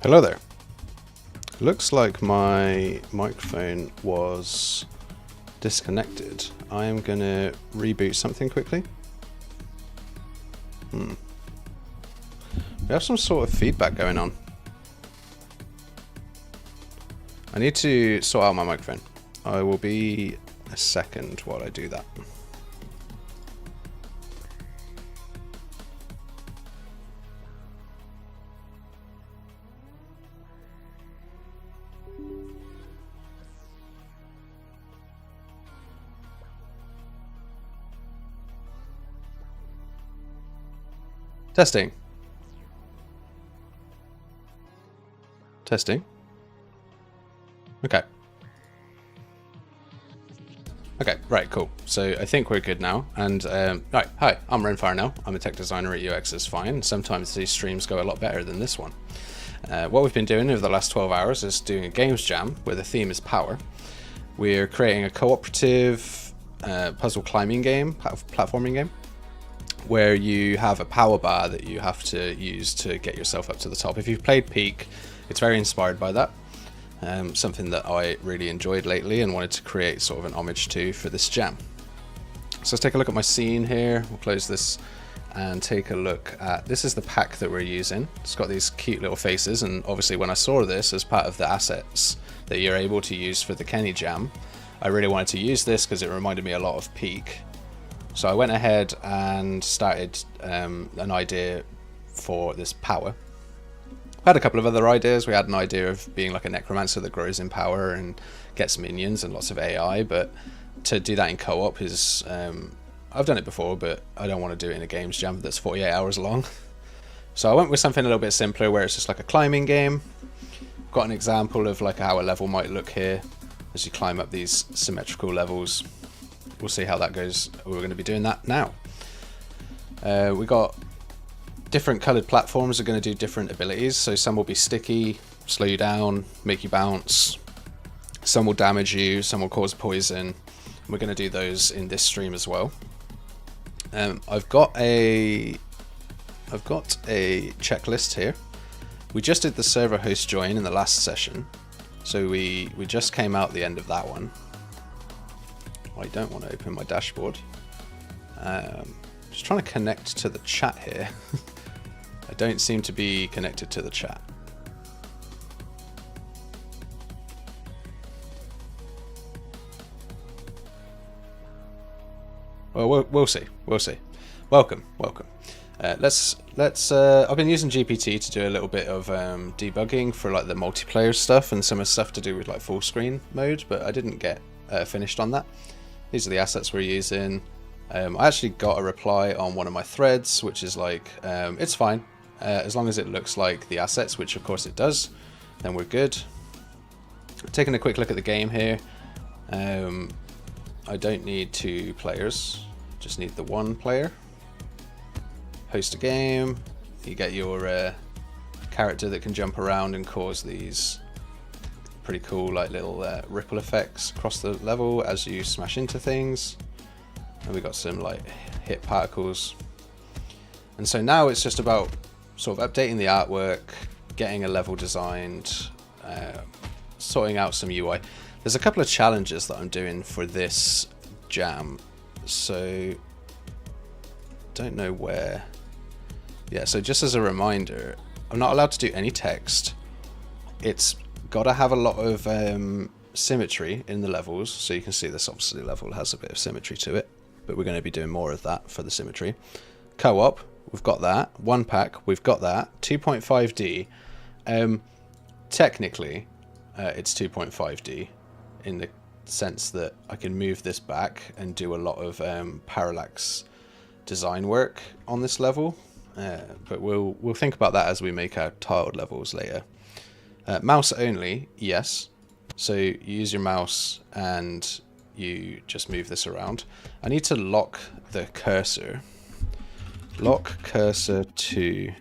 Hello there. Looks like my microphone was disconnected. I am going to reboot something quickly. We have some sort of feedback going on. I need to sort out my microphone. I will be a second while I do that. Testing. Testing. Okay. Okay, right, cool. So I think we're good now. And, right, hi, I'm Renfire now. I'm a tech designer at UX is Fine. Sometimes these streams go a lot better than this one. What we've been doing over the last 12 hours is doing a games jam where the theme is power. We're creating a cooperative puzzle climbing game, platforming game, where you have a power bar that you have to use to get yourself up to the top. If you've played Peak, it's very inspired by that. Something that I really enjoyed lately and wanted to create sort of an homage to for this jam. So let's take a look at my scene here. We'll close this and take a look at, this is the pack that we're using. It's got these cute little faces, and obviously when I saw this as part of the assets that you're able to use for the Kenney jam, I really wanted to use this because it reminded me a lot of Peak. So I went ahead and started an idea for this power. I had a couple of other ideas. We had an idea of being like a necromancer that grows in power and gets minions and lots of AI, but to do that in co-op is, I've done it before, but I don't want to do it in a games jam that's 48 hours long. So I went with something a little bit simpler where it's just like a climbing game. Got an example of like how a level might look here as you climb up these symmetrical levels. We'll see how that goes. We're going to be doing that now. We got different colored platforms are going to do different abilities. So some will be sticky, slow you down, make you bounce. Some will damage you, some will cause poison. We're going to do those in this stream as well. I've got a checklist here. We just did the server host join in the last session. So we just came out the end of that one. I don't want to open my dashboard. Just trying to connect to the chat here. I don't seem to be connected to the chat. Well, we'll see. We'll see. Welcome. I've been using GPT to do a little bit of debugging for like the multiplayer stuff and some of the stuff to do with like full screen mode, but I didn't get finished on that. These are the assets we're using. I actually got a reply on one of my threads, which is like, it's fine. As long as it looks like the assets, which of course it does, then we're good. Taking a quick look at the game here. I don't need 2 players, just need the 1 player. Host a game. You get your character that can jump around and cause these pretty cool like little ripple effects across the level as you smash into things. And we got some like hit particles. And so now it's just about sort of updating the artwork, getting a level designed, sorting out some UI. There's a couple of challenges that I'm doing for this jam. So don't know where. Yeah, so just as a reminder, I'm not allowed to do any text. It's got to have a lot of symmetry in the levels. So you can see this obviously level has a bit of symmetry to it, but we're going to be doing more of that for the symmetry. Co-op, we've got that. 1 pack, we've got that. 2.5D. Technically, it's 2.5D in the sense that I can move this back and do a lot of parallax design work on this level. But we'll think about that as we make our tiled levels later. Mouse only, yes. So you use your mouse and you just move this around. I need to lock the cursor. Lock cursor to,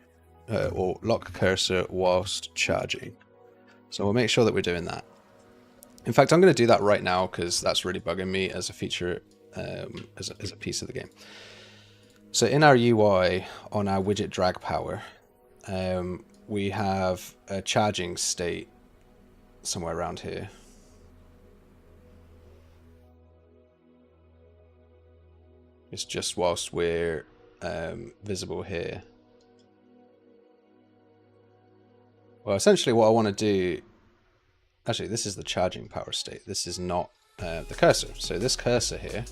or lock cursor whilst charging. So we'll make sure that we're doing that. In fact, I'm going to do that right now because that's really bugging me as a feature, as a piece of the game. So in our UI on our widget drag power, we have a charging state somewhere around here. It's just whilst we're visible here. Well, essentially what I want to do... Actually, this is the charging power state. This is not the cursor. So this cursor here,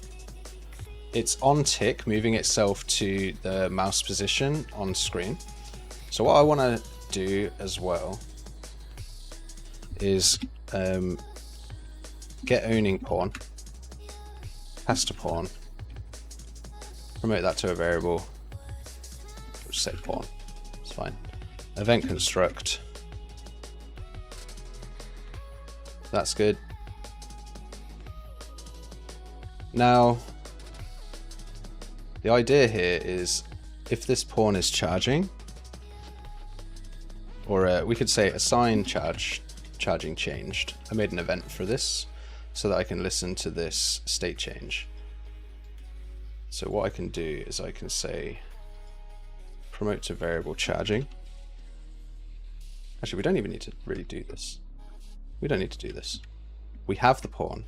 it's on tick, moving itself to the mouse position on screen. So what I want to do as well is get owning pawn, pass to pawn, promote that to a variable, just say pawn, it's fine. Event construct, that's good. Now, the idea here is if this pawn is charging, or we could say assign charging changed. I made an event for this so that I can listen to this state change. So what I can do is I can say promote to variable charging. Actually, we don't even need to really do this. We don't need to do this. We have the pawn.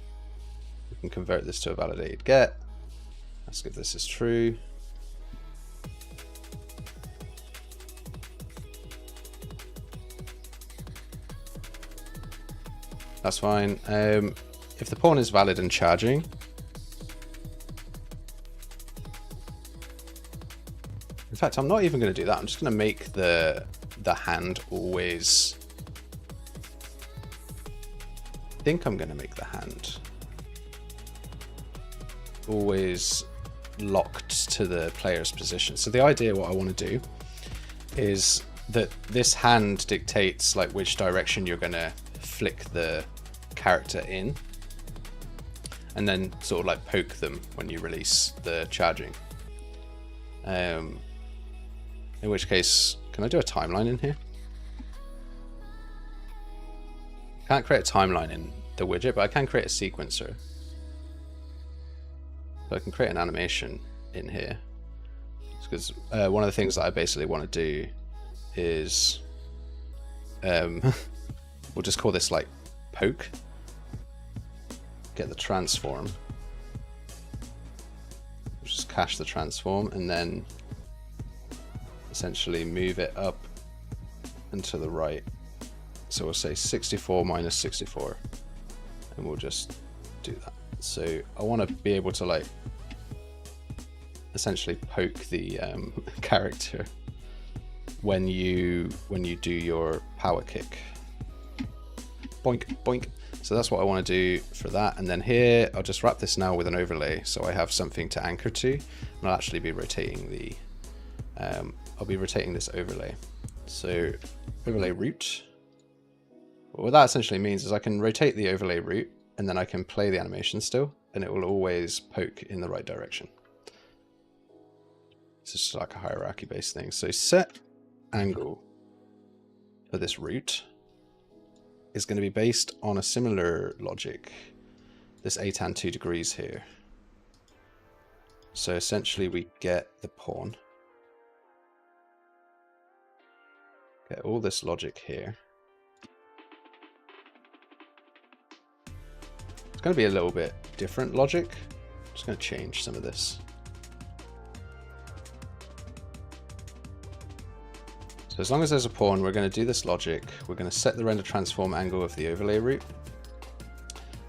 We can convert this to a validated get. Let's give this as true. That's fine. If the pawn is valid and charging, in fact, I'm not even going to do that. I'm just going to make the hand always. I think I'm going to make the hand always locked to the player's position. So the idea, what I want to do is that this hand dictates like which direction you're going to flick the character in, and then sort of like poke them when you release the charging. In which case, can I do a timeline in here? Can't create a timeline in the widget, but I can create a sequencer. So I can create an animation in here. Because one of the things that I basically want to do is we'll just call this like poke. Get the transform. Just cache the transform and then essentially move it up and to the right. So we'll say 64 minus 64 and we'll just do that. So I want to be able to like essentially poke the character when you do your power kick. Boink, boink. So that's what I want to do for that. And then here, I'll just wrap this now with an overlay. So I have something to anchor to, and I'll actually be rotating the, I'll be rotating this overlay. So overlay root. What that essentially means is I can rotate the overlay root and then I can play the animation still, and it will always poke in the right direction. It's just like a hierarchy based thing. So set angle for this root is going to be based on a similar logic, this a tan 2 degrees here. So essentially we get the pawn, get all this logic here. It's going to be a little bit different logic. I'm just going to change some of this. So as long as there's a pawn, we're going to do this logic. We're going to set the render transform angle of the overlay root,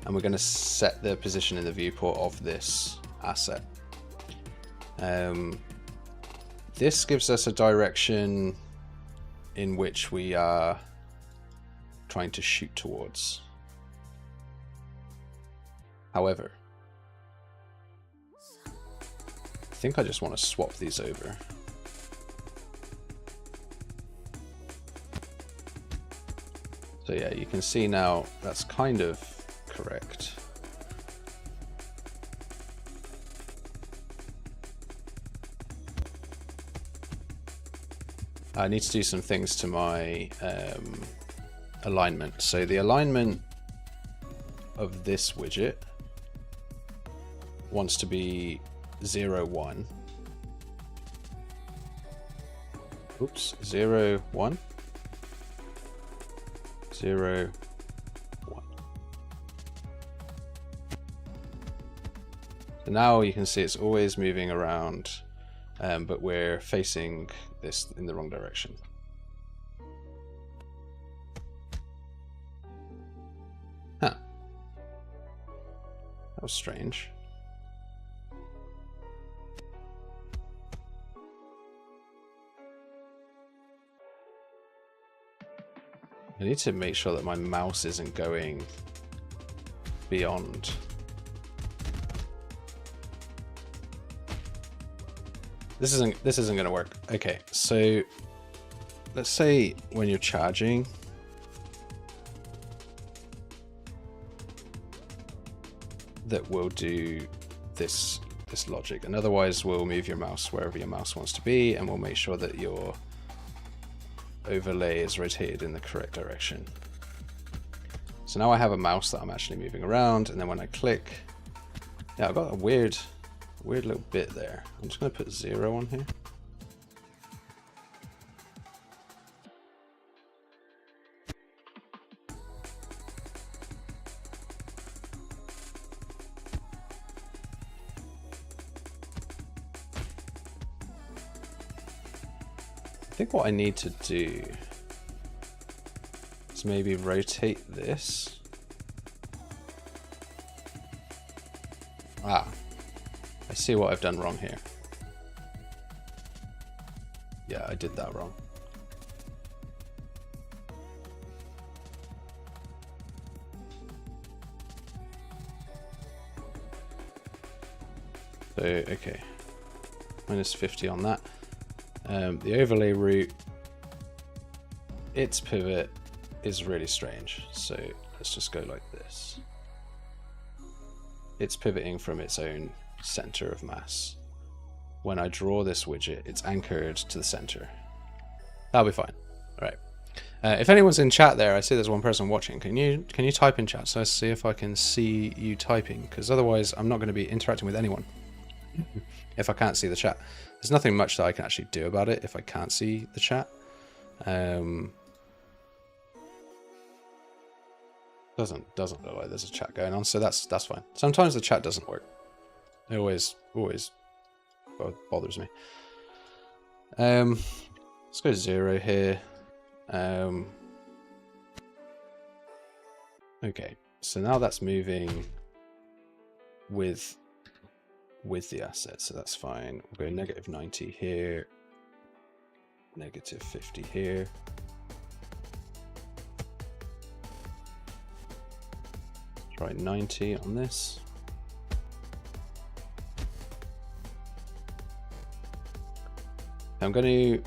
and we're going to set the position in the viewport of this asset. This gives us a direction in which we are trying to shoot towards. However, I think I just want to swap these over. So yeah, you can see now that's kind of correct. I need to do some things to my alignment. So the alignment of this widget wants to be 0, 1. Oops, 0, 1. 0, 1. So now you can see it's always moving around, but we're facing this in the wrong direction. Huh. That was strange. I need to make sure that my mouse isn't going beyond. This isn't going to work. Okay, so let's say when you're charging, that we'll do this logic, and otherwise we'll move your mouse wherever your mouse wants to be, and we'll make sure that your overlay is rotated in the correct direction. So now I have a mouse that I'm actually moving around, and then when I click, yeah, I've got a weird little bit there. I'm just going to put 0 on here. I think what I need to do is maybe rotate this. Ah, I see what I've done wrong here. Yeah, I did that wrong. So, okay, minus 50 on that. The overlay route, its pivot is really strange. So let's just go like this. It's pivoting from its own center of mass. When I draw this widget, it's anchored to the center. That'll be fine. All right. If anyone's in chat there, I see there's one person watching. Can you type in chat so I see if I can see you typing? Because otherwise, I'm not going to be interacting with anyone if I can't see the chat. There's nothing much that I can actually do about it if I can't see the chat. Doesn't look like there's a chat going on, so that's fine. Sometimes the chat doesn't work. It always bothers me. Let's go 0 here. Okay, so now that's moving with the asset, so that's fine. We'll go negative 90 here, negative 50 here. Try 90 on this. I'm going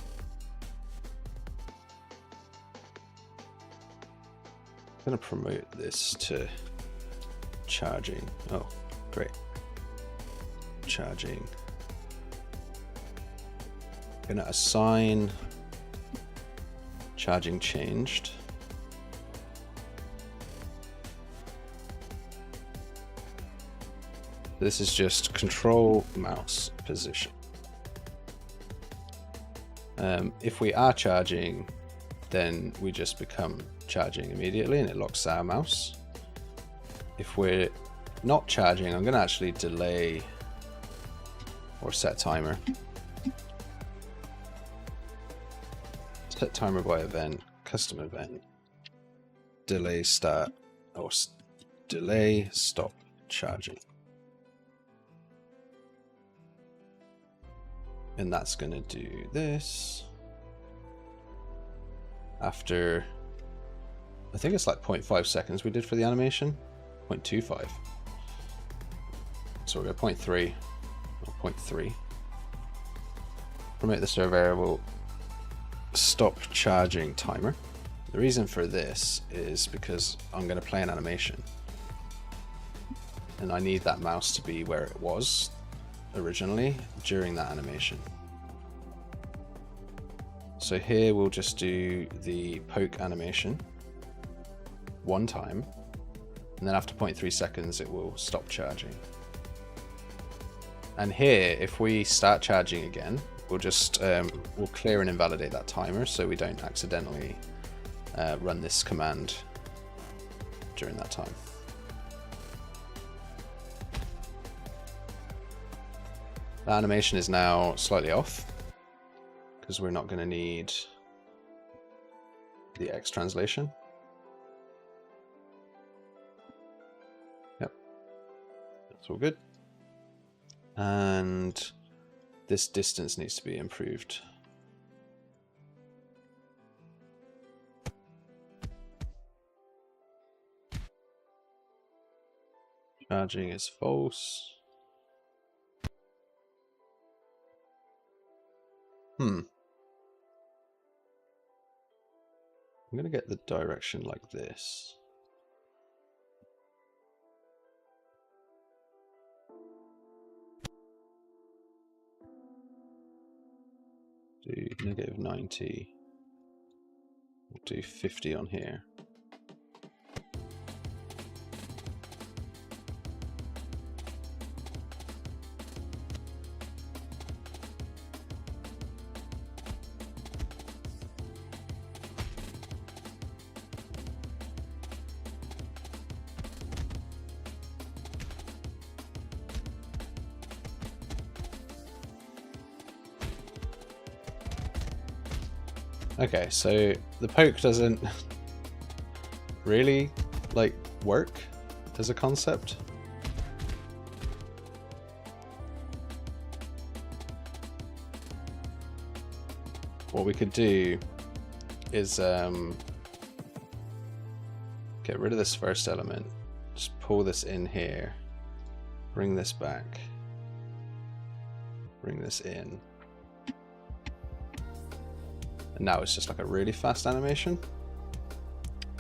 to promote this to charging. Oh, great. Charging. I'm going to assign charging changed. This is just control mouse position. If we are charging, then we just become charging immediately and it locks our mouse. If we're not charging, I'm going to actually delay or set timer. Set timer by event, custom event, delay start, or delay stop charging. And that's going to do this after, I think it's like 0.5 seconds we did for the animation, 0.25. So we'll go 0.3 or 0.3. Promote the store variable stop charging timer. The reason for this is because I'm going to play an animation and I need that mouse to be where it was originally during that animation. So here we'll just do the poke animation one time, and then after 0.3 seconds it will stop charging. And here, if we start charging again, we'll just we'll clear and invalidate that timer so we don't accidentally run this command during that time. The animation is now slightly off because we're not going to need the X translation. Yep, that's all good. And this distance needs to be improved. Charging is false. I'm going to get the direction like this. Do -90. We'll do 50 on here. Okay, so the poke doesn't really like work as a concept. What we could do is get rid of this first element, just pull this in here, bring this back, bring this in. And now it's just like a really fast animation.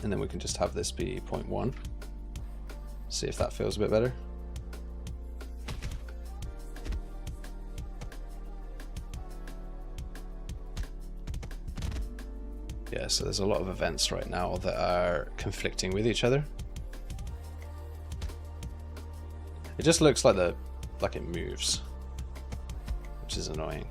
And then we can just have this be 0.1. See if that feels a bit better. Yeah, so there's a lot of events right now that are conflicting with each other. It just looks like it moves, which is annoying.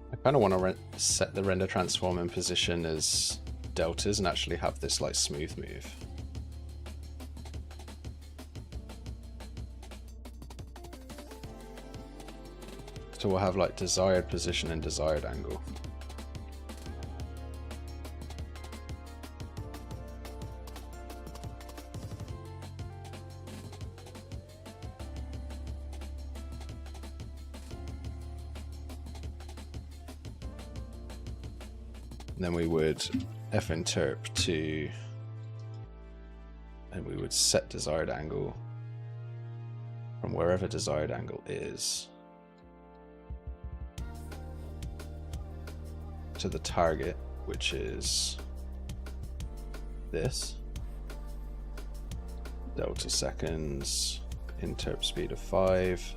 I kind of want to set the render transform in position as deltas and actually have this like smooth move. So we'll have like desired position and desired angle. And then we would finterp to, and we would set desired angle from wherever desired angle is to the target, which is this. Delta seconds, interp speed of 5.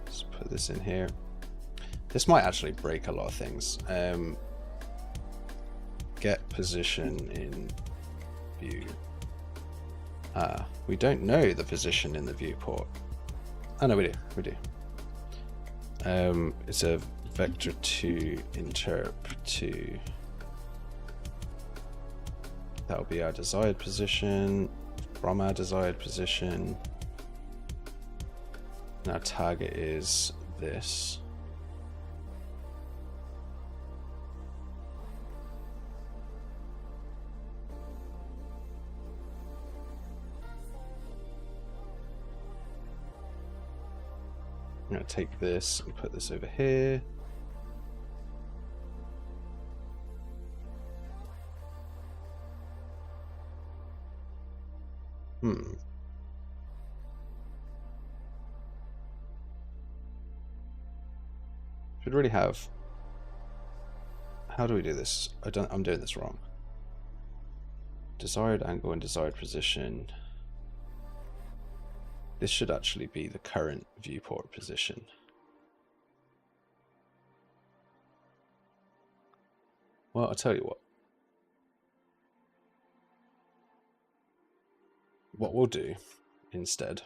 Let's put this in here. This might actually break a lot of things. Get position in view. We don't know the position in the viewport. Oh no, we do. It's a vector to interp to. That'll be our desired position from our desired position. And our target is this. I'm going to take this and put this over here. Should really have. How do we do this? I'm doing this wrong. Desired angle and desired position. This should actually be the current viewport position. Well, I'll tell you what. What we'll do instead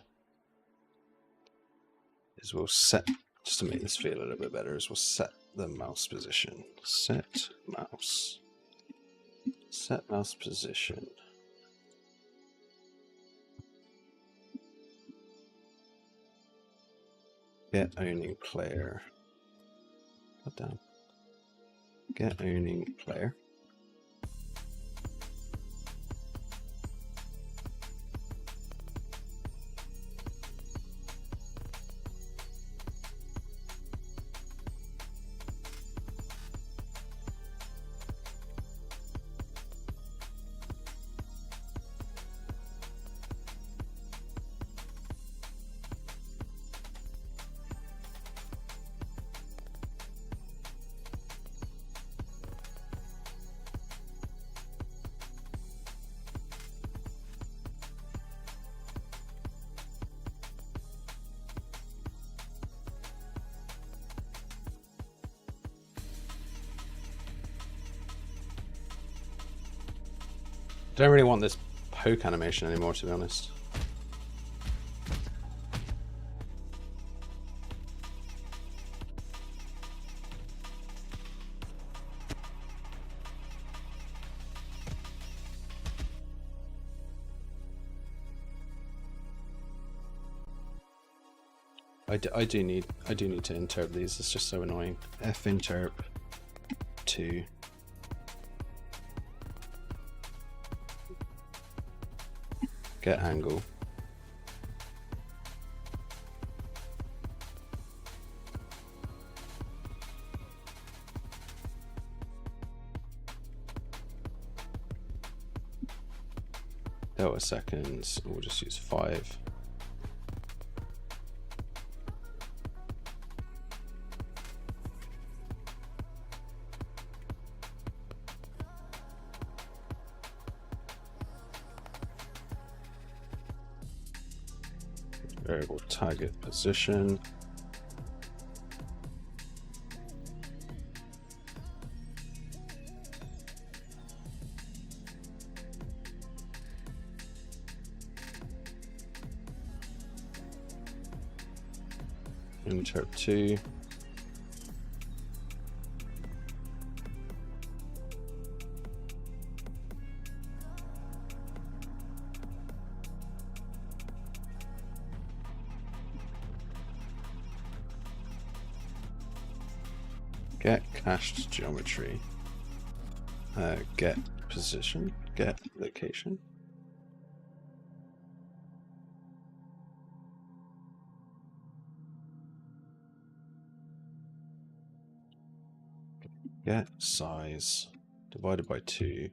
is we'll set, just to make this feel a little bit better, is we'll set the mouse position. Set mouse position. Get owning player. Put down. Get owning player. Don't really want this poke animation anymore, to be honest. I do need to interp these. It's just so annoying. F interp 2. Get angle. Delta seconds. We'll just use 5. Variable target position. Interp 2. Get cached geometry. Get position. Get location. Get size divided by 2.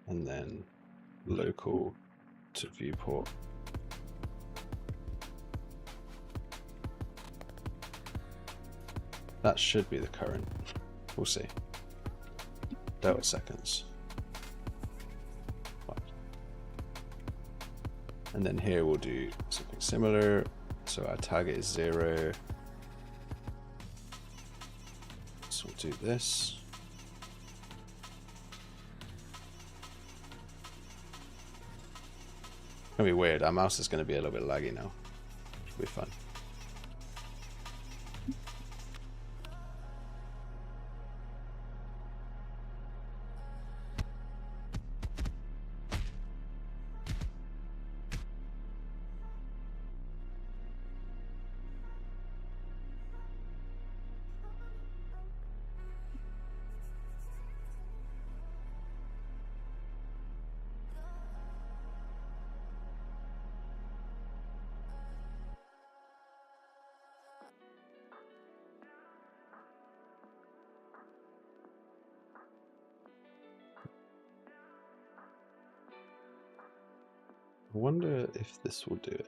And then local to viewport. That should be the current. We'll see. Delta seconds. Right. And then here we'll do something similar. So our target is 0. So we'll do this. It's gonna be weird. Our mouse is gonna be a little bit laggy now. It'll be fun. I wonder if this will do it.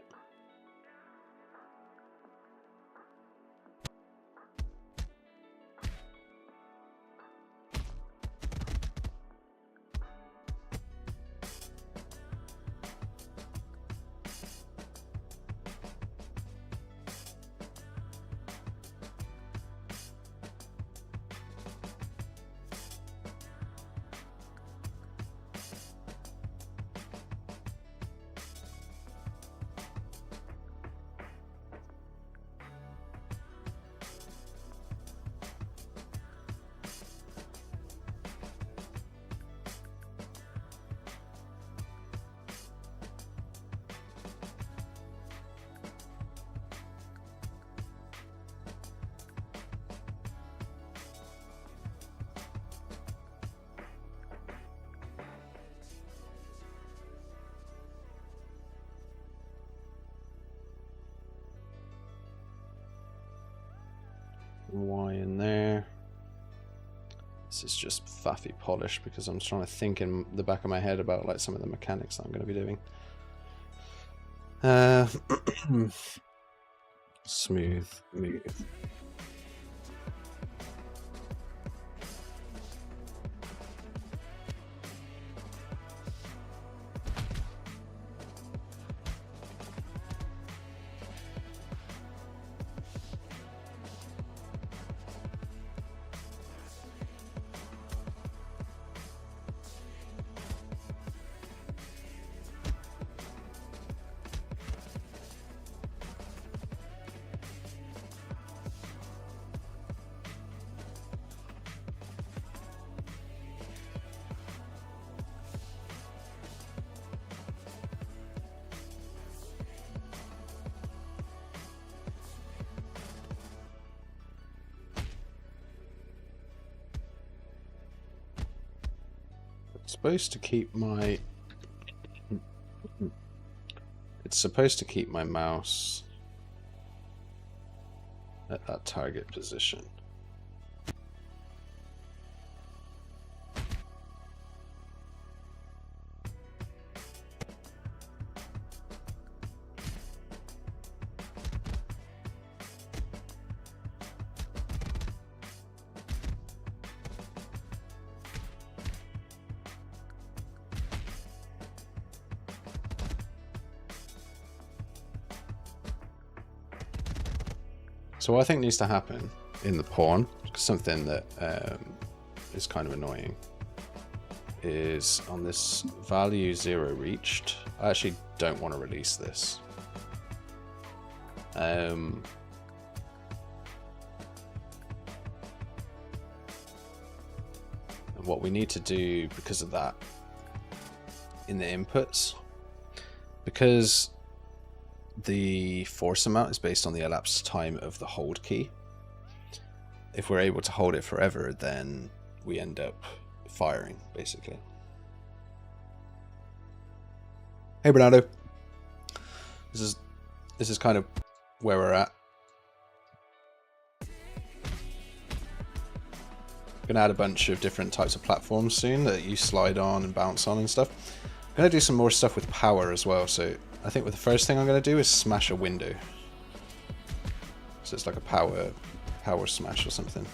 Y in there. This is just faffy polish because I'm trying to think in the back of my head about like some of the mechanics that I'm going to be doing. Smooth move. Supposed to keep my mouse at that target position. So what I think needs to happen in the pawn, something that is kind of annoying, is on this value 0 reached, I actually don't want to release this. And what we need to do because of that in the inputs, because the force amount is based on the elapsed time of the hold key. If we're able to hold it forever, then we end up firing, basically. Hey Bernardo. This is kind of where we're at. Gonna add a bunch of different types of platforms soon that you slide on and bounce on and stuff. I'm gonna do some more stuff with power as well, so I think the first thing I'm going to do is smash a window. So it's like a power smash or something.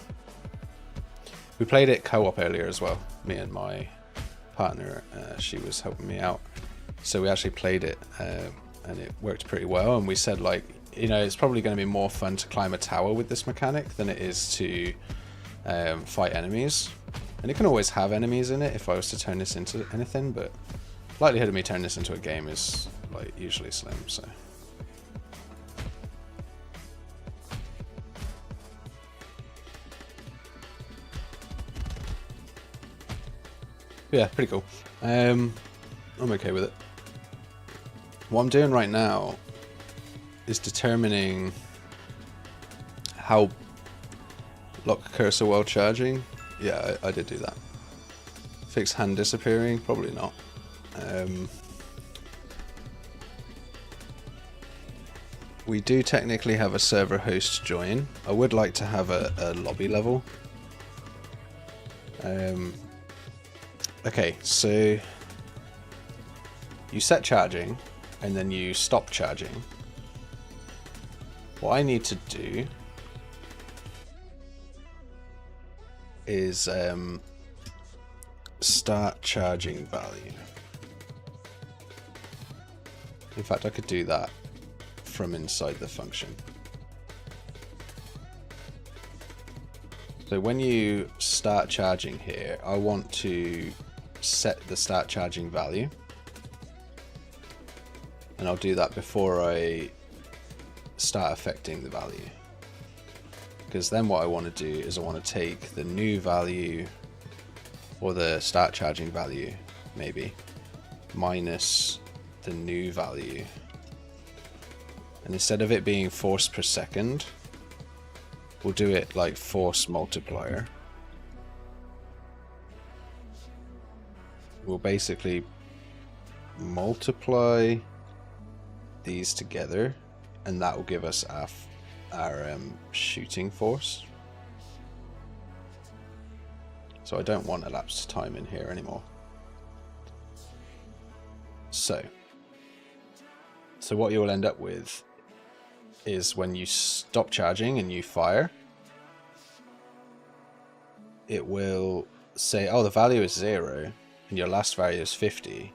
We played it co-op earlier as well. Me and my partner, she was helping me out. So we actually played it and it worked pretty well. And we said, like, you know, it's probably going to be more fun to climb a tower with this mechanic than it is to fight enemies. And it can always have enemies in it if I was to turn this into anything, but likelihood of me turning this into a game is like usually slim, so. Yeah, pretty cool. I'm okay with it. What I'm doing right now is determining how lock cursor while charging. Yeah, I did do that. Fix hand disappearing? Probably not. We do technically have a server host join. I would like to have a lobby level. Okay, so you set charging, and then you stop charging, what I need to do is start charging value. In fact, I could do that from inside the function. So when you start charging here, I want to set the start charging value. And I'll do that before I start affecting the value. Because then what I want to do is I want to take the new value, or the start charging value maybe, minus the new value. And instead of it being force per second, we'll do it like force multiplier. We'll basically multiply these together, and that will give us our shooting force. So I don't want elapsed time in here anymore. So what you'll end up with is when you stop charging and you fire, it will say, oh, the value is 0 and your last value is 50.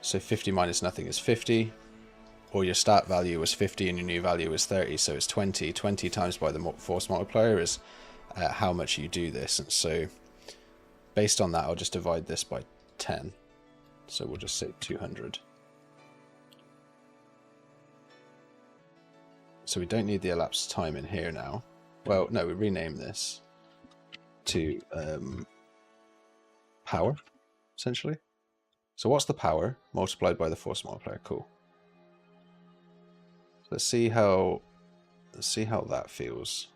So 50 minus nothing is 50, or your start value was 50 and your new value is 30, so it's 20. 20 times by the force multiplier is how much you do this. And so based on that, I'll just divide this by 10. So we'll just say 200. So we don't need the elapsed time in here now. Well, no, we rename this to power, essentially. So what's the power multiplied by the force multiplier? Cool. So let's see how that feels.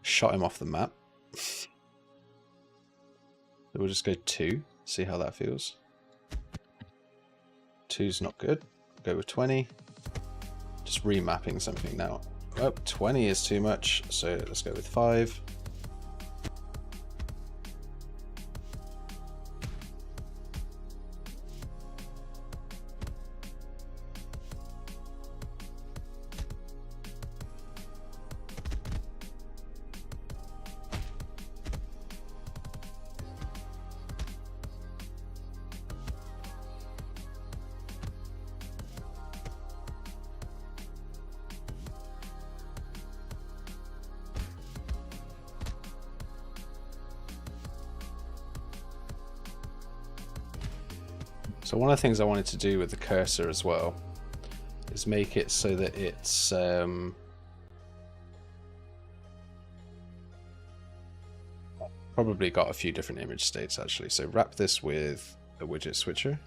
Shot him off the map. So we'll just go 2, see how that feels. 2's not good. Go with 20. Just remapping something now. Oh, 20 is too much, so let's go with 5. So one of the things I wanted to do with the cursor as well is make it so that it's probably got a few different image states actually. So wrap this with a widget switcher.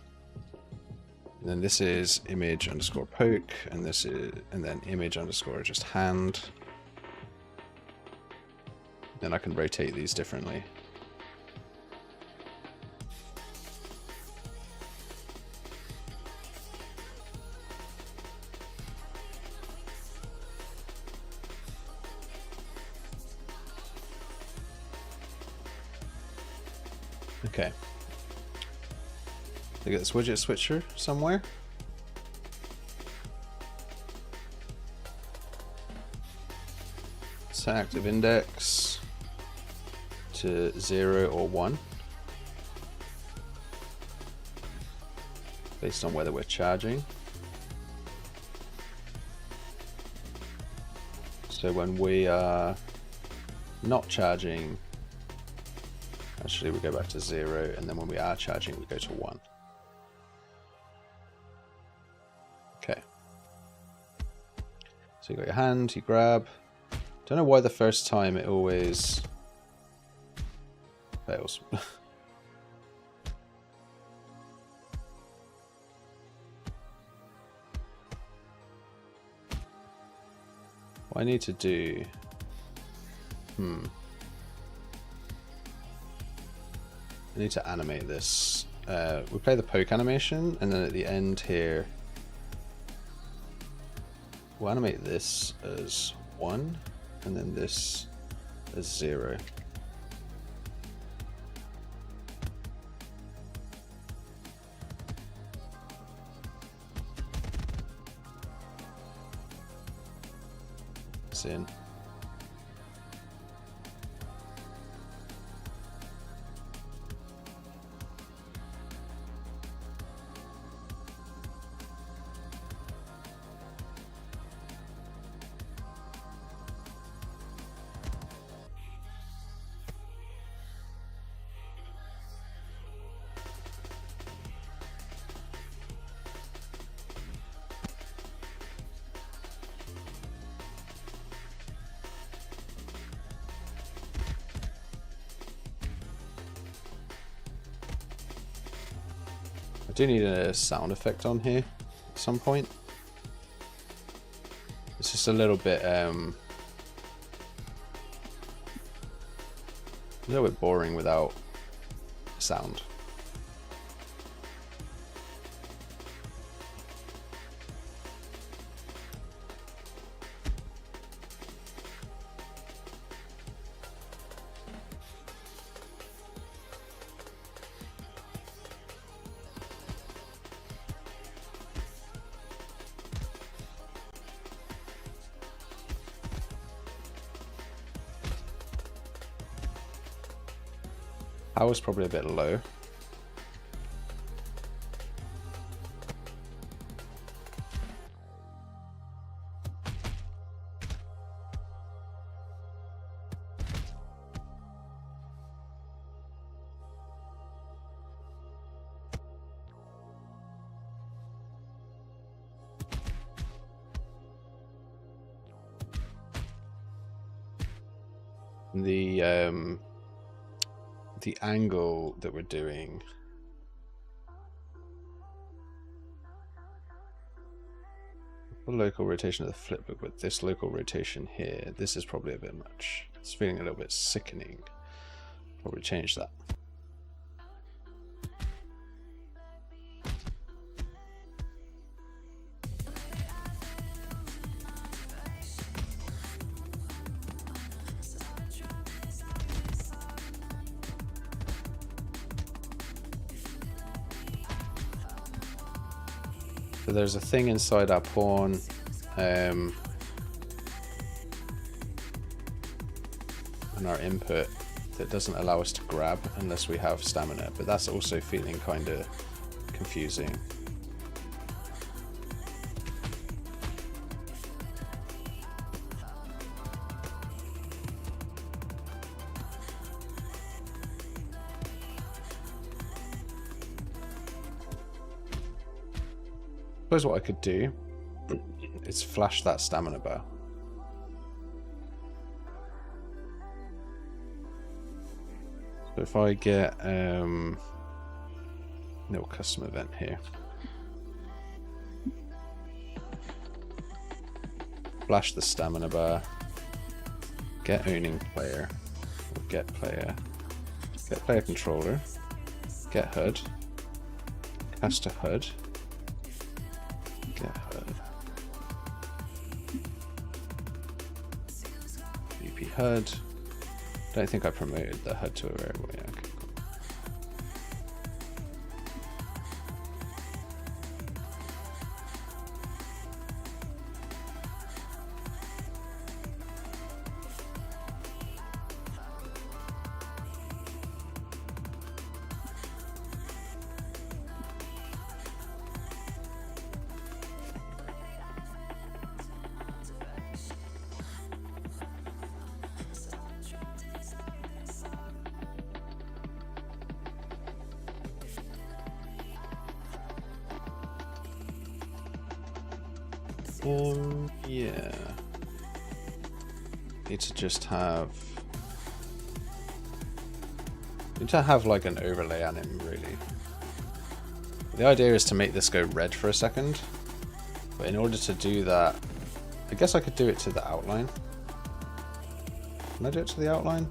And then this is image underscore poke, and this is, and then image underscore just hand. Then I can rotate these differently. Okay. I get this widget switcher somewhere. Set active index to 0 or 1 based on whether we're charging. So when we are not charging, actually we go back to 0, and then when we are charging we go to 1. Okay. So you got your hand, you grab. Don't know why the first time it always fails. What I need to do... I need to animate this. We play the poke animation, and then at the end here, we'll animate this as 1, and then this as 0. this in. I do need a sound effect on here at some point. It's just a little bit boring without sound. Power's probably a bit low. The angle that we're doing, the local rotation of the flipbook with this local rotation here, this is probably a bit much. It's feeling a little bit sickening. Probably change that. So there's a thing inside our pawn and our input that doesn't allow us to grab unless we have stamina, but that's also feeling kind of confusing. I suppose what I could do is flash that stamina bar. So if I get little custom event here, flash the stamina bar, get owning player, or get player controller, get HUD, cast to HUD. Get HUD. VP HUD. Don't think I promoted the HUD to a variable. Yeah, okay, cool. Yeah. Need to just have... Need to have like an overlay on him, really. The idea is to make this go red for a second. But in order to do that, I guess I could do it to the outline. Can I do it to the outline?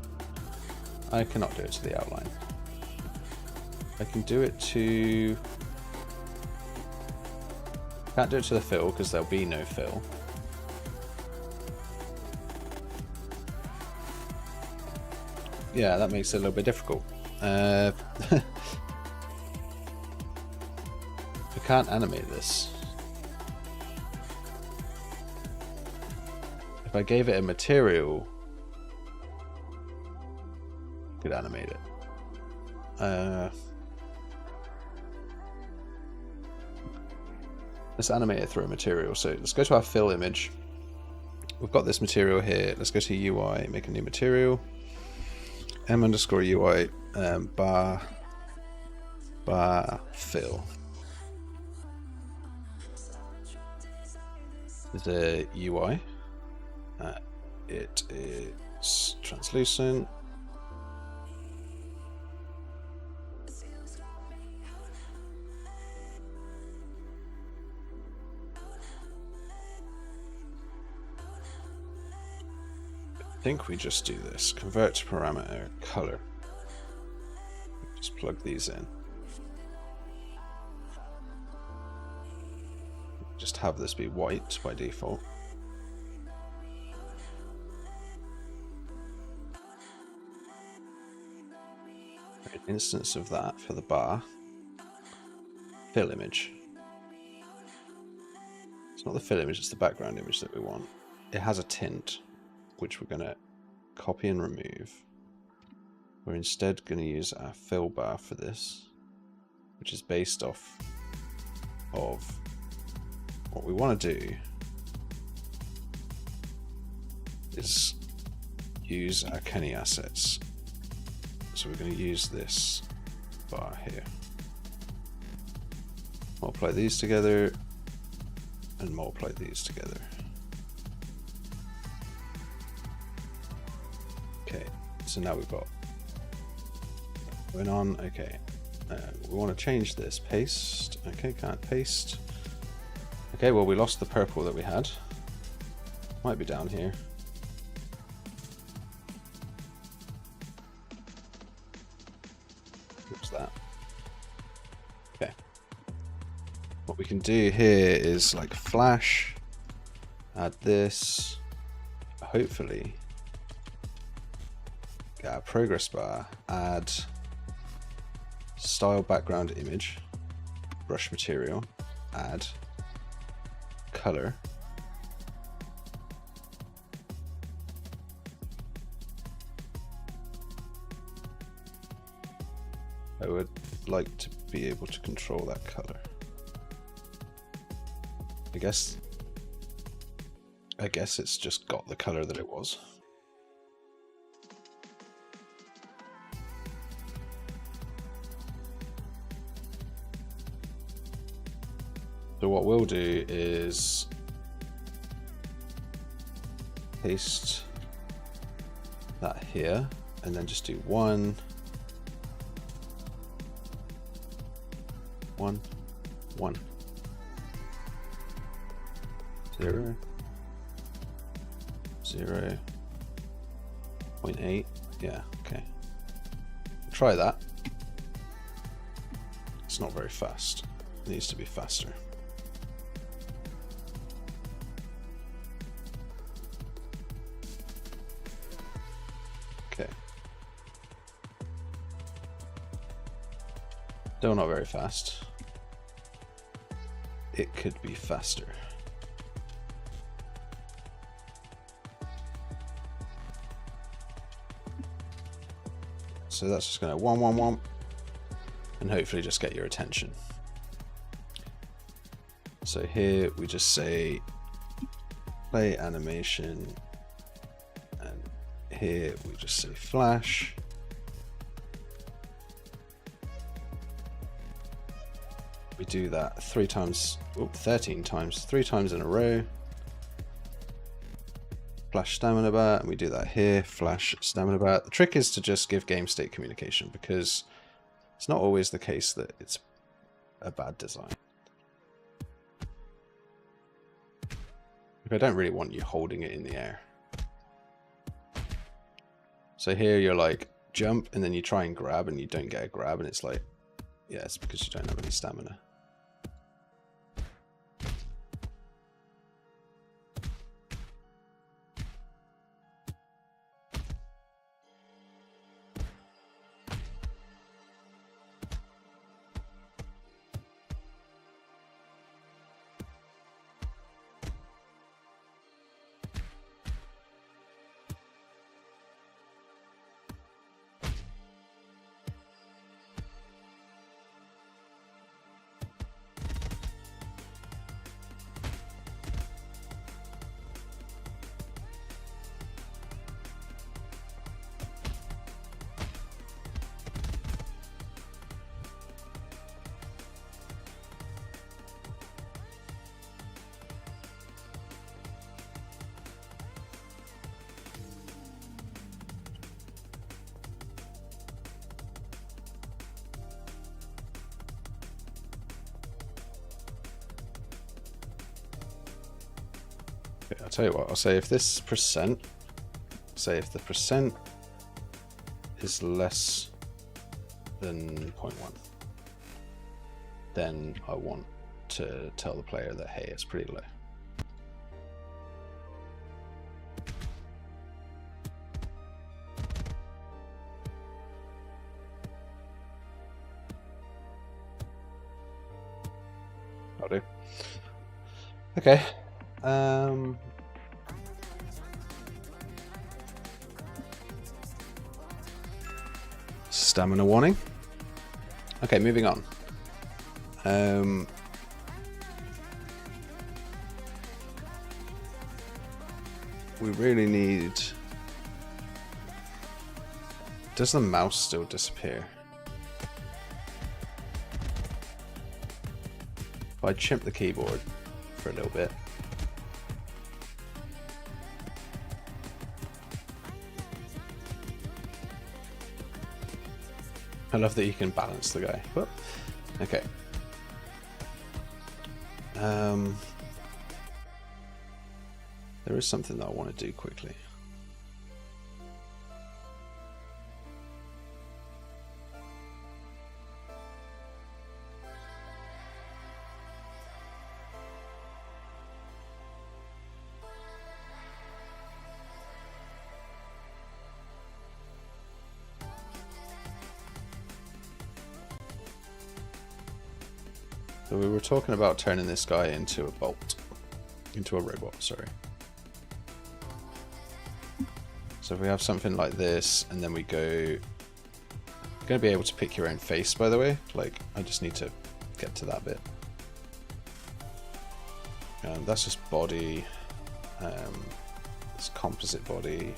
I cannot do it to the outline. I can do it to... Can't do it to the fill because there'll be no fill. Yeah, that makes it a little bit difficult. I can't animate this. I If I gave it a material, I could animate it. Let's animate it through a material. So let's go to our fill image. We've got this material here. Let's go to UI, make a new material. m_UI bar fill. The UI. It is translucent. I think we just do this. Convert to parameter color. Just plug these in. Just have this be white by default. An instance of that for the bar. Fill image. It's not the fill image, it's the background image that we want. It has a tint, which we're going to copy and remove. We're instead going to use our fill bar for this, which is based off of what we want to do is use our Kenney assets. So we're going to use this bar here. Multiply these together and multiply these together. Okay, so now we've got going on. Okay, we want to change this. Paste. Okay, can't paste. Okay, well, we lost the purple that we had. Might be down here. What's that? Okay. What we can do here is like flash, add this, hopefully get our progress bar, add style background image, brush material, add color, I would like to be able to control that color. I guess it's just got the color that it was. So what we'll do is paste that here and then just do 1, 1, 1, 0, 0, 0.8. Yeah, okay. Try that. It's not very fast. It needs to be faster. Okay. Still not very fast. It could be faster. So that's just going to 1, 1, 1, and hopefully just get your attention. So here we just say play animation, and here we just say flash. We do that 13 times, 3 times in a row. Flash stamina bar, and we do that here, flash stamina bar. The trick is to just give game state communication, because it's not always the case that it's a bad design. I don't really want you holding it in the air. So here you're like jump and then you try and grab and you don't get a grab, and it's like, yeah, it's because you don't have any stamina. Okay, I'll tell you what, I'll say if this percent, say if the percent is less than 0.1, then I want to tell the player that, hey, it's pretty low. I'll do. Okay. Stamina warning. Okay, moving on. We really need... Does the mouse still disappear? If I chimp the keyboard for a little bit. I love that you can balance the guy. Whoop. Okay. There is something that I want to do quickly. So we were talking about turning this guy into a bolt, into a robot, sorry. So if we have something like this, and then we go... You're going to be able to pick your own face, by the way. Like, I just need to get to that bit. That's just body. It's composite body.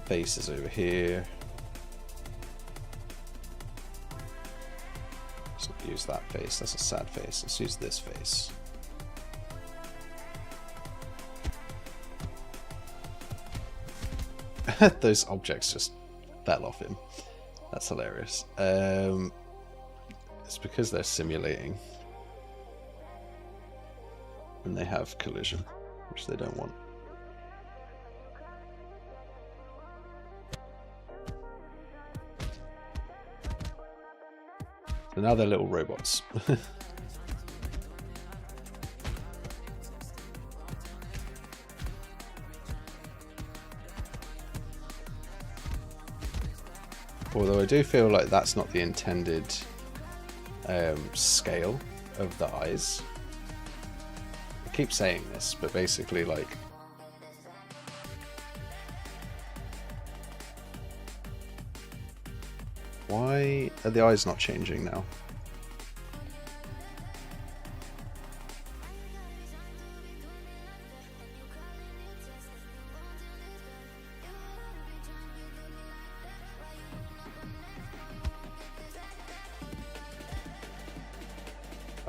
Face is over here. Let's not use that face, that's a sad face. Let's use this face. Those objects just fell off him. That's hilarious. It's because they're simulating. And they have collision, which they don't want. So now they're little robots. Although I do feel like that's not the intended scale of the eyes. I keep saying this, but basically, like, why are the eyes not changing now?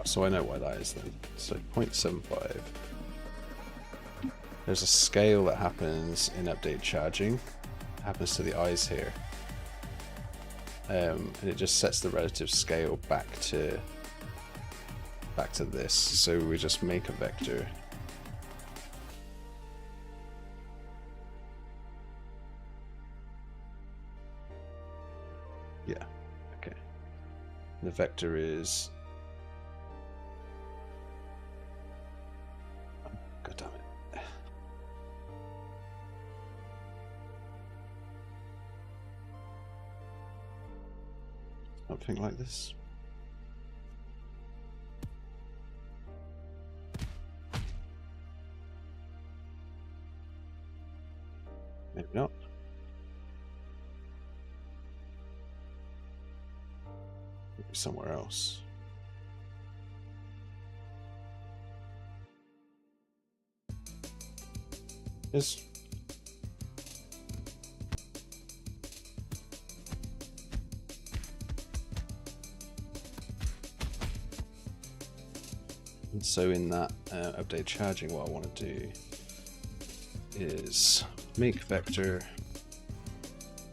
So I know why that is then. So 0.75. There's a scale that happens in update charging. It happens to the eyes here. And it just sets the relative scale back to this. So we just make a vector. Yeah, okay. The vector is... God damn it. Something like this. Maybe not. Maybe somewhere else. Yes. And so in that update charging, what I want to do is make vector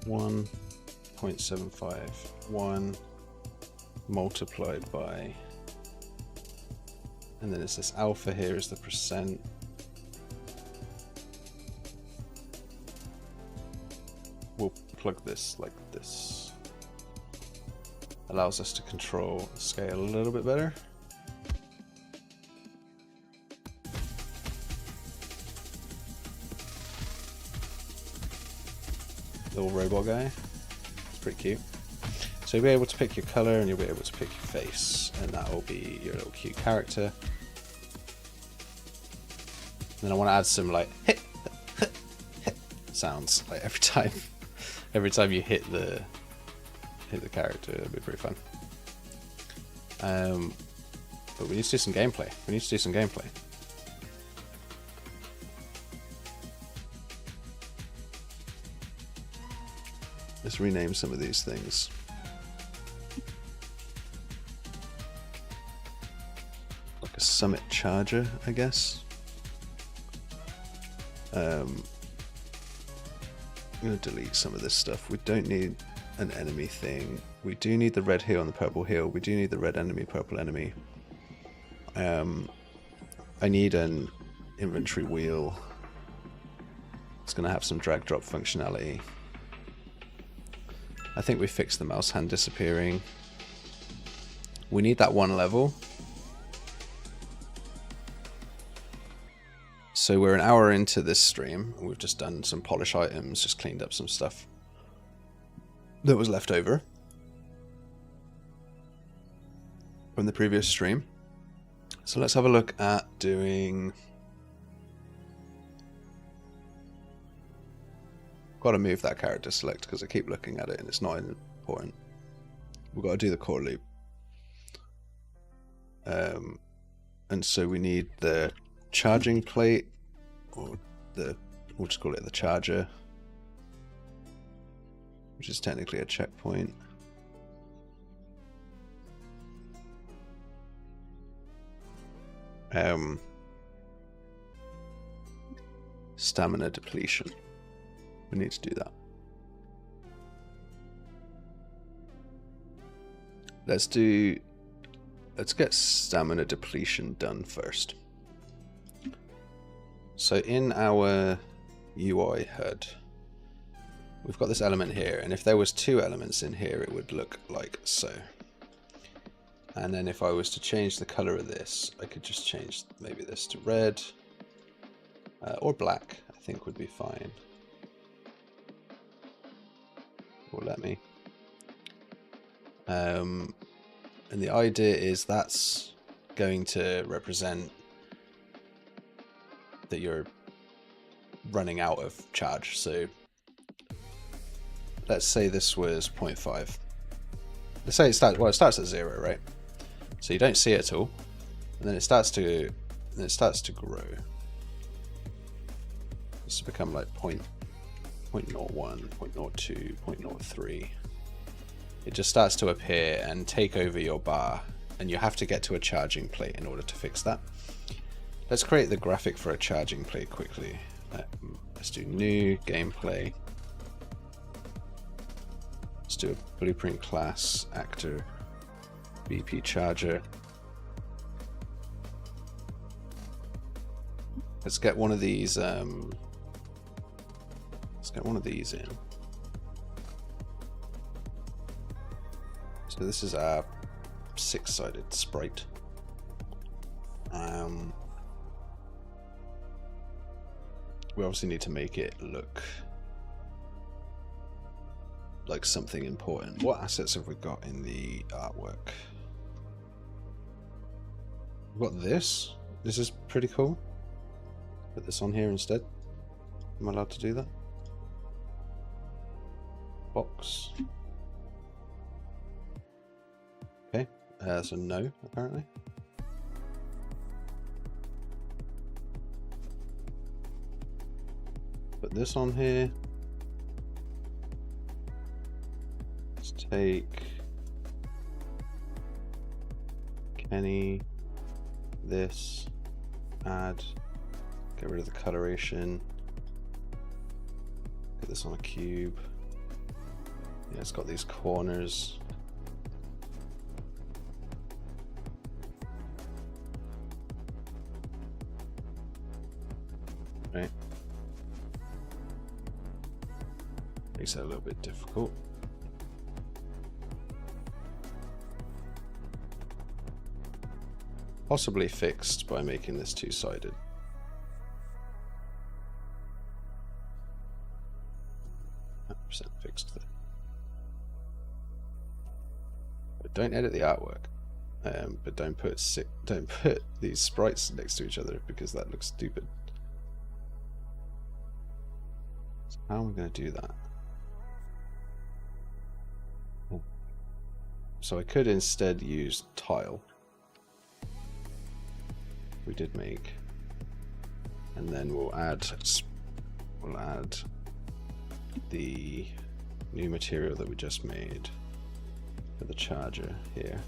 1.751 multiplied by, and then it's this alpha here is the percent, we'll plug this like this. Allows us to control the scale a little bit better. Little robot guy. It's pretty cute. So you'll be able to pick your color and you'll be able to pick your face, and that will be your little cute character. Then I want to add some like hit sounds like every time you hit the character. It'll be pretty fun. But we need to do some gameplay. Let's rename some of these things. Like a summit charger, I guess. I'm going to delete some of this stuff. We don't need an enemy thing. We do need the red heel and the purple heel. We do need the red enemy, purple enemy. I need an inventory wheel. It's going to have some drag drop functionality. I think we fixed the mouse hand disappearing. We need that one level. So we're an hour into this stream, and we've just done some polish items, just cleaned up some stuff that was left over from the previous stream. So let's have a look at doing... Got to move that character select because I keep looking at it and it's not important. We've got to do the core loop. And so we need the charging plate, or we'll just call it the charger, which is technically a checkpoint. Stamina depletion. We need to do that. Let's get stamina depletion done first. So in our UI HUD, we've got this element here, and if there was two elements in here, it would look like so. And then if I was to change the color of this, I could just change maybe this to red, or black, I think would be fine. Will let me. And the idea is that's going to represent that you're running out of charge. So let's say this was 0.5. Let's say it starts at 0, right? So you don't see it at all, and then it starts to grow. It's to become like 0.01, 0.02, 0.03. It just starts to appear and take over your bar, and you have to get to a charging plate in order to fix that. Let's create the graphic for a charging plate quickly. Let's do new gameplay. Let's do a blueprint class actor BP charger. Let's get one of these. Let's get one of these in. So this is our 6-sided sprite. We obviously need to make it look like something important. What assets have we got in the artwork? We've got this. This is pretty cool. Put this on here instead. Am I allowed to do that? Box. Okay, so no, apparently. Put this on here. Let's take Kenney, this, add, get rid of the coloration, get this on a cube. Yeah, it's got these corners. Right. Makes it a little bit difficult. Possibly fixed by making this two-sided. % fixed there. But don't edit the artwork. But don't put these sprites next to each other because that looks stupid. So how am I going to do that? So I could instead use tile. We did make, and then we'll add the new material that we just made for the charger here.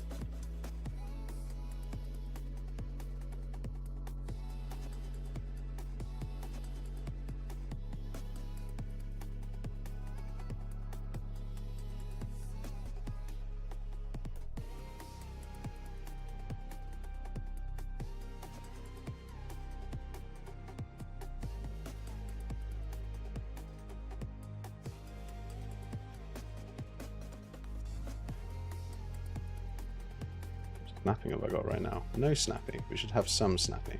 Snapping have I got right now? No snapping. We should have some snapping.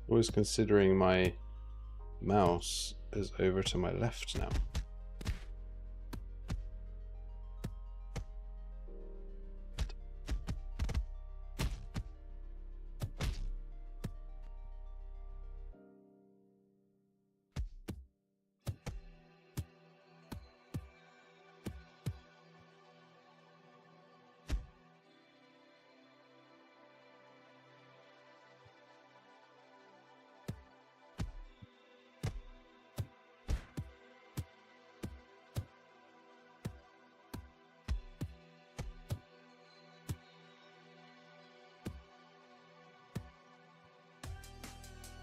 Always considering my mouse is over to my left now.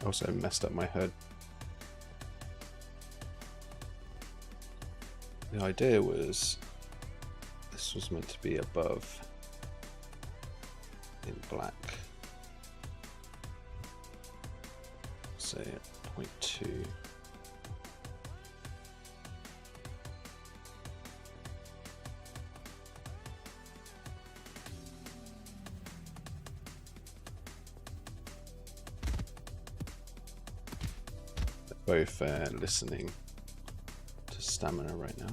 Also messed up my head. The idea was this was meant to be above in black. Say at 0.2. Both listening to stamina right now.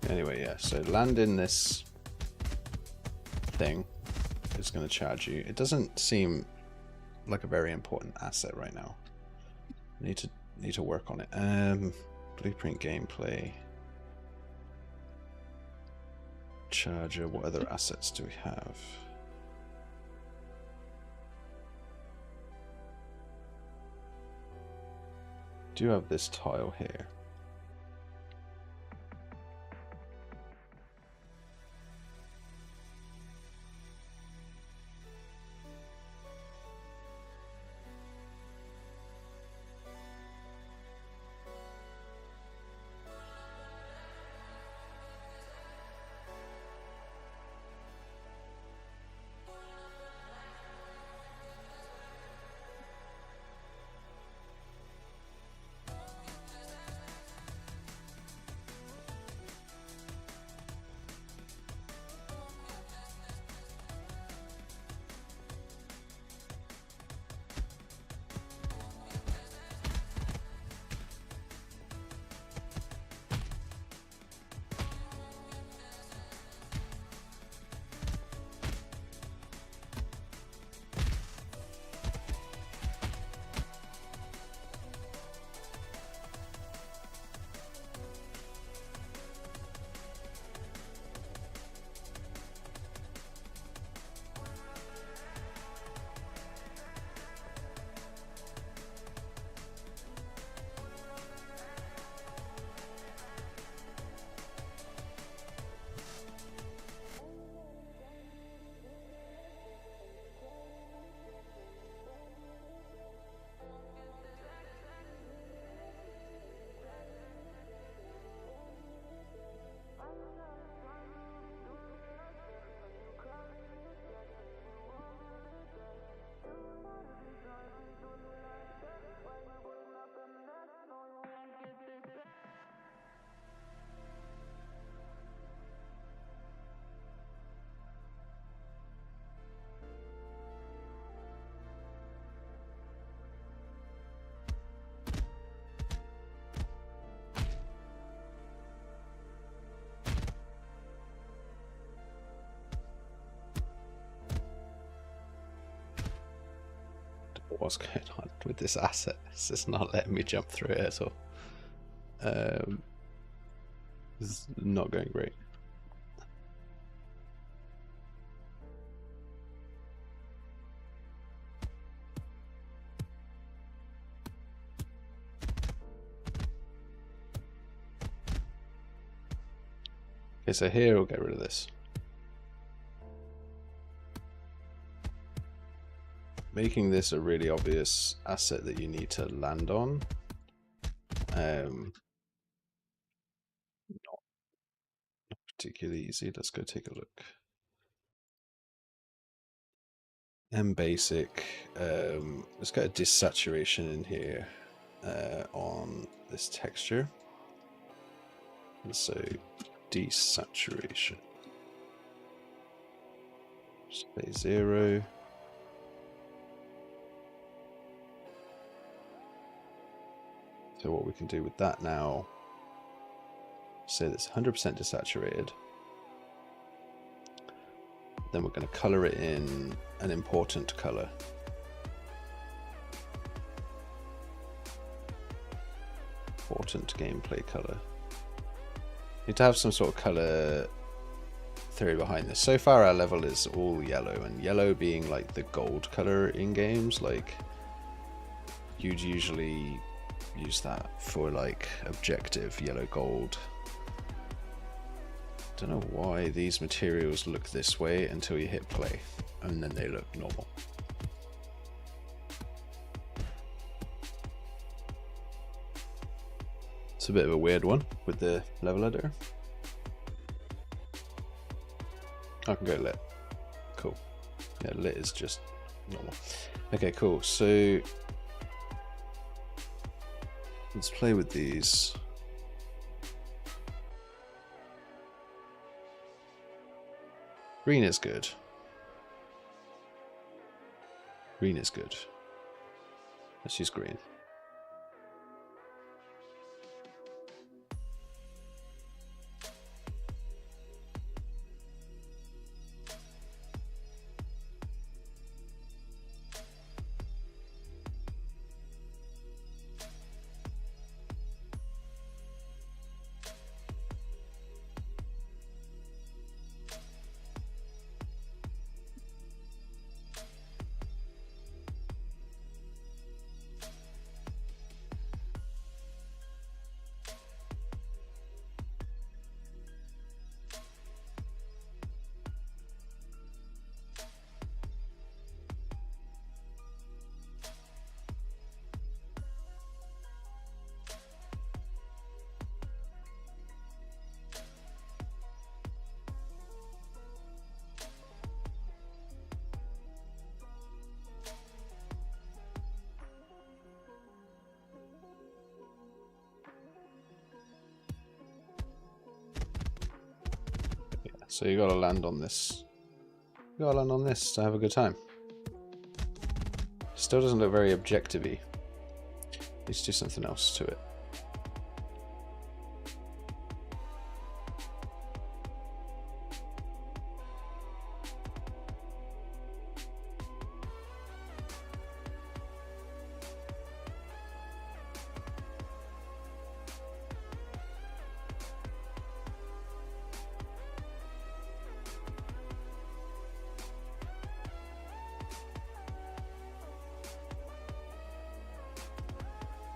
Anyway, yeah, so land in this thing is going to charge you. It doesn't seem like a very important asset right now. Need to work on it. Blueprint gameplay. Charger, what other assets do we have? Do have this tile here. what's going on with this asset. It's just not letting me jump through it at all. This is not going great. Okay, so here we'll get rid of this. Making this a really obvious asset that you need to land on. Not particularly easy. Let's go take a look. M basic. Let's get a desaturation in here on this texture. And so desaturation. Say 0. So what we can do with that now, say that's 100% desaturated. Then we're going to color it in an important color. Important gameplay color. Need to have some sort of color theory behind this. So far our level is all yellow, and yellow being like the gold color in games, like you'd usually use that for like objective yellow gold. Don't know why these materials look this way until you hit play, and then they look normal. It's a bit of a weird one with the level editor. I can go lit. Cool. Yeah, lit is just normal. Okay, cool. So let's play with these. Green is good. Green is good. Let's use green. So you gotta land on this. You gotta land on this to have a good time. Still doesn't look very objective-y. Let's do something else to it.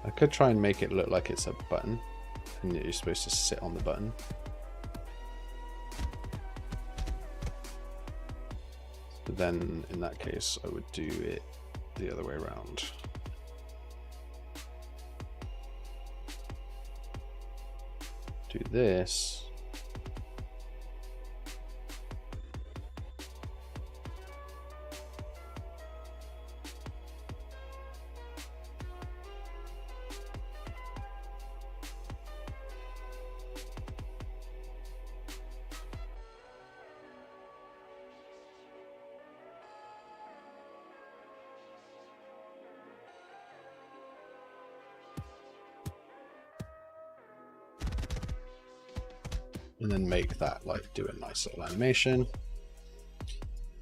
I could try and make it look like it's a button, and you're supposed to sit on the button. But then, in that case, I would do it the other way around. Do this. And then make that like do a nice little animation.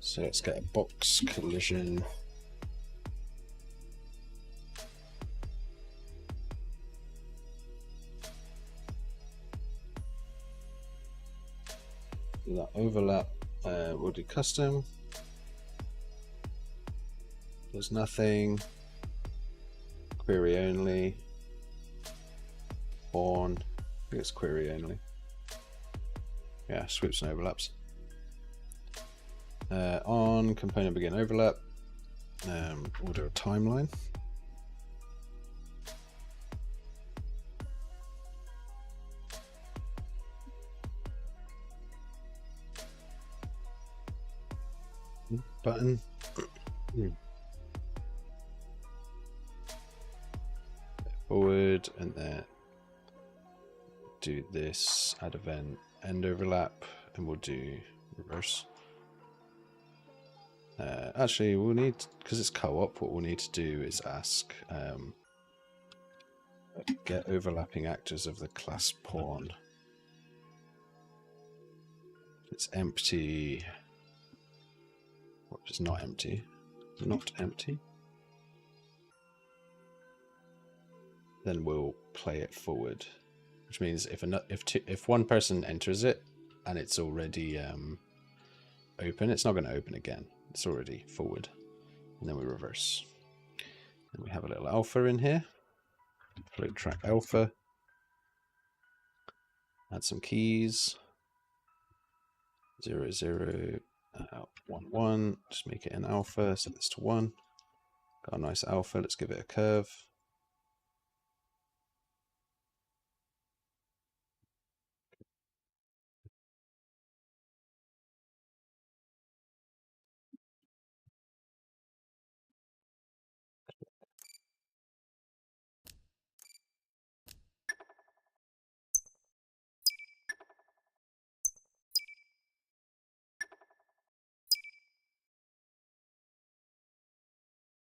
So let's get a box collision. do that overlap. We'll do custom. There's nothing. Query only. On. I think it's query only. Yeah, swoops and overlaps. On component begin overlap. We'll do a timeline. Button. Forward, and then do this add event end overlap, and we'll do reverse. Actually, we'll need, because it's co-op, what we'll need to do is ask get overlapping actors of the class pawn. It's empty. What is not empty? Not empty. Then we'll play it forward, which means if one person enters it and it's already open, it's not going to open again. It's already forward, and then we reverse. And we have a little alpha in here. Float track alpha. Add some keys. 0, 0, 1, 1. Just make it an alpha. Set this to 1. Got a nice alpha. Let's give it a curve.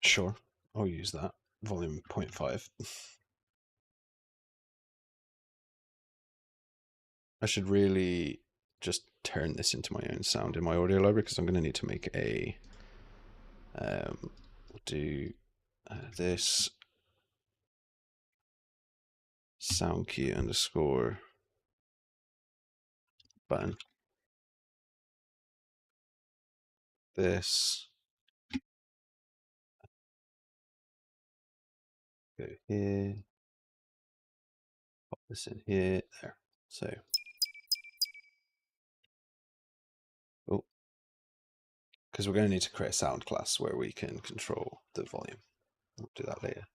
Sure, I'll use that. Volume 0.5. I should really just turn this into my own sound in my audio library, because I'm going to need to make a do this sound key underscore button. This go here, pop this in here, there. So, oh, because we're going to need to create a sound class where we can control the volume. We'll do that later.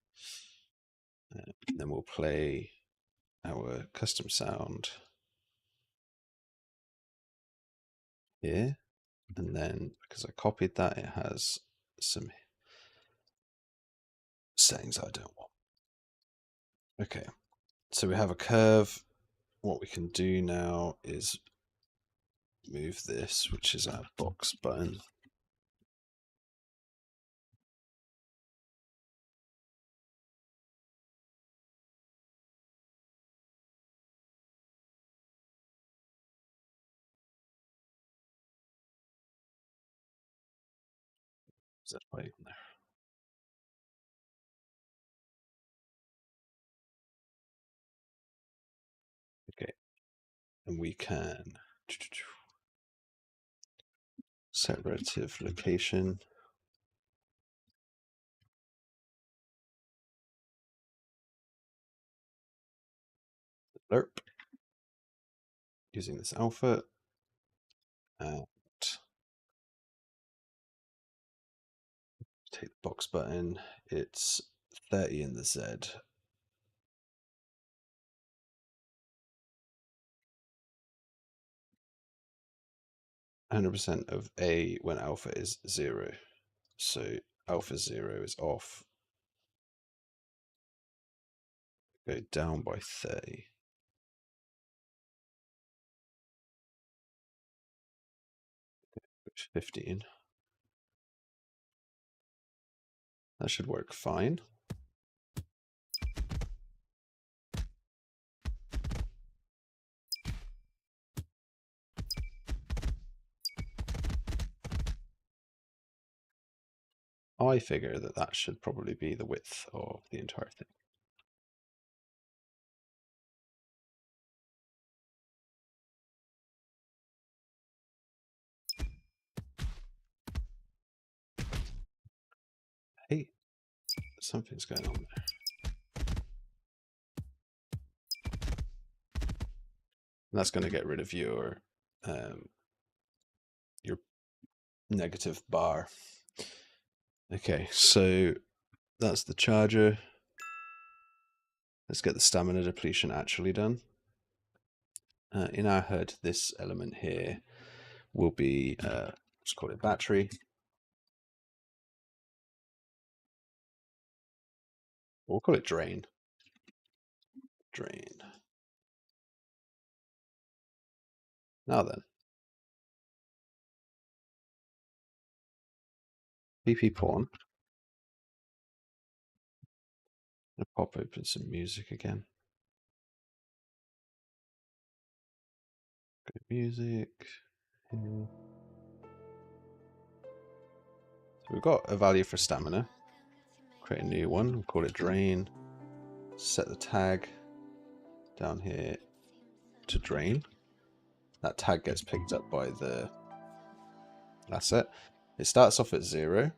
Then we'll play our custom sound here, and then because I copied that, it has some settings I don't want. Okay, so we have a curve. What we can do now is move this, which is our box button. Is that right on there? Okay, and we can set relative location. Lerp. Using this alpha. And take the box button. It's 30 in the Z. 100% of A when alpha is 0. So alpha 0 is off. Go down by 30. 15. That should work fine. I figure that that should probably be the width of the entire thing. Hey, something's going on there. And that's going to get rid of your negative bar. Okay, so that's the charger. Let's get the stamina depletion actually done. In our HUD, this element here will be, let's call it battery. We'll call it drain. Drain. Now then. PP pawn. I'll pop open some music again. Go music. Here. So we've got a value for stamina. Create a new one. We'll call it drain. Set the tag down here to drain. That tag gets picked up by the asset. It starts off at 0.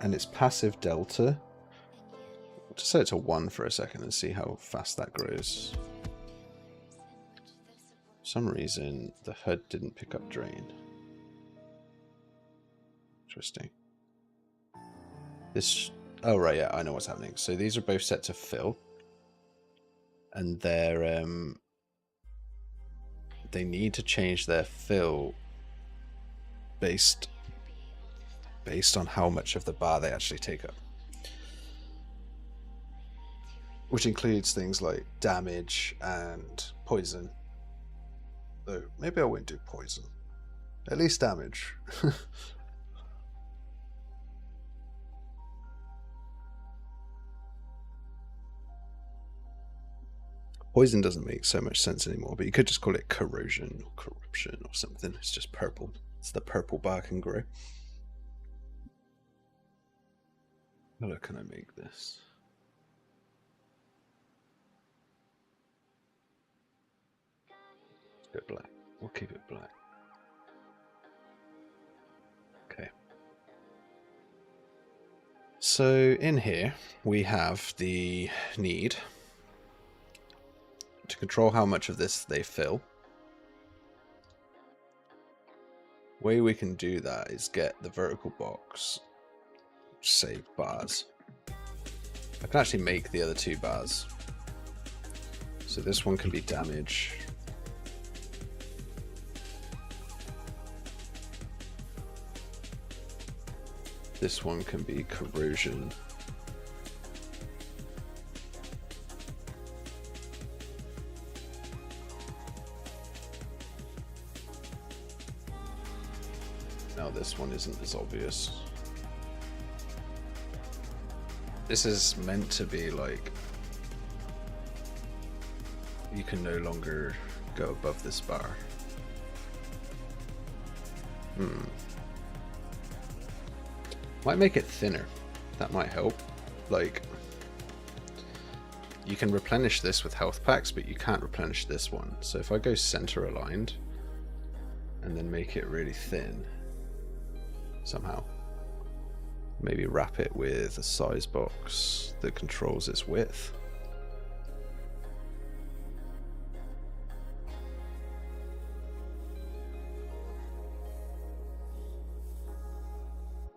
And its passive delta. We'll just set it to 1 for a second and see how fast that grows. For some reason, the HUD didn't pick up drain. Interesting. This, oh right, yeah, I know what's happening. So these are both set to fill, and they're they need to change their fill based on how much of the bar they actually take up, which includes things like damage and poison. Though maybe I won't do poison. At least damage. Poison doesn't make so much sense anymore, but you could just call it corrosion or corruption or something. It's just purple. It's the purple bar can grow. What color can I make this? Let's go black. We'll keep it black. Okay. So in here we have the need to control how much of this they fill. Way we can do that is get the vertical box, say bars. I can actually make the other 2 bars. So this one can be damage. This one can be corrosion. Now this one isn't as obvious. This is meant to be like, you can no longer go above this bar. Might make it thinner. That might help. Like, you can replenish this with health packs, but you can't replenish this one. So if I go center aligned and then make it really thin somehow, maybe wrap it with a size box that controls its width.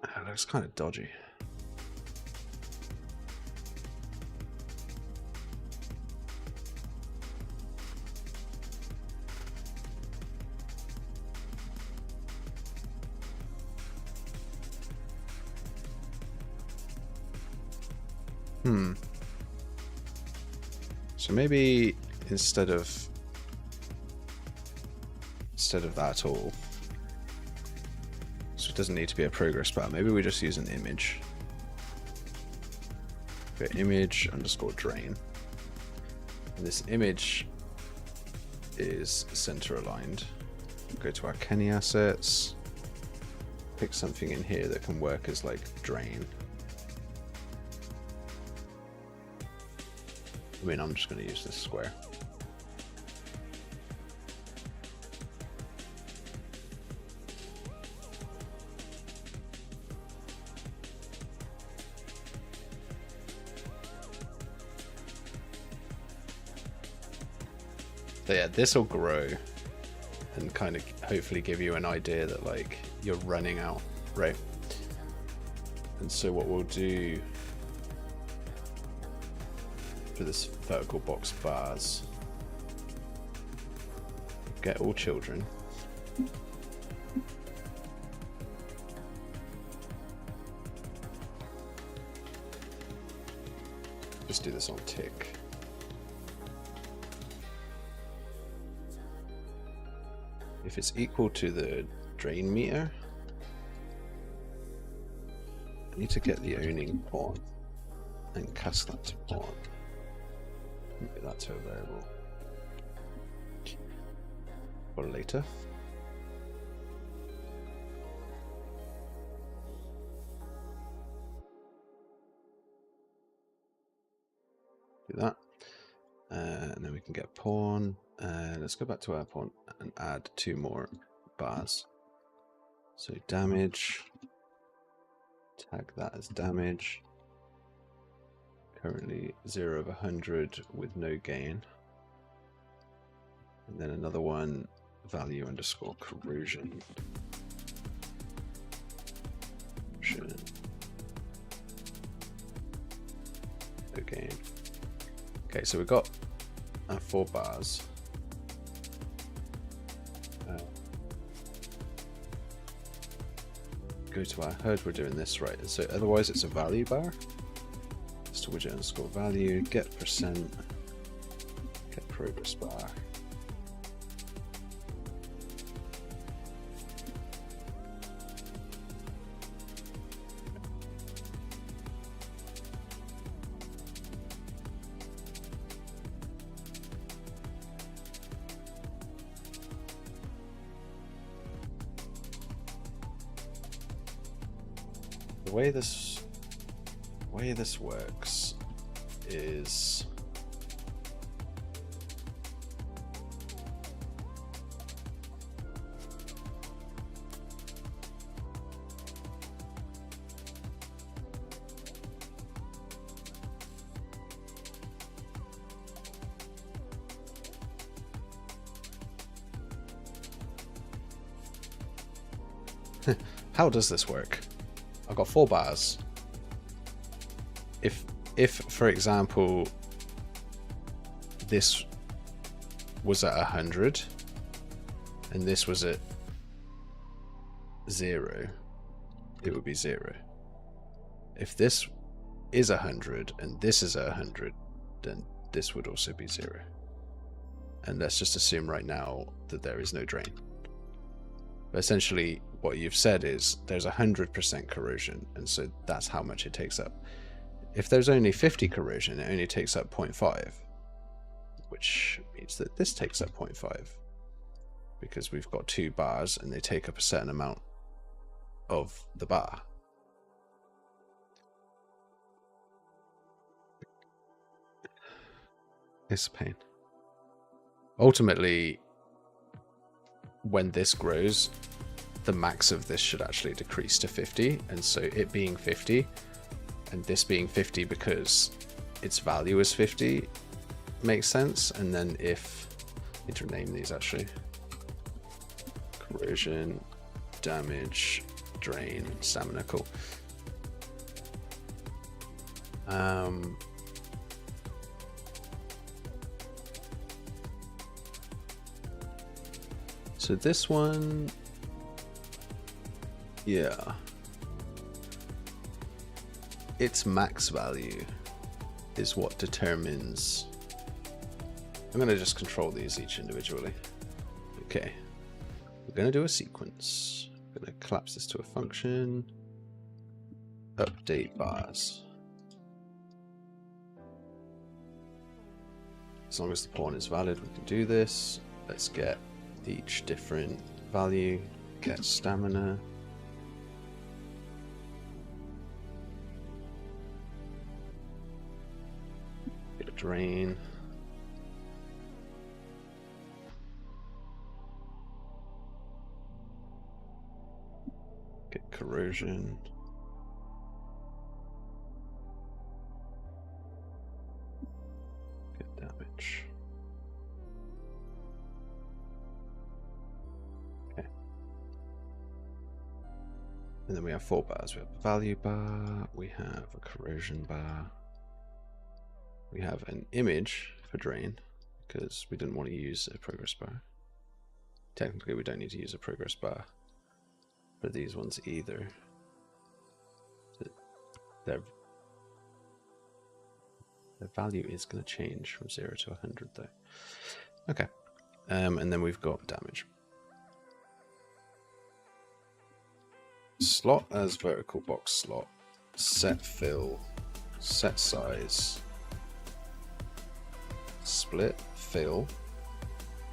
That looks kind of dodgy. So maybe instead of that all, so it doesn't need to be a progress bar, maybe we just use an image. Okay, image underscore drain. And this image is center aligned. Go to our Kenney assets, pick something in here that can work as like drain. I mean, I'm just going to use this square. yeah, this will grow and kind of hopefully give you an idea that like you're running out, right? And so what we'll do for this vertical box bars, get all children. Just do this on tick. If it's equal to the drain meter, I need to get the owning pawn and cast that to pawn. Maybe that to a variable. For later. Do that. And then we can get pawn. Let's go back to our pawn and add 2 more bars. So damage. Tag that as damage. Currently 0 of 100 with no gain. And then another one, value underscore corrosion. No gain. Okay, so we've got our 4 bars. Go to our HUD, we're doing this right. So otherwise it's a value bar. It's to widget underscore value, get percent, get progress bar. The way this works is how does this work? I've got 4 bars. If for example this was at 100 and this was at 0, it would be 0. If this is 100 and this is at 100, then this would also be 0. And let's just assume right now that there is no drain. But essentially what you've said is there's 100% corrosion, and so that's how much it takes up. If there's only 50 corrosion, it only takes up 0.5, which means that this takes up 0.5 because we've got 2 bars and they take up a certain amount of the bar. It's a pain. Ultimately, when this grows, the max of this should actually decrease to 50, and so it being 50 and this being 50 because its value is 50 makes sense. And then if I need to rename these actually, corrosion, damage, drain, stamina. Cool. So this one, yeah, its max value is what determines. I'm going to just control these each individually. Okay, we're going to do a sequence. I'm going to collapse this to a function. Update bars. As long as the pawn is valid, we can do this. Let's get each different value. Get stamina. Get drain. Get corrosion. Get damage. And then we have 4 bars. We have a value bar, we have a corrosion bar, we have an image for drain, because we didn't want to use a progress bar. Technically we don't need to use a progress bar for these ones either. Their value is going to change from 0 to 100 though. Okay, and then we've got damage. Slot as vertical box slot, set fill, set size, split fill,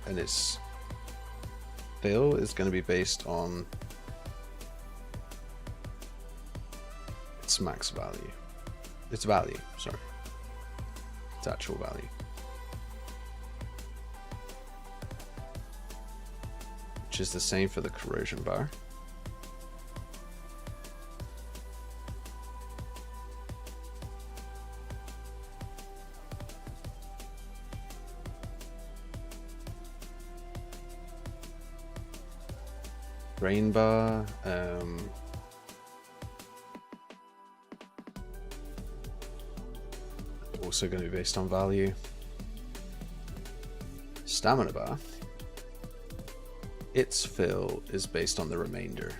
and its fill is going to be based on its max value. Its value, sorry. Its actual value. Which is the same for the corrosion bar. Drain bar, also going to be based on value. Stamina bar, its fill is based on the remainder,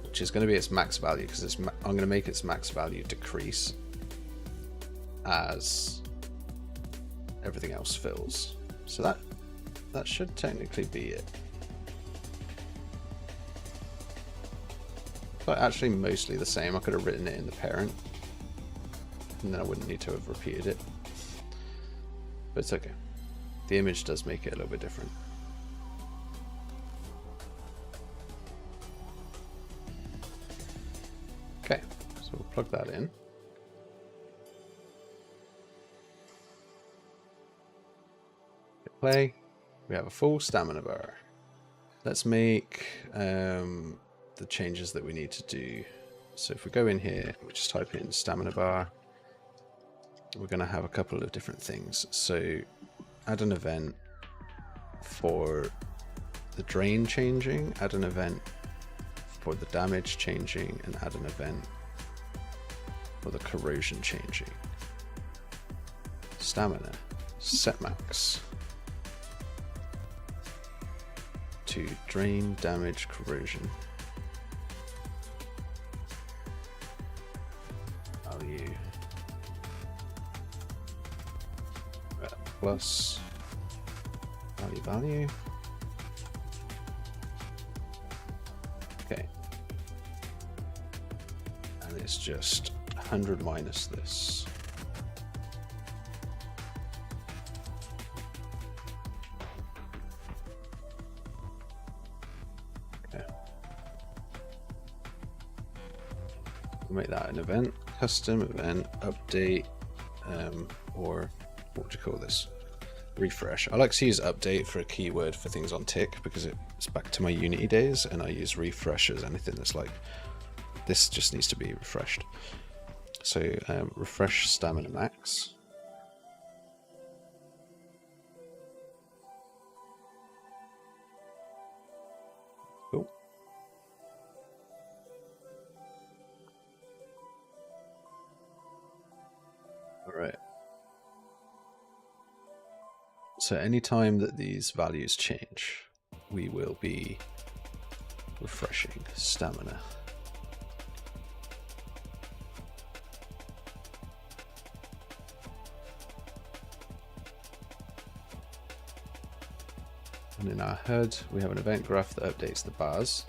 which is going to be its max value, because I'm going to make its max value decrease as everything else fills. So that should technically be it. But actually mostly the same. I could have written it in the parent, and then I wouldn't need to have repeated it. But it's okay. The image does make it a little bit different. Okay, so we'll plug that in. Hit play. We have a full stamina bar. Let's make the changes that we need to do. So if we go in here, we just type in stamina bar. We're going to have a couple of different things. So add an event for the drain changing, add an event for the damage changing, and add an event for the corrosion changing. Stamina, set max to drain, damage, corrosion. Value plus value. Okay. And it's just 100 minus this. Okay. We'll make that an event, custom event, update, or what would you call this? Refresh. I like to use update for a keyword for things on tick, because it's back to my Unity days, and I use refresh as anything that's like, this just needs to be refreshed. So refresh stamina max. Cool. All right. So anytime that these values change, we will be refreshing stamina. And in our HUD, we have an event graph that updates the bars.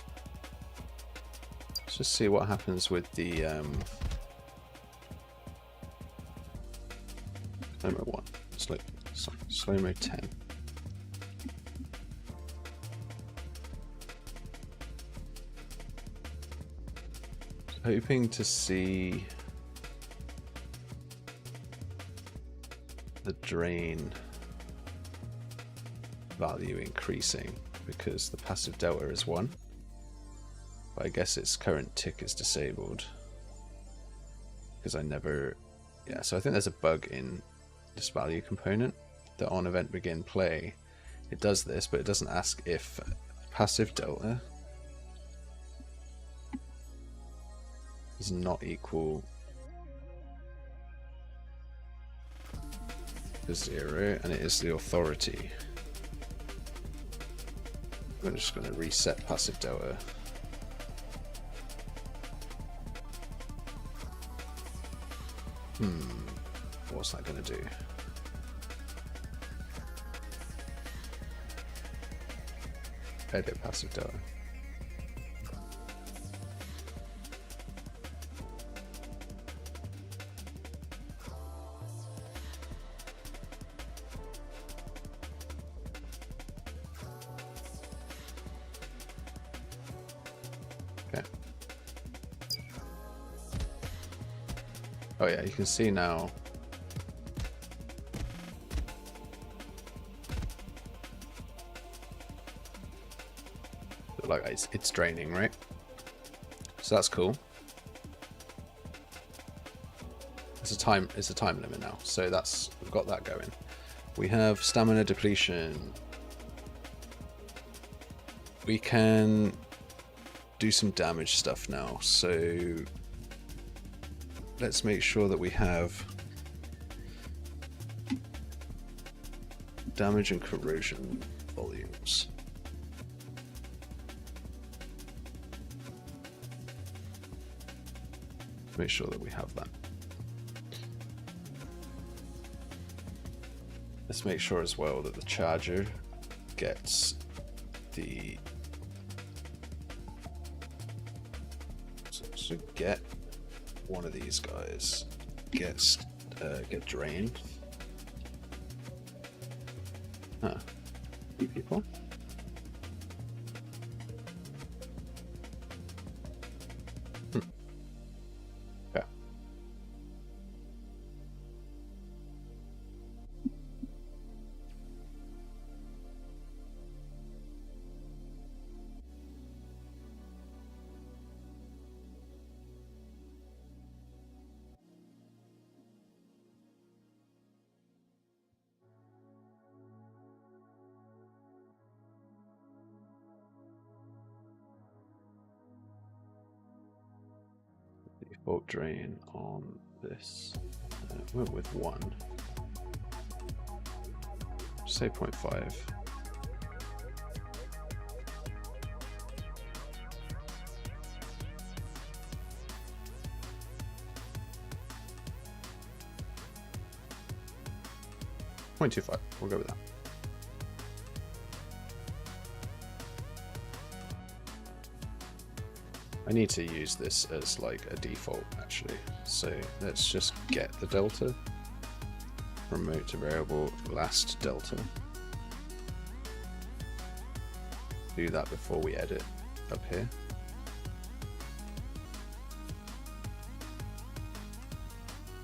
Let's just see what happens with the slow-mo 1. Slow-mo 10. Hoping to see the drain value increasing, because the passive delta is 1. But I guess its current tick is disabled, because I never... Yeah, so I think there's a bug in this value component, that on event begin play it does this, but it doesn't ask if passive delta is not equal to 0, and it is the authority. I'm just going to reset passive delta. What's that going to do? Edit passive delta. Okay. Oh yeah, you can see now. Like it's draining, right? So that's cool. It's a time limit now, so we've got that going. We have stamina depletion. We can do some damage stuff now, so let's make sure that we have damage and corrosion volumes. Make sure that we have that. Let's make sure as well that the charger gets the so get one of these guys get drained. Huh. Few people. Yeah. Default drain on this. Went with 1. Say 0.5. .25. We'll go with that. I need to use this as like a default actually. So let's just get the delta. Remote to variable last delta. Do that before we edit up here.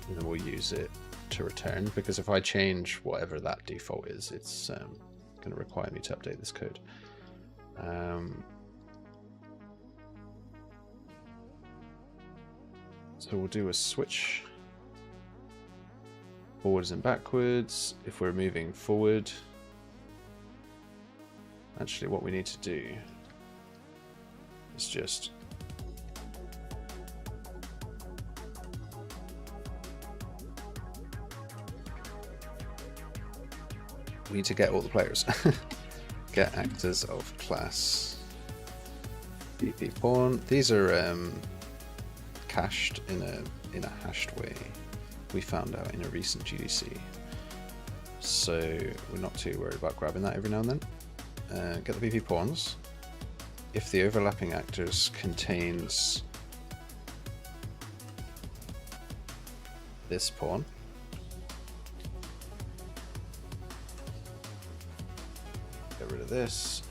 And then we'll use it to return, because if I change whatever that default is, it's going to require me to update this code. So we'll do a switch forwards and backwards. If we're moving forward, actually what we need to do is just we need to get all the players. Get actors of class BP pawn. These are cached in a hashed way, we found out in a recent GDC, so we're not too worried about grabbing that every now and then. Get the BP pawns. If the overlapping actors contains this pawn, get rid of this.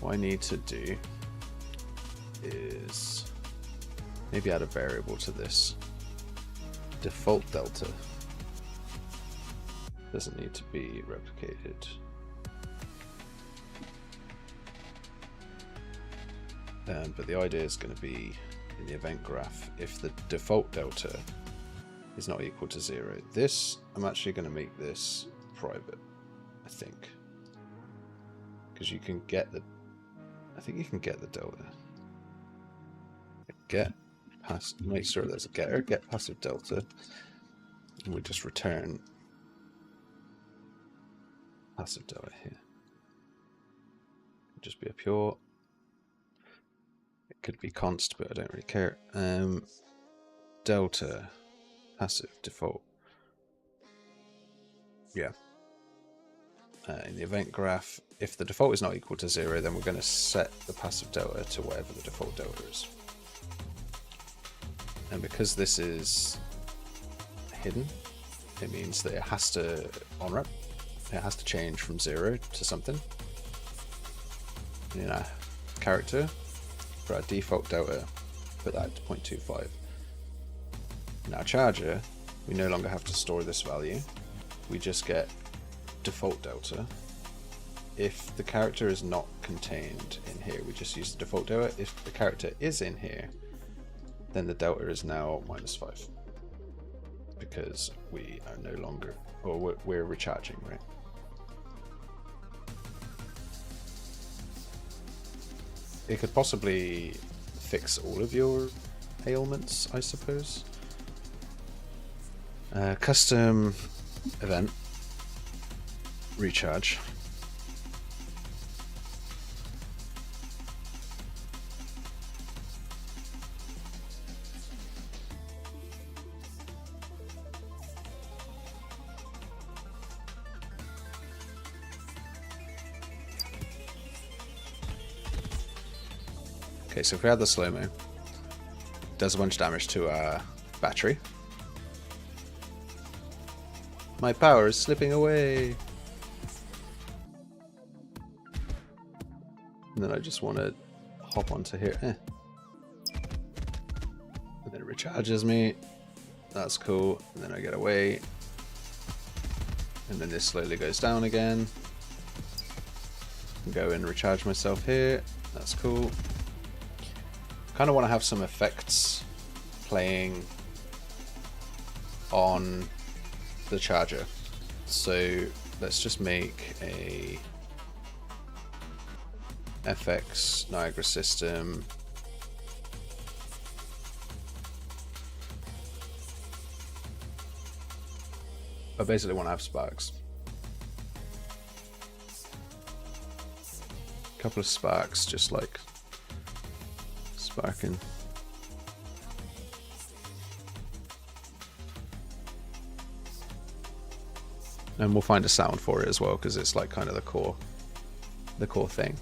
What I need to do is maybe add a variable to this. Default delta doesn't need to be replicated. But the idea is going to be in the event graph, if the default delta is not equal to 0. This, I'm actually going to make this private, I think. Because you can get the, I think you can get the delta. Make sure there's a getter, get passive delta, and we just return passive delta here. Just be a pure. It could be const, but I don't really care. Delta passive default. Yeah. In the event graph, if the default is not equal to 0, then we're going to set the passive delta to whatever the default delta is. And because this is hidden, it means that it has to on-ramp. It has to change from 0 to something. And in our character, for our default delta, put that to 0.25. In our charger, we no longer have to store this value. We just get default delta. If the character is not contained in here, we just use the default delta. If the character is in here, then the delta is now -5. Because we are no longer, or we're recharging, right? It could possibly fix all of your ailments, I suppose. Custom event recharge. Okay, so if we add the slow-mo, it does a bunch of damage to our battery. My power is slipping away. And then I just want to hop onto here. And then it recharges me. That's cool. And then I get away. And then this slowly goes down again. Go and recharge myself here. That's cool. Kind of want to have some effects playing on the charger. So let's just make a FX Niagara system. I basically want to have sparks. A couple of sparks, just like sparking. And we'll find a sound for it as well, because it's like kind of the core thing.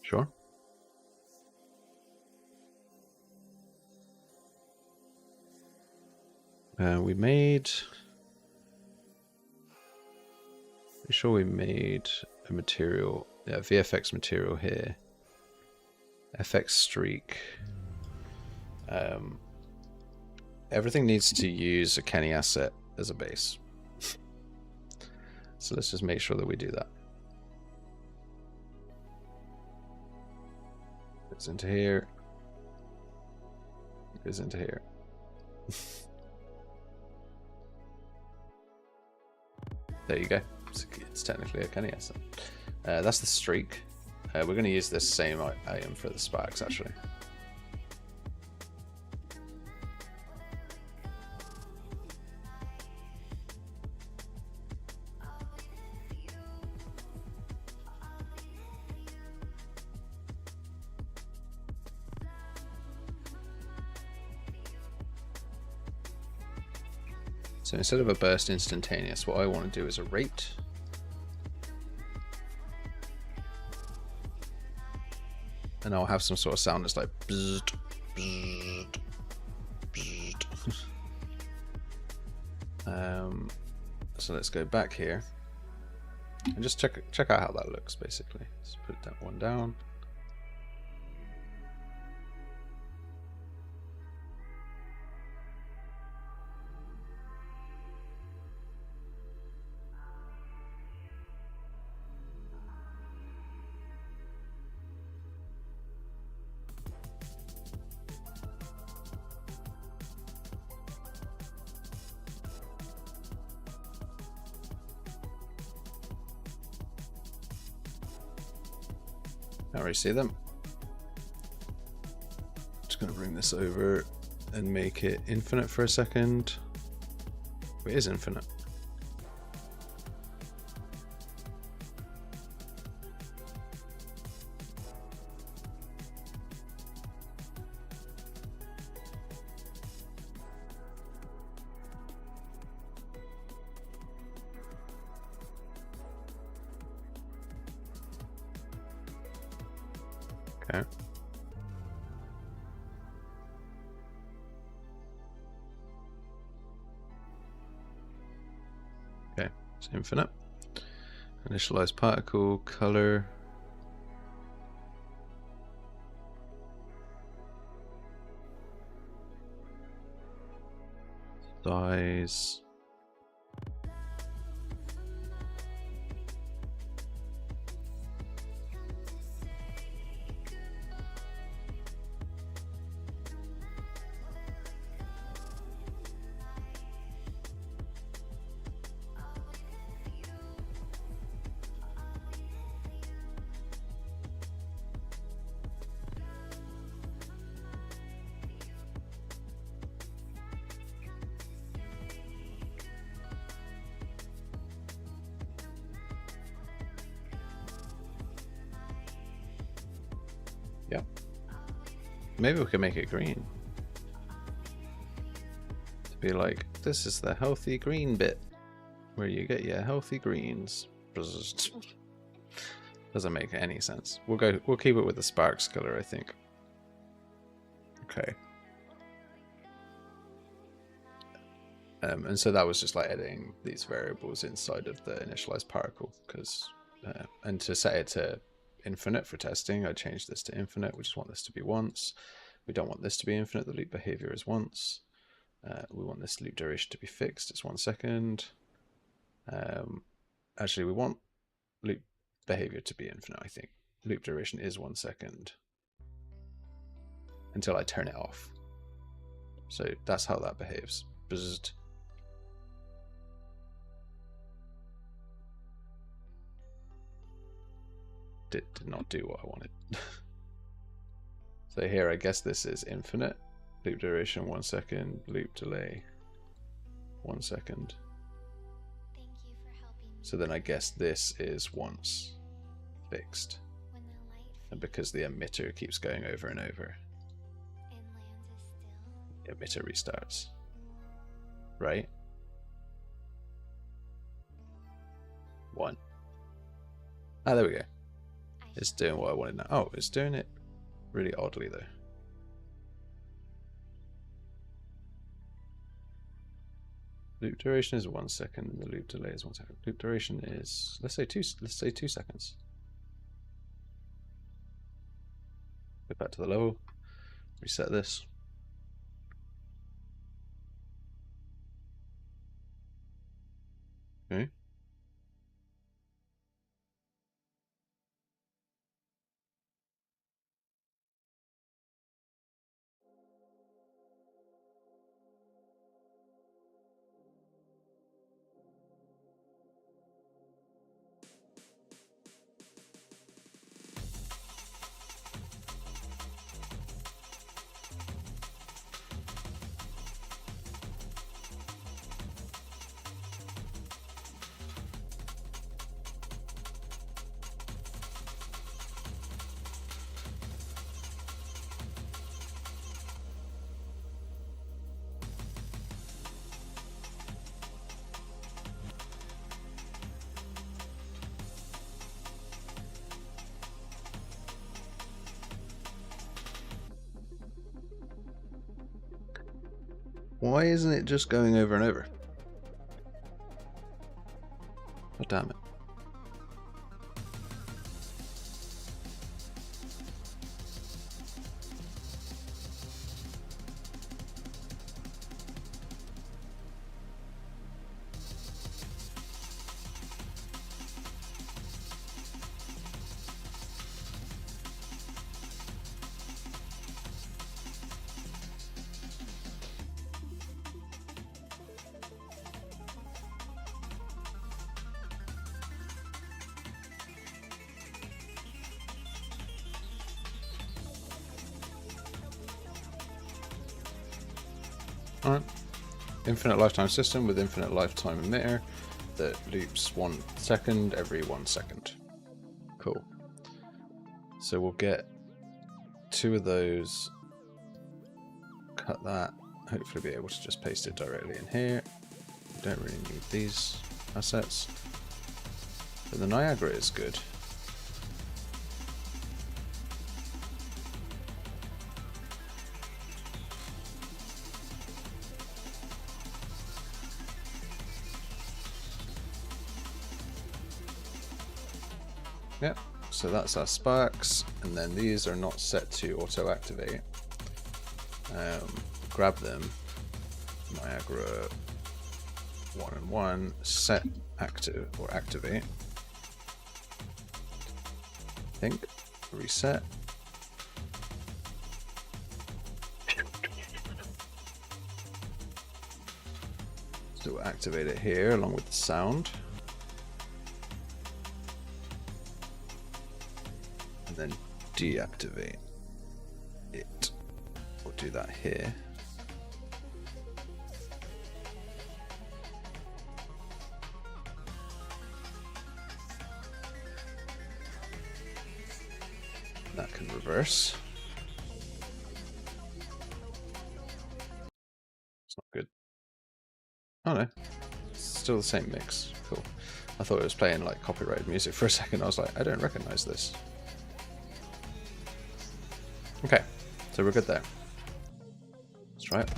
Sure. We made. I'm sure we made a material, yeah, VFX material here. FX streak. Everything needs to use a Kenney asset as a base. So let's just make sure that we do that. Goes into here. Goes into here. There you go. It's technically a Kenney asset. That's the streak. We're going to use this same item for the sparks, actually. So instead of a burst instantaneous, what I want to do is a rate. And I'll have some sort of sound that's like bzzzt, bzzzt, bzzzt. So let's go back here and just check out how that looks. Basically, let's put that one down. Can't really see them. Just going to bring this over and make it infinite for a second. It is infinite. Okay. Okay, it's infinite. Initialize particle, color. Size. Yep. Maybe we can make it green. To be like, this is the healthy green bit, where you get your healthy greens. Doesn't make any sense. We'll keep it with the sparks color, I think. Okay. And so that was just like editing these variables inside of the initialized particle, because and to set it to infinite for testing, I changed this to infinite. We just want this to be once. We don't want this to be infinite. The loop behavior is once. We want this loop duration to be fixed. It's 1 second. Actually, we want loop behavior to be infinite, I think. Loop duration is 1 second until I turn it off. So that's how that behaves. Buzzed. Did not do what I wanted. So here, I guess this is infinite. Loop duration 1 second. Loop delay 1 second. Thank you for helping me. So then I guess this is once fixed. When the light And because the emitter keeps going over and over, and lands is still. the emitter restarts. Right? 1. Ah, there we go. It's doing what I wanted now. Oh, it's doing it really oddly though. Loop duration is 1 second, and the loop delay is 1 second. Loop duration is let's say 2 seconds. Go back to the level. Reset this. Okay. Why isn't it just going over and over? Oh, damn it. Alright. Infinite lifetime system with infinite lifetime emitter that loops 1 second every 1 second. Cool. So we'll get 2 of those, cut that, hopefully be able to just paste it directly in here. We don't really need these assets. But the Niagara is good. Yep, so that's our sparks, and then these are not set to auto-activate. Grab them, Niagara 1 and 1, set active or activate. I think, reset. So we'll activate it here along with the sound. And then deactivate it. We'll do that here. That can reverse. It's not good. Oh no, it's still the same mix. Cool. I thought it was playing like copyrighted music for a second. I was like, I don't recognize this. Okay, so we're good there. Let's try it.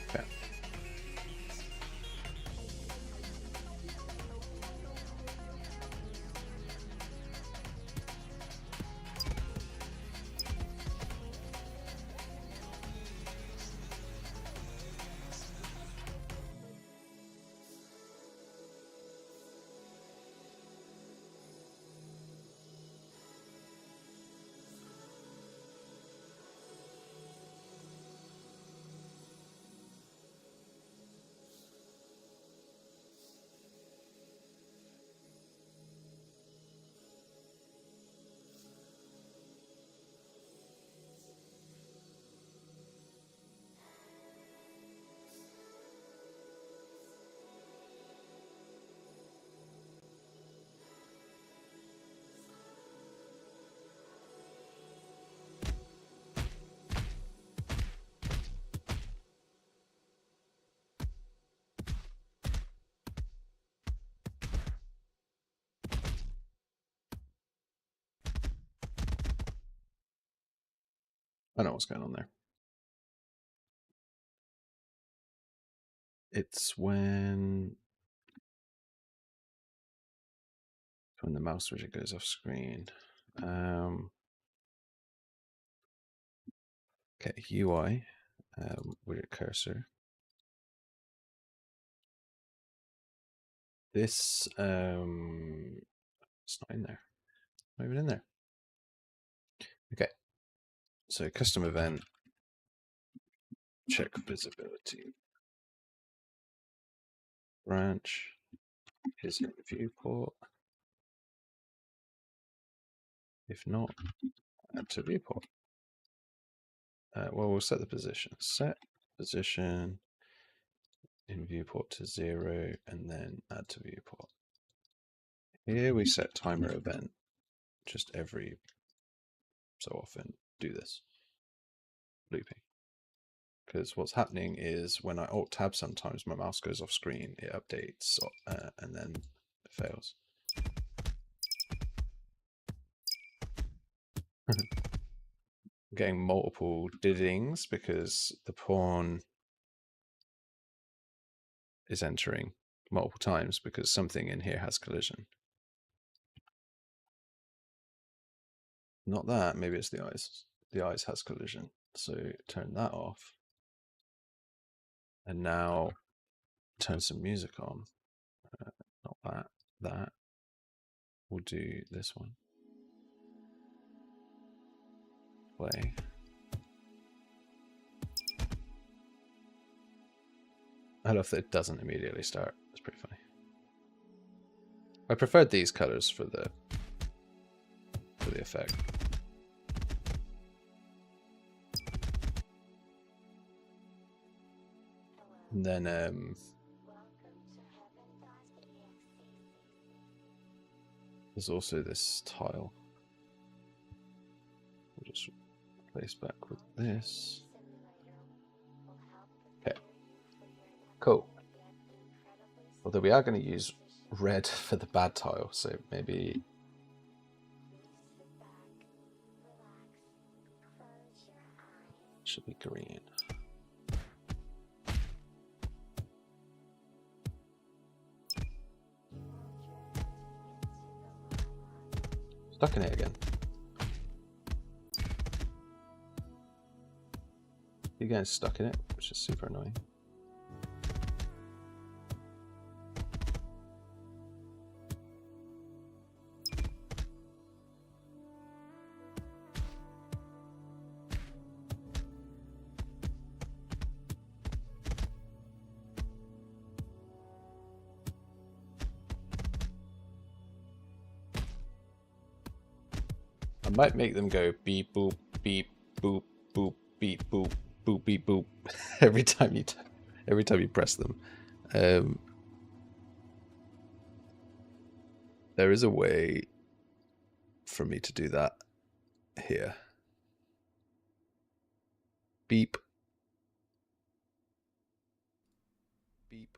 Okay. I know what's going on there. It's when the mouse widget goes off screen. Okay, UI, widget cursor. This, it's not in there. Not even in there. Okay, so custom event, check visibility. Branch is in viewport. If not, add to viewport. Well, we'll set the position. Set position in viewport to 0 and then add to viewport. Here we set timer event. Just every so often do this. Looping. Because what's happening is when I alt tab sometimes my mouse goes off screen, it updates and then it fails. Getting multiple dings because the pawn is entering multiple times because something in here has collision. Not that, maybe it's the eyes. The eyes has collision. So turn that off. And now turn some music on. Not that, that. we'll do this one. Play. I love that it doesn't immediately start. It's pretty funny. I preferred these colors for the effect. And then there's also this tile. We'll just replace back with this. Okay. Cool. Although we are going to use red for the bad tile, so maybe should be green. Stuck in it again. You're getting stuck in it, which is super annoying. I might make them go beep boop beep boop boop beep boop boop beep boop every time you press them. There is a way for me to do that here. Beep. Beep.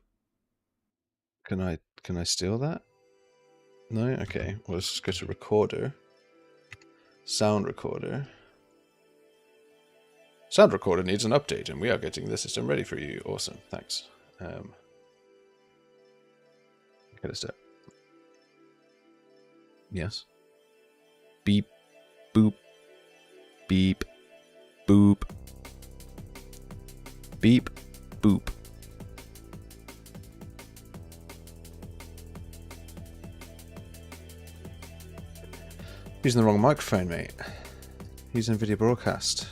Can I steal that? No? Okay. Well, let's just go to recorder. Sound recorder. Sound recorder needs an update, and we are getting the system ready for you. Awesome. Thanks. Okay, let's do it. Yes. Beep. Boop. Beep. Boop. Beep. Boop. Using the wrong microphone, mate. Using video broadcast.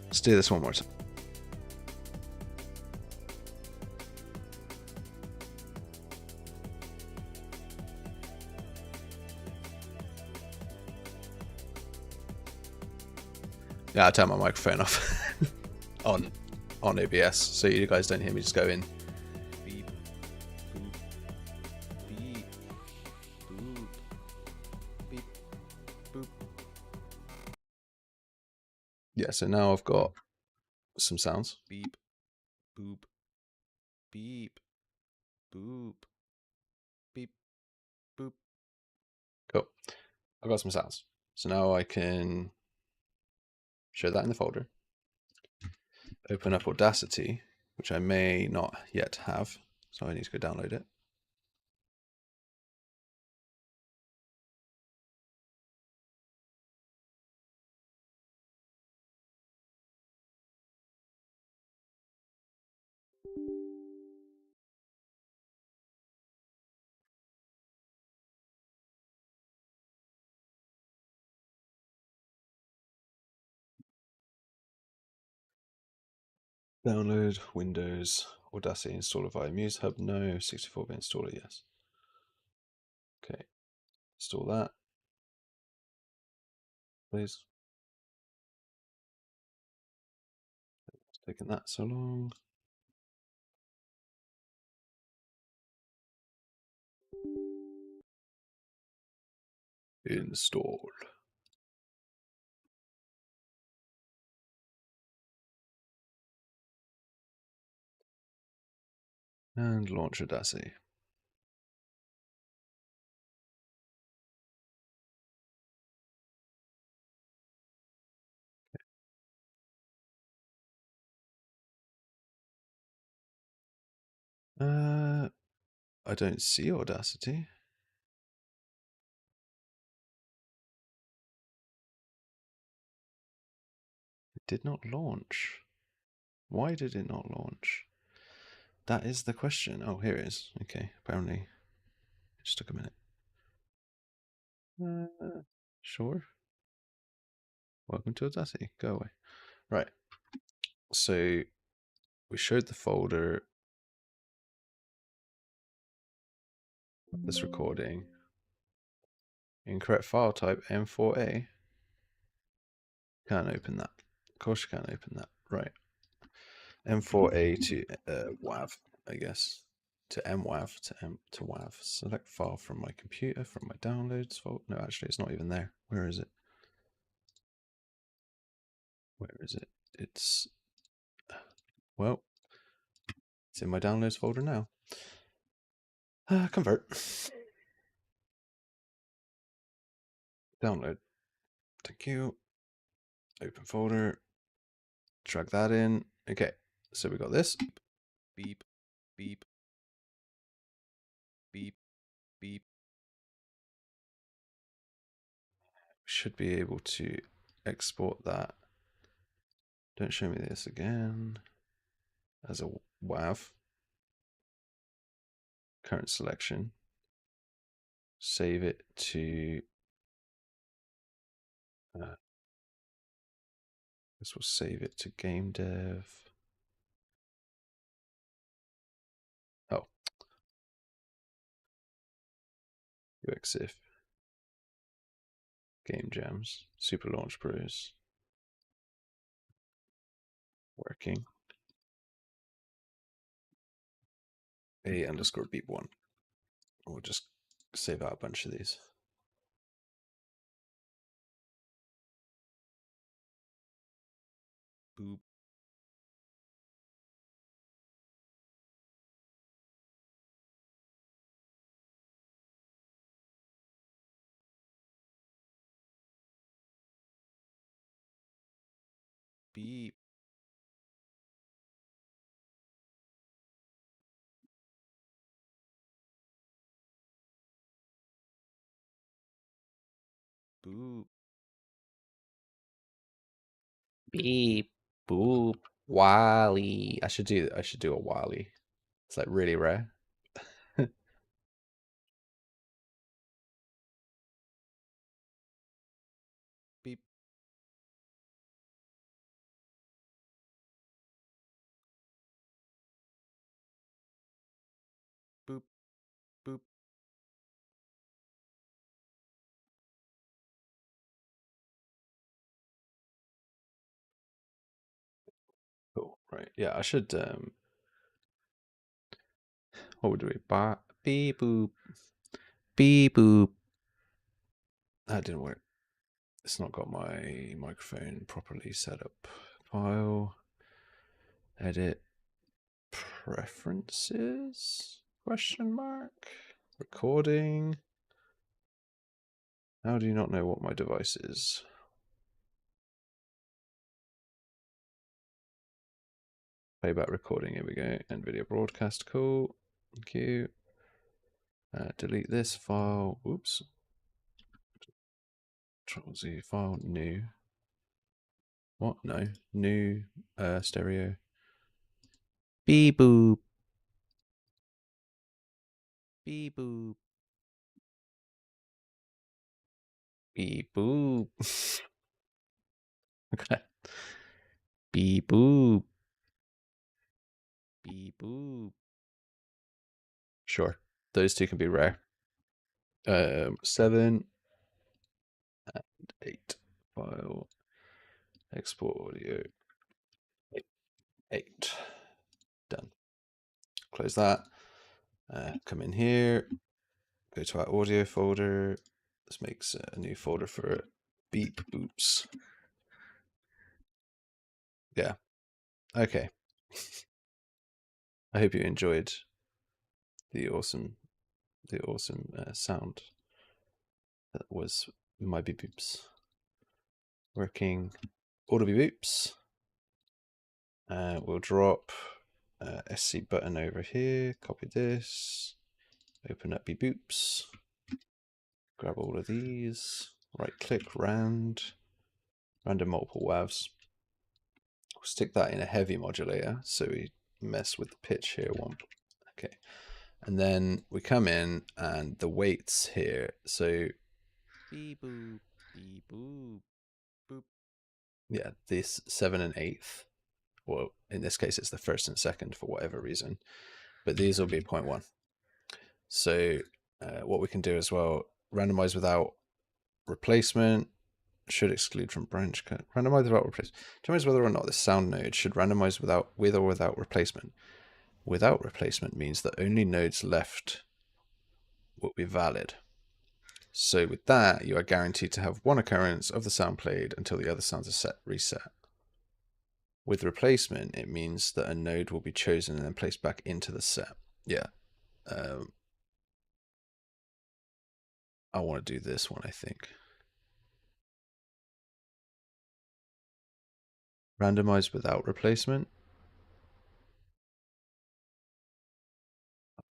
Let's do this one more time. Yeah, I'll turn my microphone off on OBS, so you guys don't hear me just go in. Beep, boop, beep, boop, beep, boop. Yeah, so now I've got some sounds. Beep, boop, beep, boop, beep, boop. Cool. I've got some sounds. So now I can show that in the folder. Open up Audacity, which I may not yet have, so I need to go download it. Download Windows Audacity installer via MuseHub. No. 64-bit installer. Yes. Okay. Install that, please. It's taking that so long. Install. And launch Audacity. I don't see Audacity. It did not launch. Why did it not launch? That is the question. Oh, here it is. Okay, apparently it just took a minute. Sure. Welcome to Audacity. Go away. Right. So we showed the folder, this recording. Incorrect file type M4A. Can't open that. Of course you can't open that. Right. M4A to WAV, I guess. To MWAV to WAV. Select file from my computer, from my downloads folder. No, actually, it's not even there. Where is it? Where is it? It's, well, it's in my downloads folder now. Convert. Download. Thank you. Open folder. Drag that in. Okay, so we got this. Beep, beep, beep, beep. Should be able to export that. Don't show me this again. As a WAV. Current selection. Save it to. This will save it to game dev. Oh. UXIF. Game jams. Super Launch Bros. Working. A underscore beep one. We'll just save out a bunch of these. Boop. Beep. Boop. Beep. Boop. Wally. I should do a Wally. It's like really rare. Beep. Boop. Boop. Cool. Right. Yeah, I should what would we beep boop. Beep boop. That didn't work. It's not got my microphone properly set up. File. Edit. Preferences? Question mark. Recording. How do you not know what my device is? Playback recording. Here we go. End video broadcast. Cool. Thank you. Delete this file. Oops. Control Z file. New. What? No. New stereo. Beep boop. Beep boop. Beep boop. Okay. Beep boop. Beep boop. Sure. Those two can be rare. 7 and 8. File. Export audio. 8. Done. Close that. Come in here. Go to our audio folder. This makes a new folder for beep boops. Yeah. Okay. I hope you enjoyed the awesome sound that was my beep boops. Working auto beep boops. We'll drop SC button over here. Copy this. Open up beep boops. Grab all of these. Right click random multiple WAVs. stick that in a heavy modulator, so we mess with the pitch here. Okay, and then we come in and the weights here. So Beep boop, beep boop, boop. yeah, this 7 and 8th. Well, in this case, it's the 1st and 2nd for whatever reason, but these will be 0.1. So what we can do as well, randomize without replacement. Should exclude from branch code. Randomize without replacement. Determines whether or not the sound node should randomize with or without replacement. Without replacement means that only nodes left will be valid. So with that, you are guaranteed to have one occurrence of the sound played until the other sounds are reset. With replacement, it means that a node will be chosen and then placed back into the set. Yeah. I want to do this one, I think. Randomize without replacement.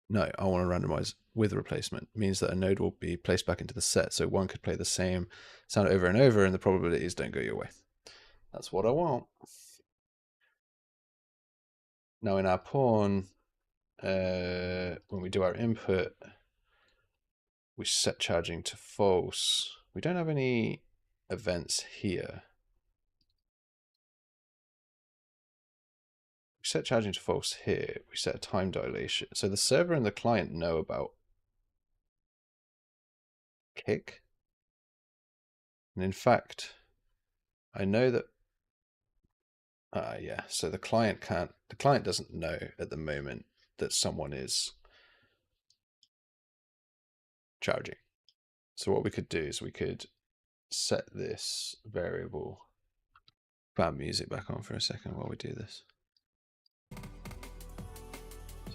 No, I want to randomize with replacement. It means that a node will be placed back into the set, so one could play the same sound over and over, and the probabilities don't go your way. That's what I want. Now in our pawn, when we do our input, we set charging to false. We don't have any events here. We set charging to false here. We set a time dilation. So the server and the client know about kick. And in fact, I know that yeah, so the client doesn't know at the moment that someone is charging. So what we could do is we could set this variable. Put our music back on for a second while we do this.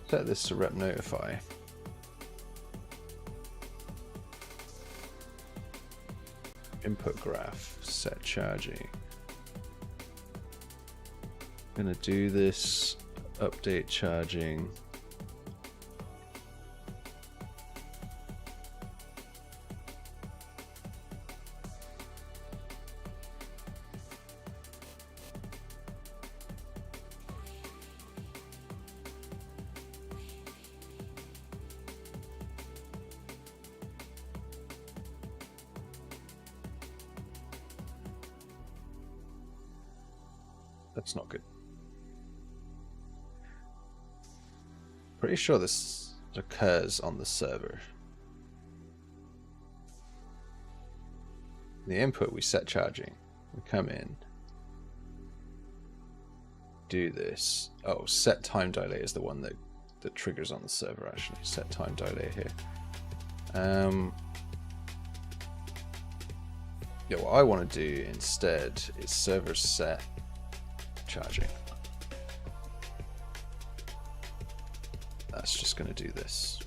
Set this to rep notify. Input graph, set charging. I'm gonna do this, update charging. That's not good. Pretty sure this occurs on the server. The input, we set charging. We come in, do this. Oh, set time delay is the one that triggers on the server, actually. Set time delay here. Yeah, what I want to do instead is server set charging. That's just going to do this.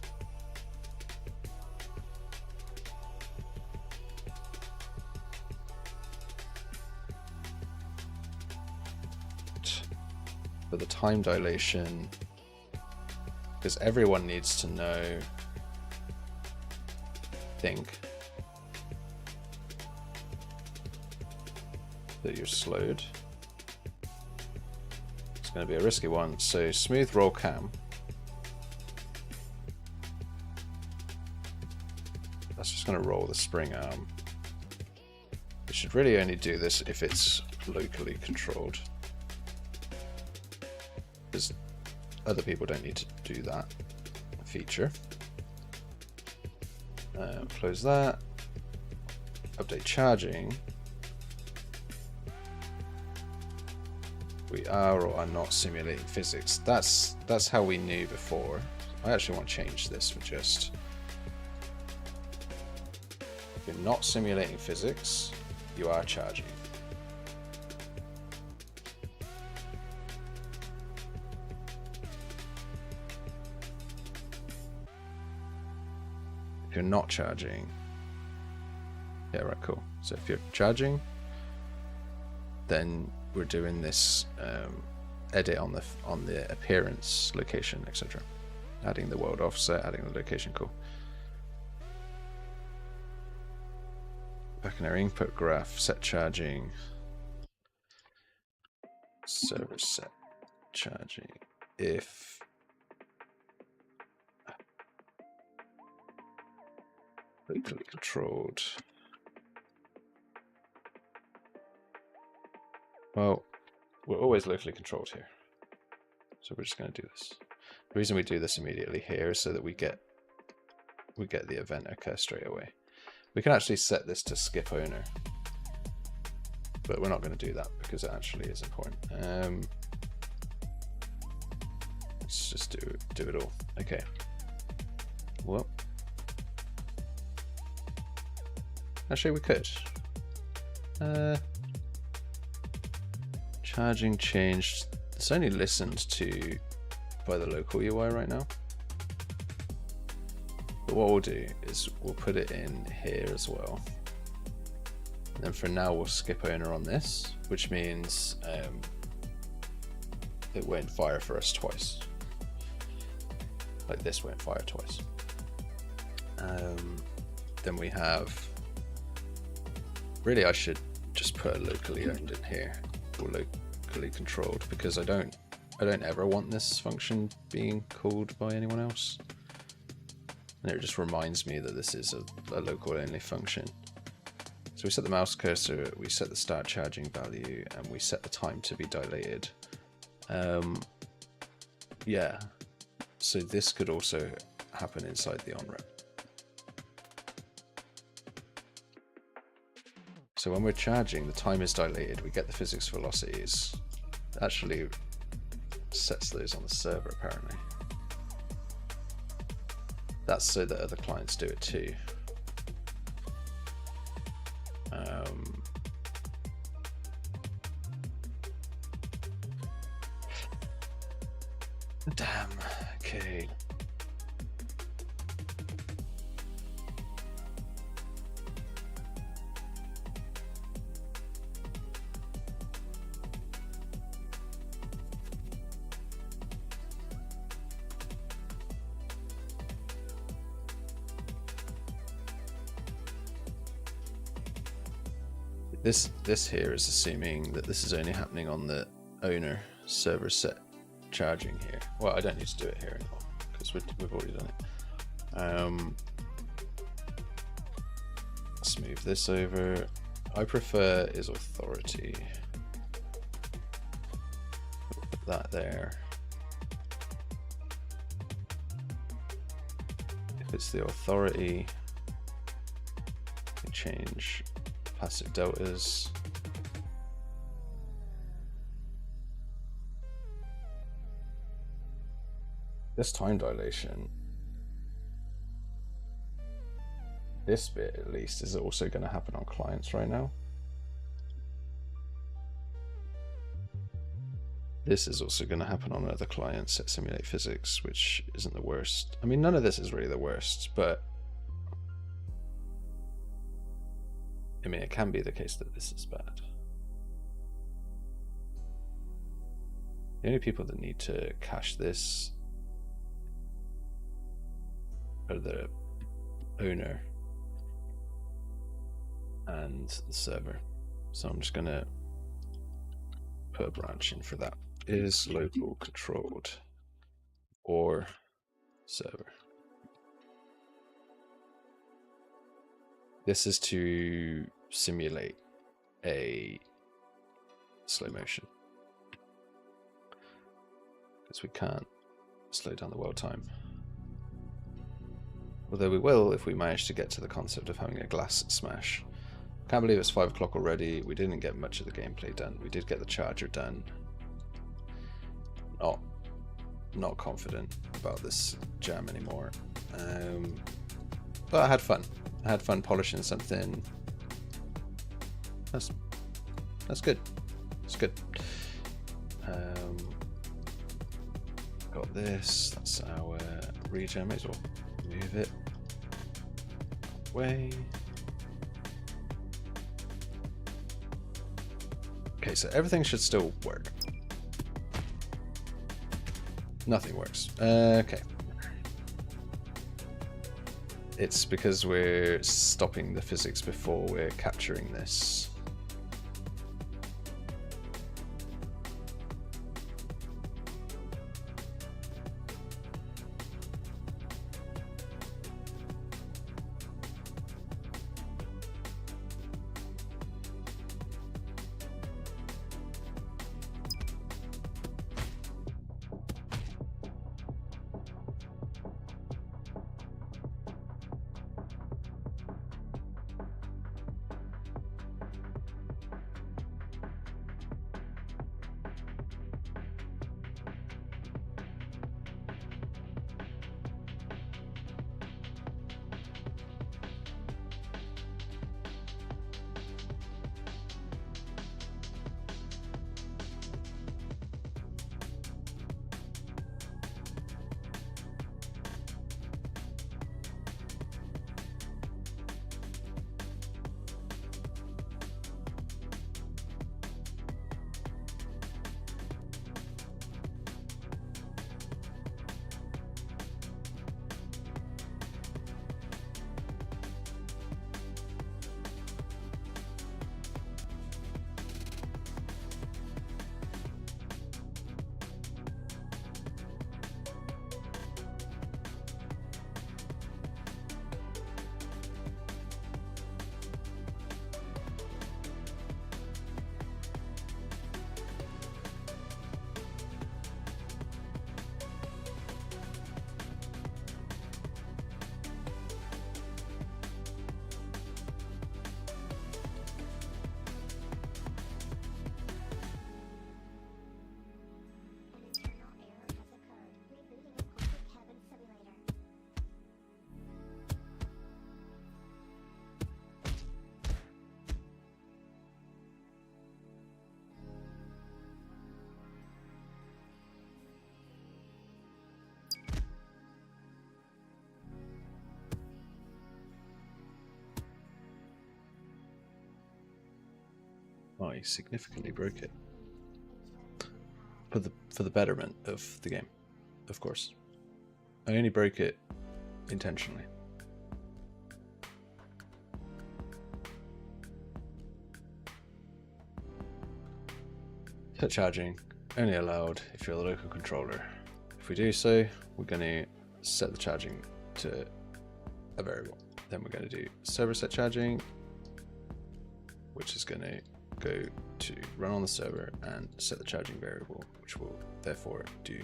For the time dilation, because everyone needs to know, that you're slowed. It's going to be a risky one. So smooth roll cam. That's just going to roll the spring arm. We should really only do this if it's locally controlled, because other people don't need to do that feature. Close that. Update charging. We are or are not simulating physics. That's how we knew before. I actually want to change this for just, if you're not simulating physics, you are charging. If you're not charging, yeah, right, cool. So if you're charging, then we're doing this edit on the appearance, location, etc. Adding the world offset, adding the location, cool. Back in our input graph, set charging. server set charging if locally controlled. Well, we're always locally controlled here, so we're just going to do this. The reason we do this immediately here is so that we get the event occur straight away. We can actually set this to skip owner, but we're not going to do that because it actually is important. Let's just do it all. Okay. Well, actually we could. Charging changed. It's only listened to by the local UI right now. But what we'll do is we'll put it in here as well. And then for now we'll skip owner on this, which means it won't fire for us twice. Like this won't fire twice. Then we have, really I should just put locally owned in here, or locally controlled, because I don't ever want this function being called by anyone else. And it just reminds me that this is a local only function. So we set the mouse cursor, we set the start charging value, and we set the time to be dilated. Yeah, so this could also happen inside the on-ramp. So when we're charging, the time is dilated, we get the physics velocities. It actually sets those on the server apparently. That's so that other clients do it too. Damn, okay. This here is assuming that this is only happening on the owner server set charging here. Well, I don't need to do it here anymore because we've already done it. Let's move this over. I prefer is authority. Put that there. If it's the authority, we change passive deltas. This time dilation, this bit at least, is also going to happen on clients right now. This is also going to happen on other clients at Simulate Physics, which isn't the worst. I mean, none of this is really the worst, but I mean, it can be the case that this is bad. The only people that need to cache this are the owner and the server. So I'm just going to put a branch in for that. Is local controlled or server. This is to simulate a slow motion, because we can't slow down the world time. Although we will if we manage to get to the concept of having a glass smash. Can't believe it's 5 o'clock already. We didn't get much of the gameplay done. We did get the charger done. Not confident about this jam anymore. But I had fun. I had fun polishing something. That's good. It's good. Got this. That's our regen. May as well move it away. Okay, so everything should still work. Nothing works. Okay. It's because we're stopping the physics before we're capturing this. I significantly broke it. For the betterment of the game, of course. I only broke it intentionally. Set charging only allowed if you're the local controller. If we do so, we're going to set the charging to a variable. Then we're going to do server set charging, which is going to go to run on the server and set the charging variable, which will therefore do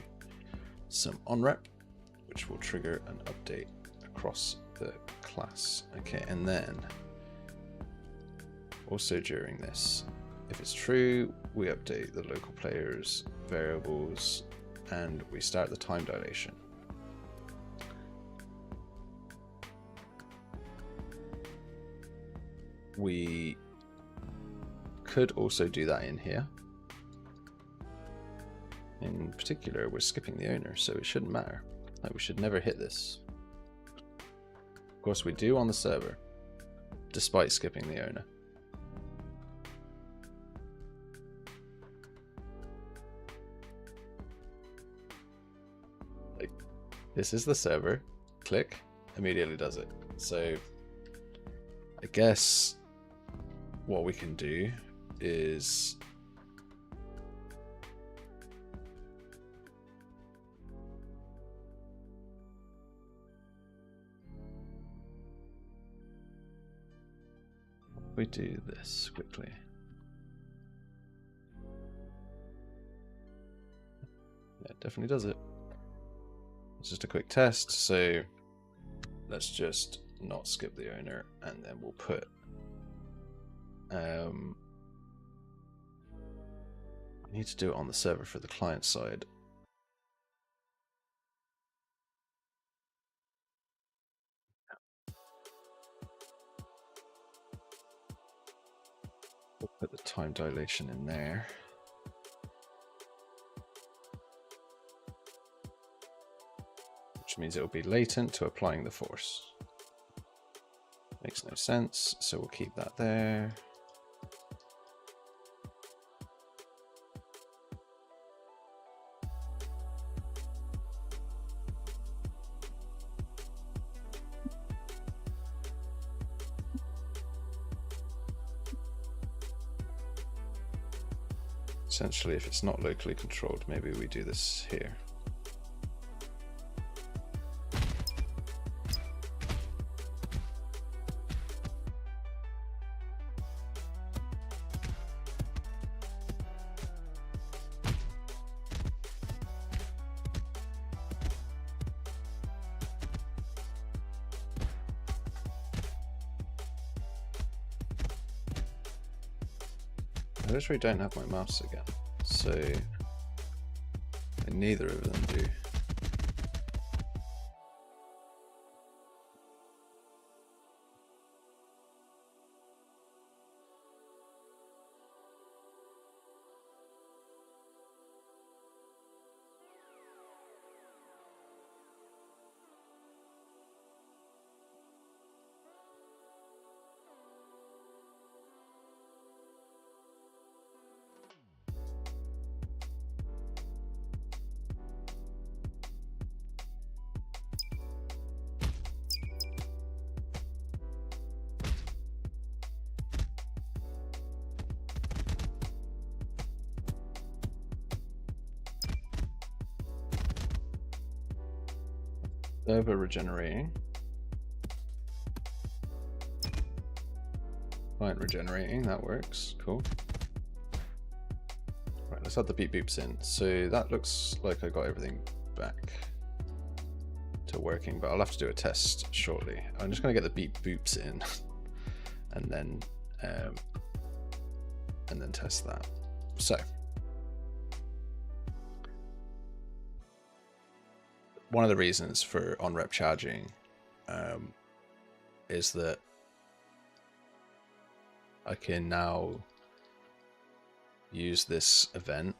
some onRep, which will trigger an update across the class. Okay, and then also during this, if it's true, we update the local players variables and we start the time dilation. We could also do that in here. In particular, we're skipping the owner, so it shouldn't matter. Like, we should never hit this. Of course, we do on the server, despite skipping the owner. Like, this is the server. Click, immediately does it. So, I guess what we can do is we do this quickly. Yeah, it definitely does it. It's just a quick test, so let's just not skip the owner, and then we'll put I need to do it on the server for the client side. We'll put the time dilation in there. Which means it will be latent to applying the force. Makes no sense, so we'll keep that there. Essentially, if it's not locally controlled, maybe we do this here. I literally don't have my mouse again, so neither of them do. Server regenerating. Client regenerating, that works. Cool. Right, let's add the beep boops in. So that looks like I got everything back to working, but I'll have to do a test shortly. I'm just going to get the beep boops in and then test that. So one of the reasons for on-rep charging is that I can now use this event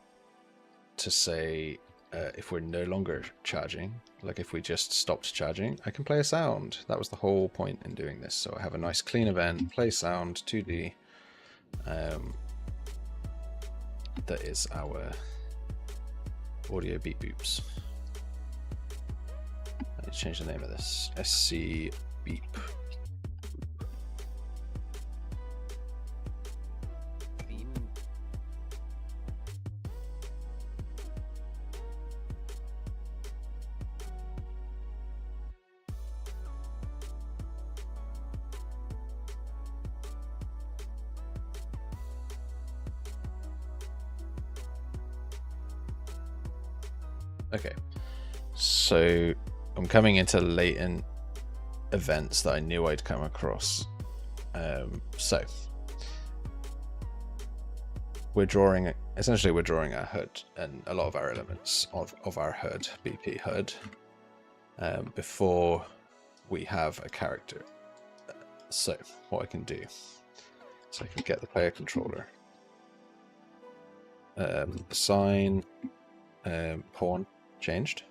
to say if we're no longer charging, like if we just stopped charging, I can play a sound. That was the whole point in doing this. So I have a nice clean event, play sound, 2D, that is our audio beep boops. I need to change the name of this. SC beep. Okay, so I'm coming into latent events that I knew I'd come across. So we're drawing our HUD and a lot of our elements of our HUD, BP HUD, before we have a character. So what I can do is I can get the player controller, assign pawn changed,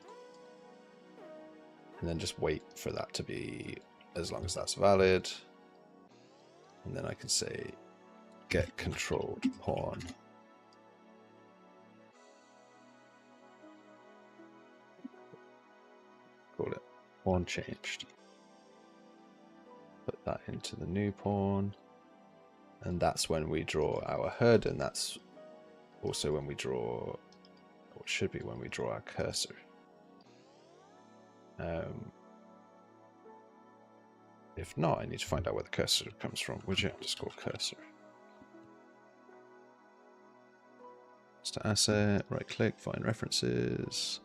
and then just wait for that to be as long as that's valid, and then I can say get controlled pawn. Call it pawn changed. Put that into the new pawn, and that's when we draw our HUD, and that's also when we draw, or it should be when we draw our cursor. If not, I need to find out where the cursor comes from. Widget underscore cursor. Just to asset, right click, find references,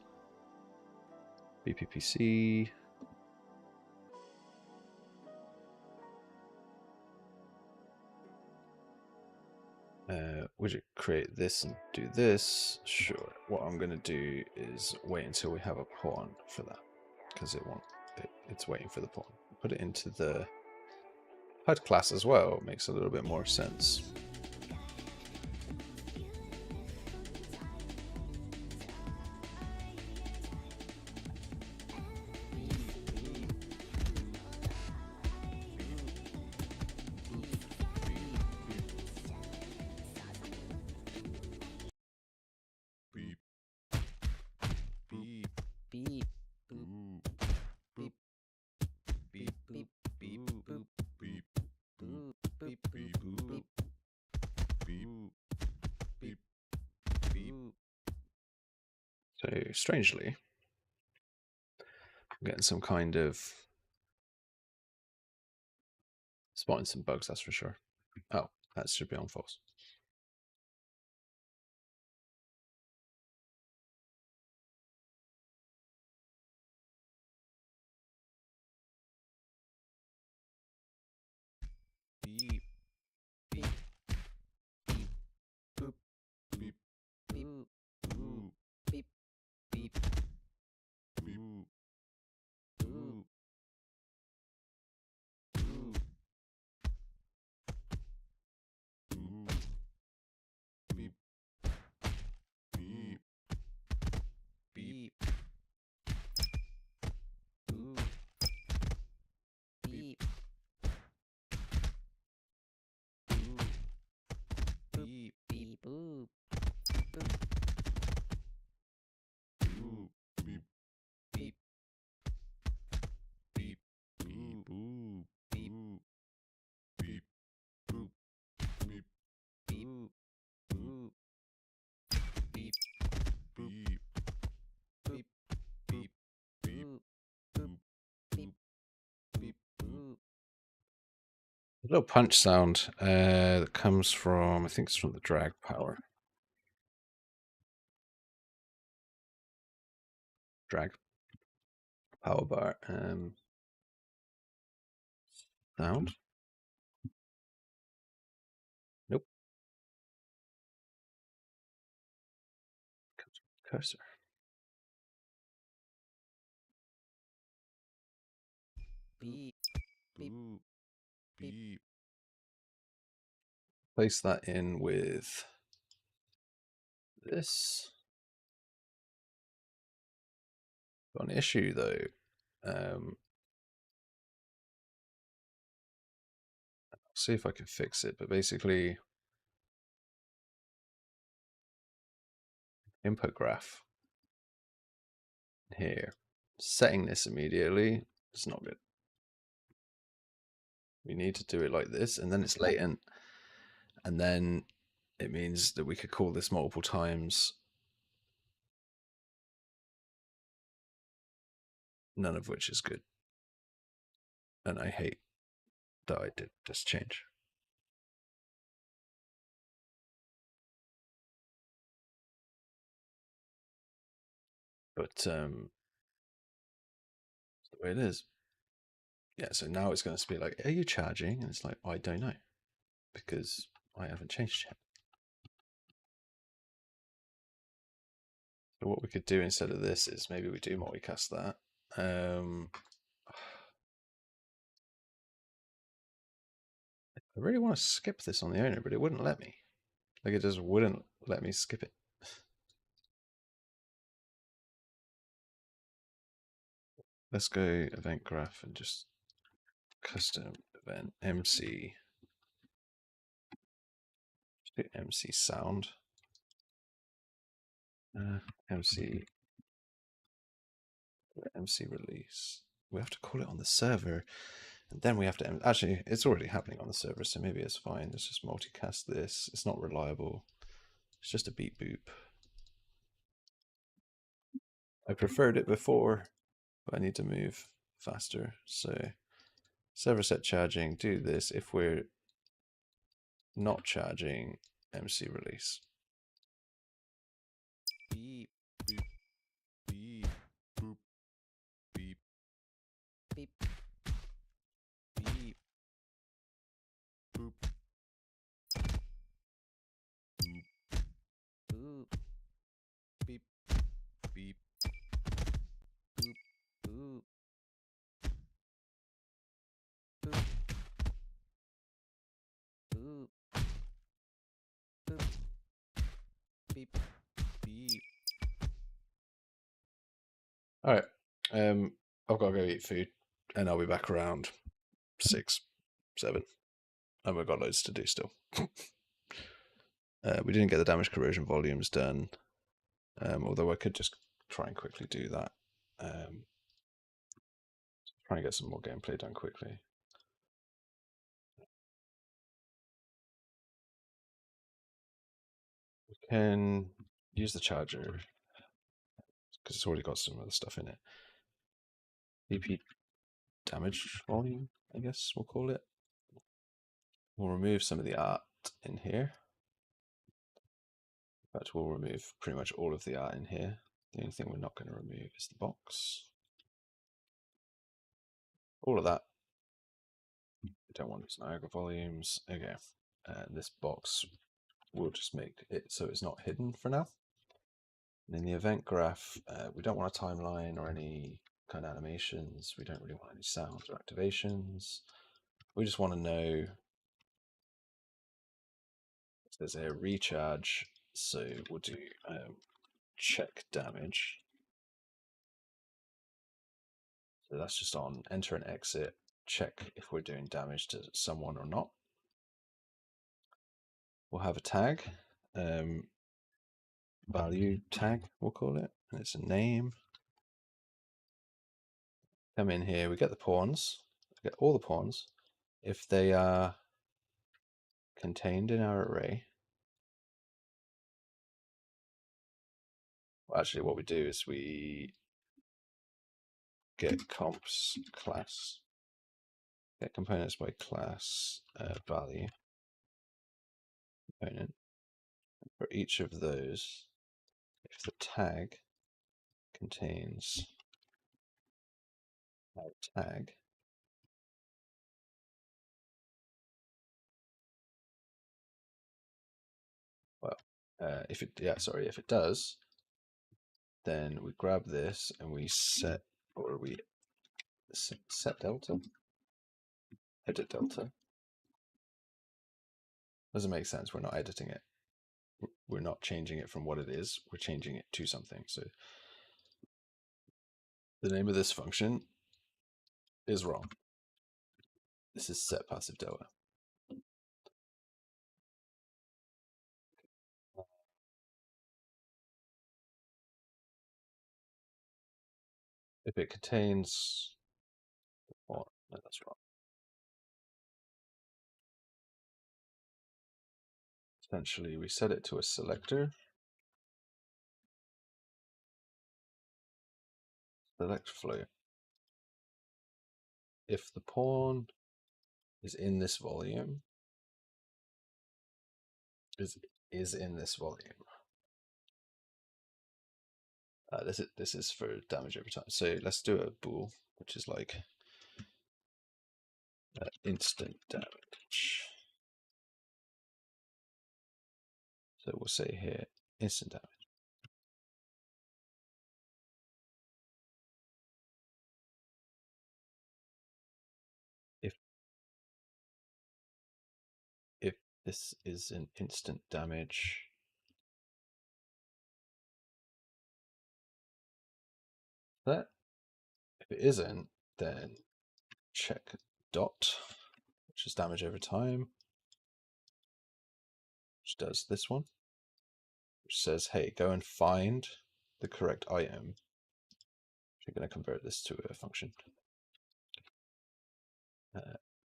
BPPC. Widget create this and do this. Sure. What I'm going to do is wait until we have a pawn for that, because it's waiting for the pawn. Put it into the HUD class as well. It makes a little bit more sense. So strangely, I'm getting some kind of spotting some bugs, that's for sure. Oh, that should be on false. Beep. Beep. Beep. Boop. Beep. Beep. Boop. Beep. Beep. Boop. Boop. Boop. Boop. Beep. Beep. Beep. Boop. Beep. Boop. Beep. Beep. Boop. Boop. Boop. Beep. Beep. Beep. Beep. Boop. Beep. Beep. Boop. Beep. Beep. Boop. Beep. Beep. Beep. Beep. Beep. Boop. Beep. Beep. Boop. A little punch sound that comes from, I think it's from the drag power. Drag power bar. Sound. Nope. Cursor. Beep. Boop. Beep. Place that in with this. Got an issue though. See if I can fix it, but basically input graph here. Setting this immediately is not good. We need to do it like this, and then it's latent, and then it means that we could call this multiple times, none of which is good. And I hate that I did this change. But that's the way it is. Yeah, so now it's going to be like, are you charging? And it's like, I don't know, because I haven't changed yet. So what we could do instead of this is maybe we do multicast that. I really want to skip this on the owner, but it wouldn't let me. Like, it just wouldn't let me skip it. Let's go event graph and just custom event MC. Do MC sound. MC release. We have to call it on the server, and then we have to actually. It's already happening on the server, so maybe it's fine. Let's just multicast this. It's not reliable. It's just a beep boop. I preferred it before, but I need to move faster. So server set charging. Do this if we're not charging. MC release. Beep, beep, beep, boop, beep, beep, beep, boop, boop, boop, beep, beep, boop, boop, boop, boop, boop, beep, beep. All right. I've got to go eat food, and I'll be back around 6, 7, and we've got loads to do still. We didn't get the damage corrosion volumes done, although I could just try and quickly do that. Try and get some more gameplay done quickly. We can use the charger because it's already got some other stuff in it. BP damage volume, I guess we'll call it. We'll remove some of the art in here. In fact, we'll remove pretty much all of the art in here. The only thing we're not going to remove is the box. All of that. We don't want its Niagara volumes. Okay. This box will just make it so it's not hidden for now. And in the event graph, we don't want a timeline or any kind of animations. We don't really want any sounds or activations. We just want to know if there's a recharge. So we'll do check damage. So that's just on enter and exit, check if we're doing damage to someone or not. We'll have a tag, value tag, we'll call it, and it's a name. Come in here, we get the pawns, we get all the pawns. If they are contained in our array, well, actually what we do is we get comps class, get components by class value component. For each of those, if the tag contains our tag, well, if it does, then we grab this and we set, or we set delta, edit delta. Doesn't make sense. We're not editing it. We're not changing it from what it is. We're changing it to something. So the name of this function is wrong. This is set passive delta. if it contains, oh, no, that's wrong. Essentially, we set it to a selector. Select flow. If the pawn is in this volume, is in this volume. This is for damage over time. So let's do a bool, which is like instant damage. So we'll say here instant damage. If this is an instant damage, that if it isn't, then check dot, which is damage over time, which does this one, which says, hey, go and find the correct item. We're going to convert this to a function.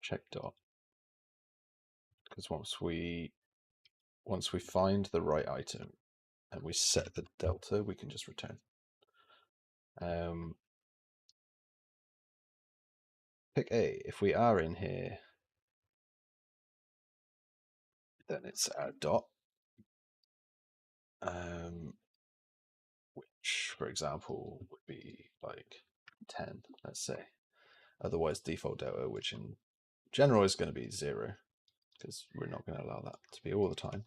Check dot, because once we find the right item and we set the delta, we can just return. Pick A. If we are in here, then it's our dot, which, for example, would be like 10, let's say. Otherwise, default delta, which in general is going to be 0, because we're not going to allow that to be all the time.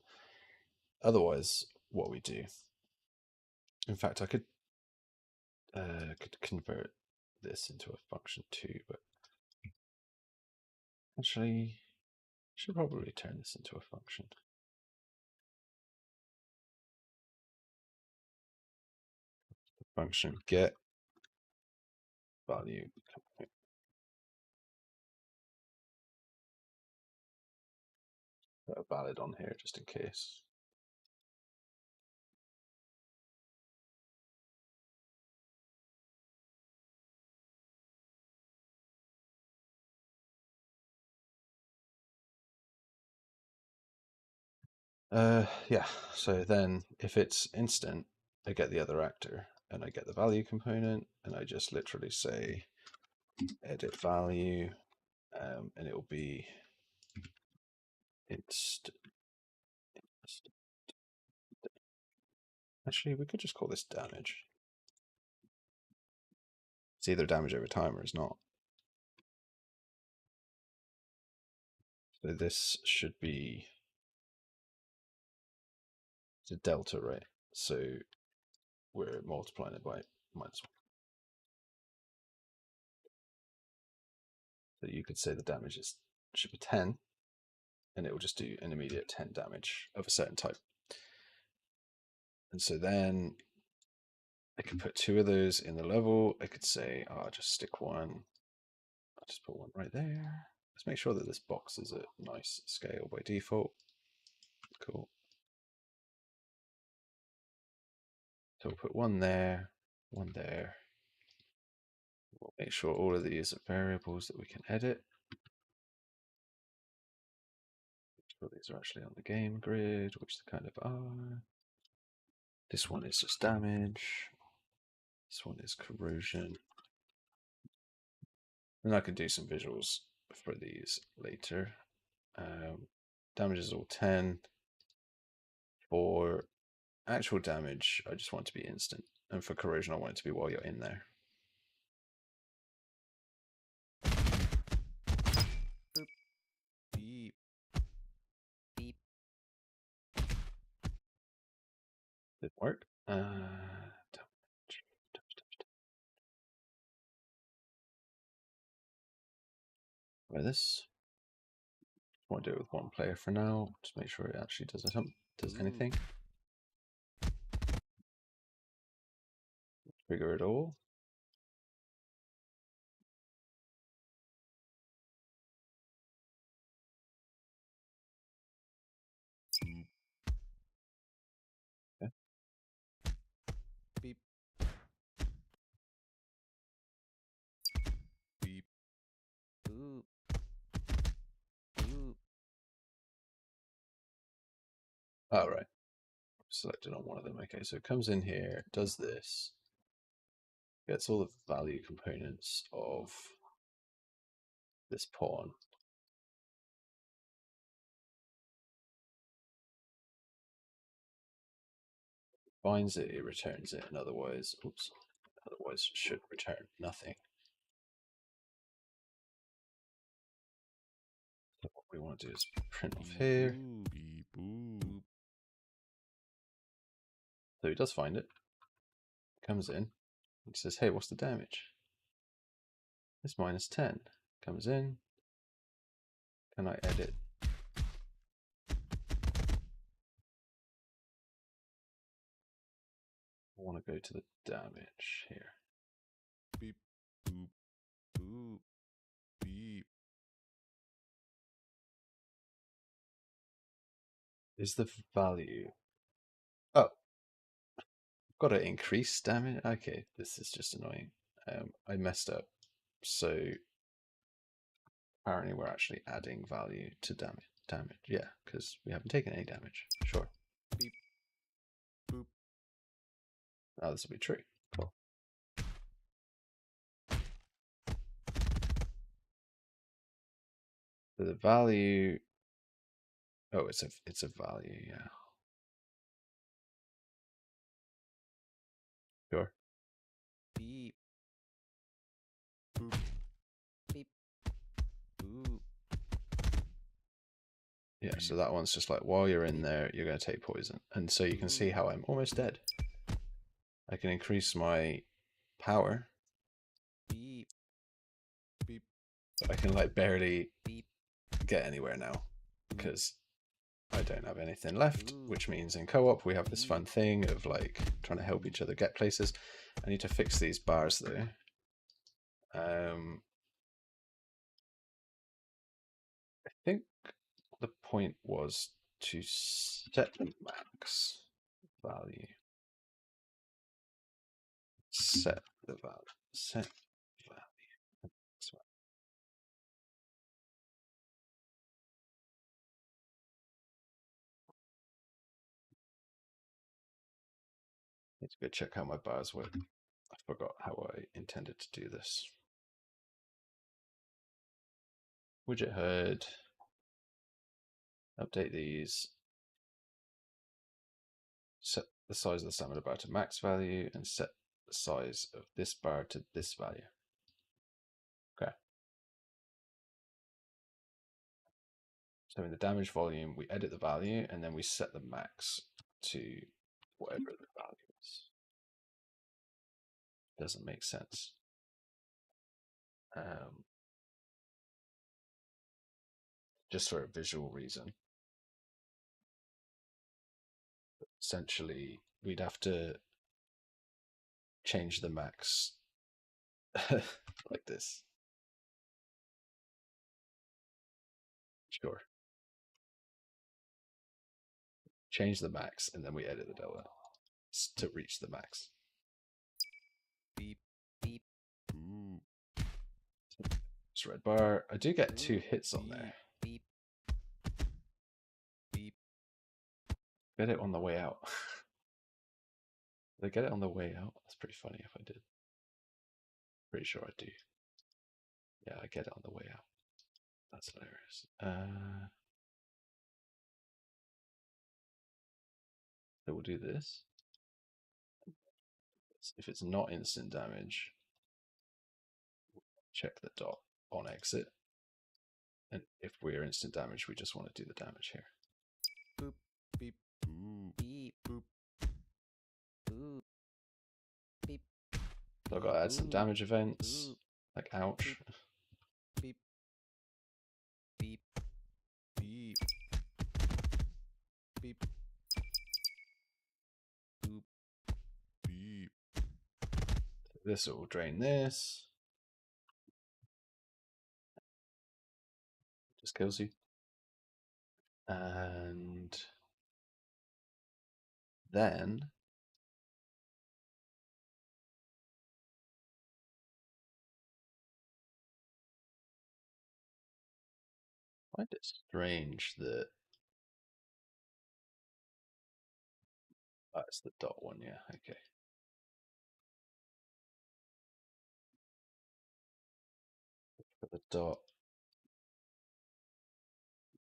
Otherwise, what we do, in fact, I could convert this into a function too, but actually, I should probably turn this into a function. The function get value. Put a valid on here just in case. Yeah, so then if it's instant, I get the other actor and I get the value component, and I just literally say edit value, and it will be instant. Actually, we could just call this damage. It's either damage over time or it's not. So this should be the delta, right? So we're multiplying it by -1. So you could say the damage should be 10, and it will just do an immediate 10 damage of a certain type. And so then I could put 2 of those in the level. I could say, I'll just stick one. I'll just put one right there. Let's make sure that this box is a nice scale by default. Cool. So we'll put one there, one there. We'll make sure all of these are variables that we can edit. Make sure these are actually on the game grid, which they kind of are. This one is just damage. This one is corrosion. And I can do some visuals for these later. Damage is all 10. For actual damage, I just want it to be instant. And for corrosion, I want it to be while you're in there. Boop. Beep. Beep. Didn't work. Try this. I want to do it with one player for now. Just make sure it actually does anything. Trigger it all. Okay. Beep. Oh, right. Selected on one of them. Okay, so it comes in here, does this, gets all the value components of this pawn. Finds it, it returns it, and otherwise, oops, otherwise should return nothing. So what we want to do is print off here. Beep, boop. So he does find it, comes in, and says, hey, what's the damage? It's minus 10. Comes in, can I edit? I want to go to the damage here. Beep, boop, boop, beep. Is the value... Oh, got to increase damage? Okay, this is just annoying. I messed up. So apparently we're actually adding value to damage. Yeah, because we haven't taken any damage. Sure. Beep, boop. Now this will be true. Cool. So the value... Oh, it's a value, yeah. Sure. Beep. Boop. Beep. Boop. Yeah, so that one's just like, while you're in there, you're going to take poison. And so you can see how I'm almost dead. I can increase my power. Beep. Beep. But I can like barely Beep. get anywhere now because I don't have anything left, which means in co-op we have this fun thing of like trying to help each other get places. I need to fix these bars though. I think the point was to set the max value. Set the value. Set value. Need to go check how my bars work. I forgot how I intended to do this. Widget HUD. Update these. Set the size of the stamina bar to max value and set the size of this bar to this value. Okay. So in the damage volume, we edit the value and then we set the max to whatever the value is. Doesn't make sense. Just for a visual reason. Essentially, we'd have to change the max like this. Sure. Change the max and then we edit the delta to reach the max. Beep. Beep. Boop. It's red bar. I do get 2 hits on there. Beep. Beep. Get it on the way out. Did I get it on the way out? That's pretty funny if I did. Pretty sure I do. Yeah, I get it on the way out. That's hilarious. So we'll do this. If it's not instant damage, check the dot on exit. And if we're instant damage, we just want to do the damage here. Boop. Beep. Boop. Beep. Boop. Boop. Beep. So I've got to add some damage events, like ouch. Beep. Beep. Beep. Beep. Boop. Beep. This will drain this. Just kills you. And then I find it strange that That's the dot one, yeah, okay. For the dot,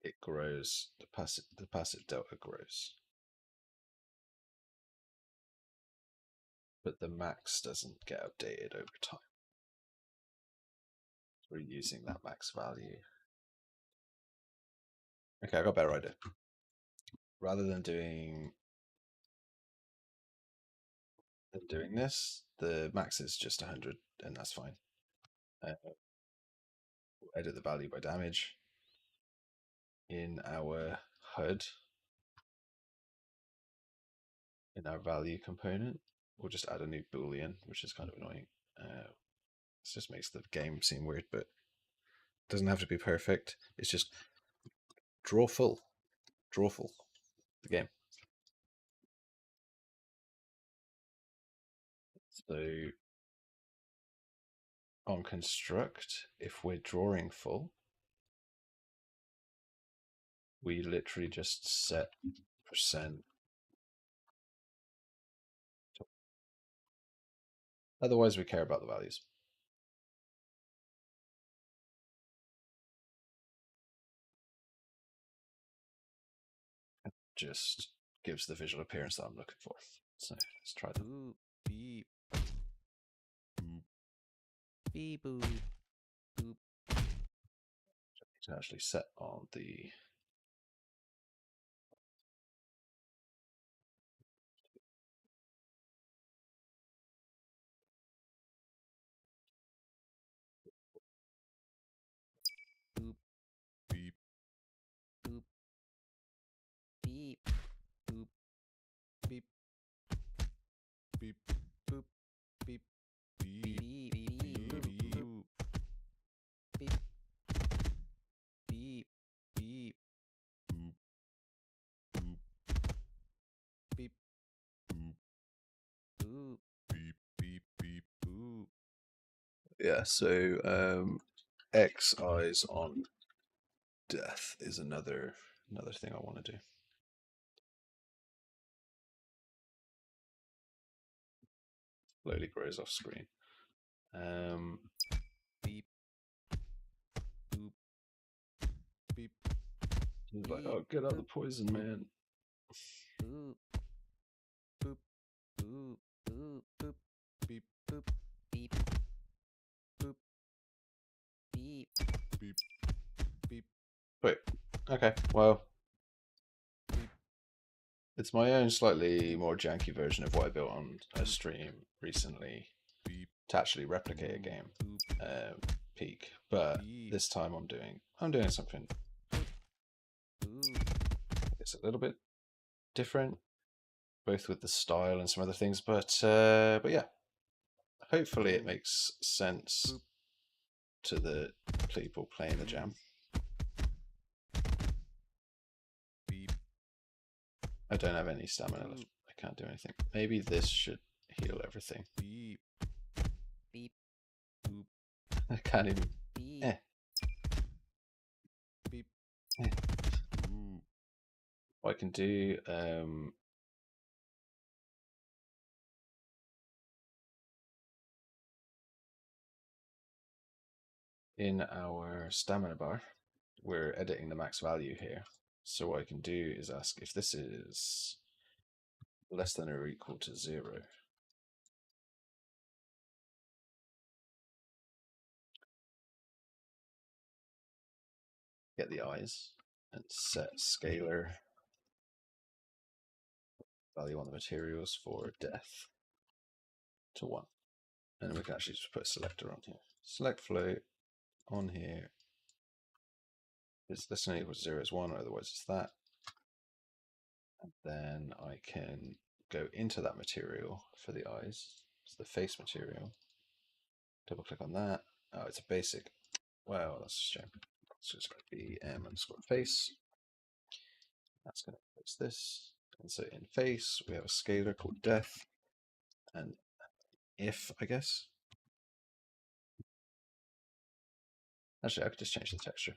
it grows, the passive delta grows. But the max doesn't get updated over time. We're using that max value. Okay, I got a better idea. Rather than doing this, the max is just 100, and that's fine. We'll edit the value by damage. In our HUD, in our value component, we'll just add a new boolean, which is kind of annoying. This just makes the game seem weird, but it doesn't have to be perfect. It's just draw full, the game. So on construct, if we're drawing full, we literally just set percent. Otherwise, we care about the values. It just gives the visual appearance that I'm looking for. So let's try that. Boop, beep. Boop. Beep, boop. Boop. To actually set on the Boop. Beep. Boop. Beep. Boop. Beep. Beep. Boop. Beep. Beep. Beep. Boop. Beep. Beep. Beep. Boop. Boop. Beep. Boop. Boop. Beep. Beep. Beep. Boop. yeah. So X eyes on death is another thing I want to do. Slowly grows off screen. Beep. Boop. Beep. He's like, oh, get out the poison, man. Boop. Boop. Boop. Boop. Boop. Beep. Boop. Beep. Boop. Beep. Beep. Beep. Wait, okay, well, Beep. it's my own slightly more janky version of what I built on a stream recently Beep. to actually replicate a game, Peak. But this time I'm doing something. It's a little bit different, both with the style and some other things. But yeah, hopefully it makes sense to the people playing the jam. Beep. I don't have any stamina left. I can't do anything. Maybe this should heal everything. Beep. Beep. Boop. I can't even. Beep. Eh. Beep. Eh. Boop. What I can do. In our stamina bar, we're editing the max value here. So what I can do is ask if this is less than or equal to 0. Get the eyes and set scalar value on the materials for death to 1. And then we can actually just put a selector on here. Select float on here. It's less than or equal to 0 is 1, otherwise it's that. And then I can go into that material for the eyes. It's the face material. Double click on that. Oh, it's a basic. Well, that's a shame. It's just going to be m_face. That's going to replace this. And so in face, we have a scalar called death. And if, I guess. Actually, I could just change the texture.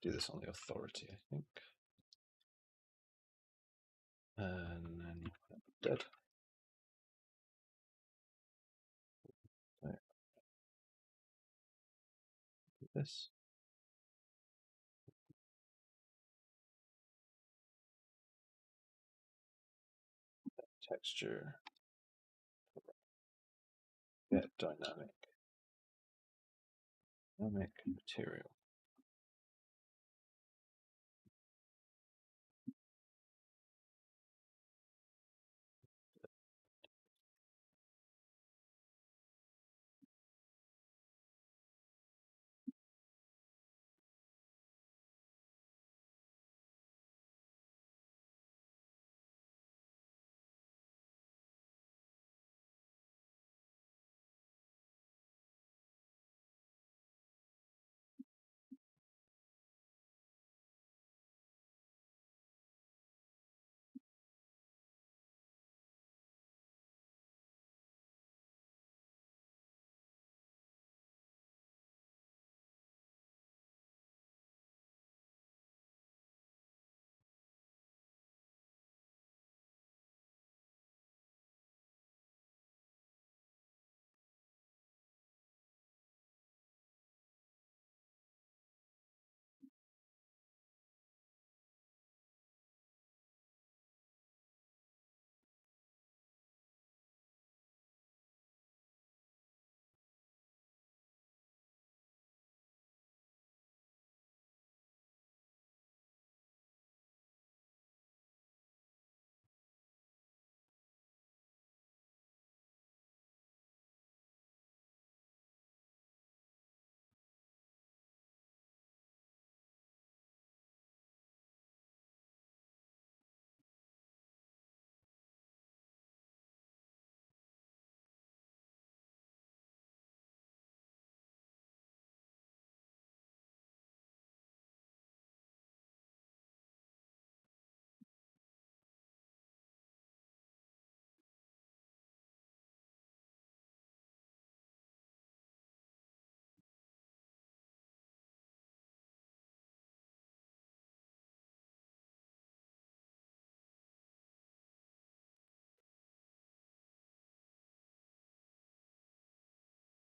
Do this on the authority, I think. And then dead. Right. Do this. Texture. Yeah, dynamic. Dynamic material.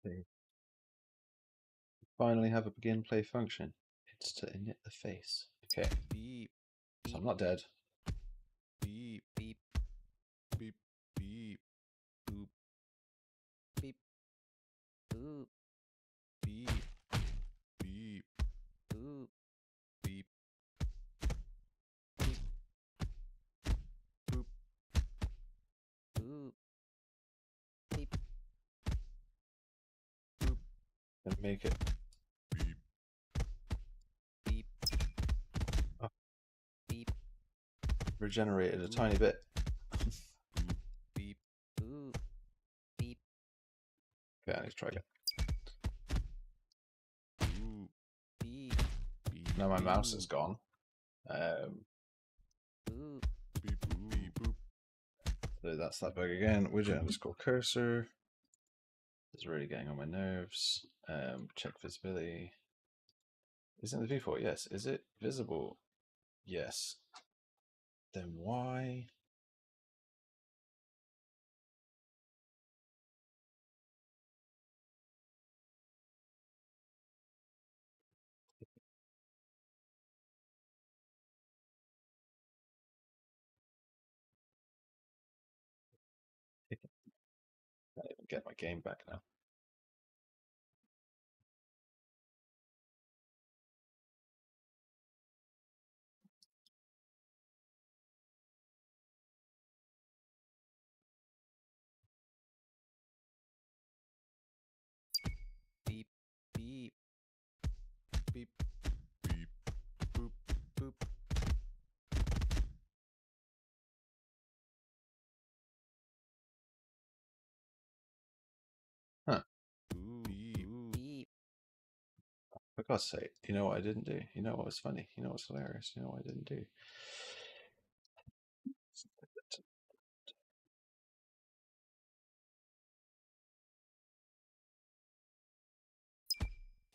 Okay. Finally have a begin play function. It's to init the face. Okay. Beep. So I'm not dead. Beep. Beep. Beep. Beep. Boop. Beep. Boop. Beep. Beep. Boop. Beep. Beep. Boop. Boop. Beep. Boop. And make it Beep. Beep. Oh. Beep. regenerated a tiny bit. Boop. Beep. Boop. Beep. Okay, I need to try again. Boop. Beep. Beep. Now my mouse is Boop. gone. Boop. Beep. Boop. Beep. Boop. So that's that bug again. Widget underscore cursor. It's really getting on my nerves. Check visibility. Isn't the viewport? Yes. Is it visible? Yes. Then why? I can't even get my game back now. Beep. Beep. Beep. Beep. Boop. Boop. Huh. Boop. Beep. Beep. For God's sake, you know what I didn't do? You know what was funny? You know what's hilarious? You know what I didn't do?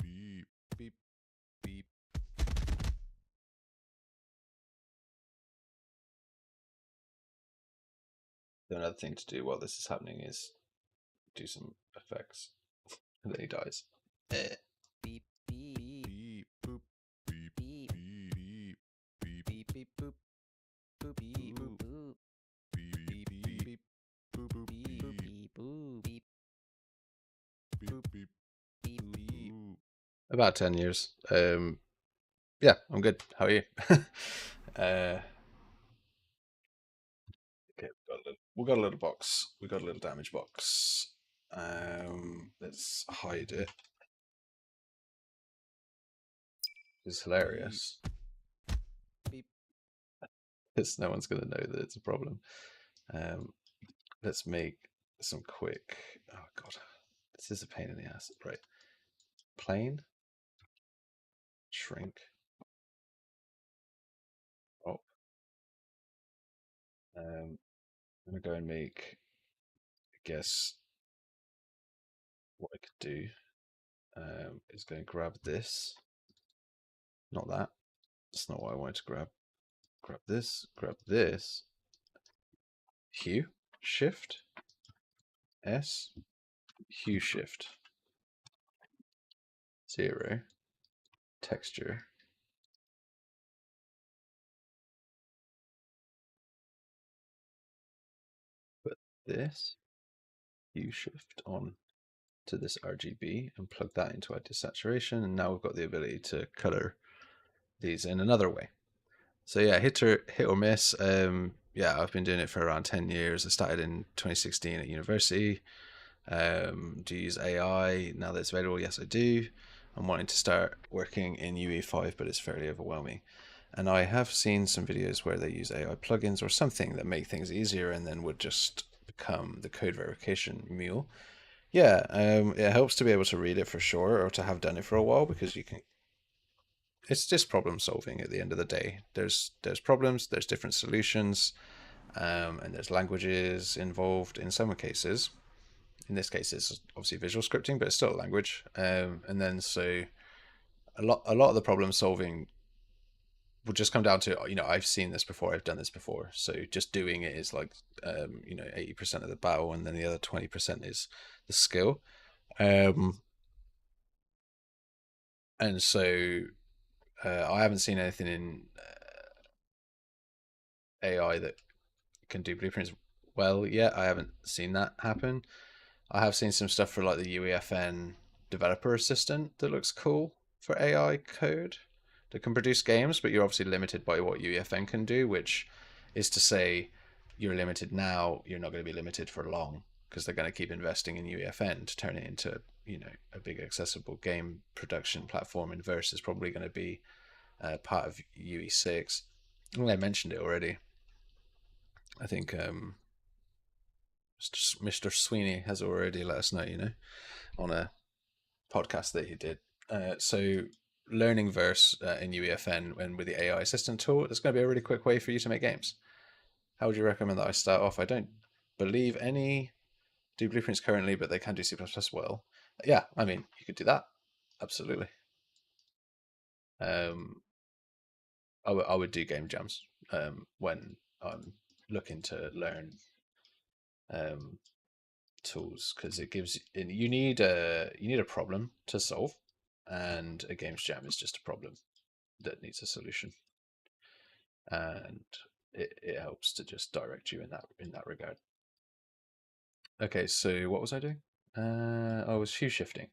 Beep. Beep. Beep. So another thing to do while this is happening is do some effects. And then he dies. Beep, beep, beep, boop, beep, beep, beep, beep, beep, beep, boop, boop, beep, boop, boop, beep, beep, beep, boop, boop, beep, beep, boop, beep, boop, beep, beep, beep. About 10 years. Yeah, I'm good. How are you? Okay, we got a little box. We got a little damage box. Let's hide it. It's hilarious. Beep. Because no one's gonna know that it's a problem. Let's make some quick. Oh god, this is a pain in the ass. Right, plane, shrink. Oh, I'm gonna go and make. I guess what I could do is go and grab this. Not that. That's not what I wanted to grab. Grab this. Grab this. Hue. Shift. S. Hue shift. 0. Texture. Put this hue shift on to this RGB and plug that into our desaturation, and now we've got the ability to color these in another way. So yeah, hit or miss. Yeah, I've been doing it for around 10 years. I started in 2016 at university. Do you use AI now that it's available? Yes, I do. I'm wanting to start working in UE5, but it's fairly overwhelming. And I have seen some videos where they use AI plugins or something that make things easier and then would just become the code verification mule. Yeah, it helps to be able to read it for sure, or to have done it for a while, because you can. It's just problem solving at the end of the day. There's problems, there's different solutions, and there's languages involved in some cases. In this case, it's obviously visual scripting, but it's still a language. And then so a lot of the problem solving will just come down to, I've seen this before, I've done this before. So just doing it is like 80% of the battle, and then the other 20% is the skill. And so I haven't seen anything in AI that can do blueprints well yet. I haven't seen that happen. I have seen some stuff for like the UEFN developer assistant that looks cool for AI code that can produce games, but you're obviously limited by what UEFN can do, which is to say you're limited now, you're not going to be limited for long, because they're going to keep investing in UEFN to turn it into, a big accessible game production platform, and Verse is probably going to be part of UE6. I think I mentioned it already. I think Mr. Sweeney has already let us know, on a podcast that he did. So learning Verse in UEFN and with the AI assistant tool, it's going to be a really quick way for you to make games. How would you recommend that I start off? I don't believe any do blueprints currently, but they can do C++ well. Yeah, I mean, you could do that. Absolutely. I would do game jams when I'm looking to learn tools, because it gives you need a problem to solve, and a games jam is just a problem that needs a solution, and it helps to just direct you in that regard. Okay, so what was I doing? I was hue shifting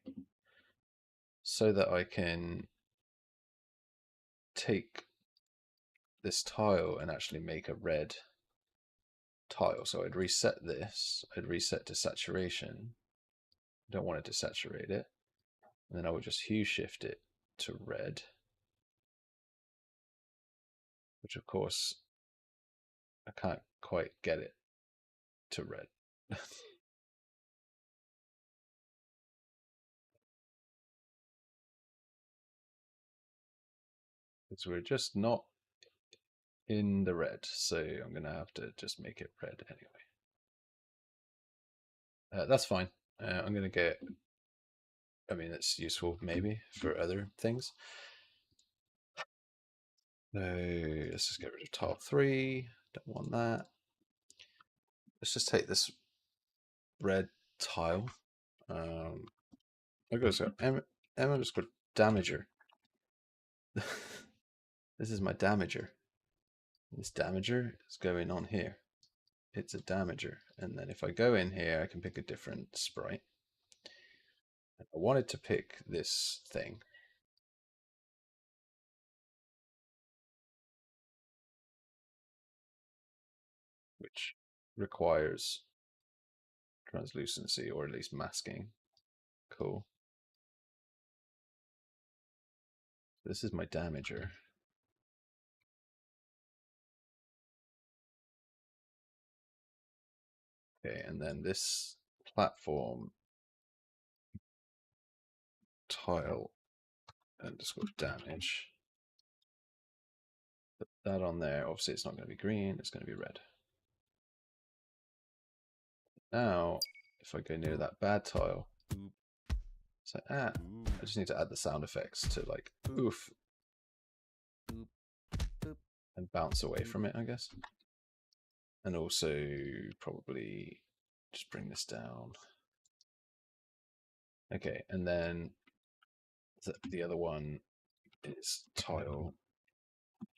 so that I can take this tile and actually make a red tile. So I'd reset this, I'd reset to saturation. I don't want it to saturate it. And then I would just hue shift it to red, which of course I can't quite get it to red. Because we're just not in the red, so I'm gonna have to just make it red anyway. That's fine. I'm gonna get. I mean, it's useful maybe for other things. So let's just get rid of tile 3. Don't want that. let's just take this red tile. I goes M underscore damager. This is my damager. This damager is going on here. It's a damager. And then if I go in here, I can pick a different sprite. I wanted to pick this thing. Which requires translucency or at least masking. Cool. This is my damager. Okay, and then this platform tile underscore damage. Put that on there. Obviously, it's not going to be green, it's going to be red. Now, if I go near that bad tile, it's like, I just need to add the sound effects to like oof and bounce away from it, I guess. And also probably just bring this down. Okay, and then the other one is tile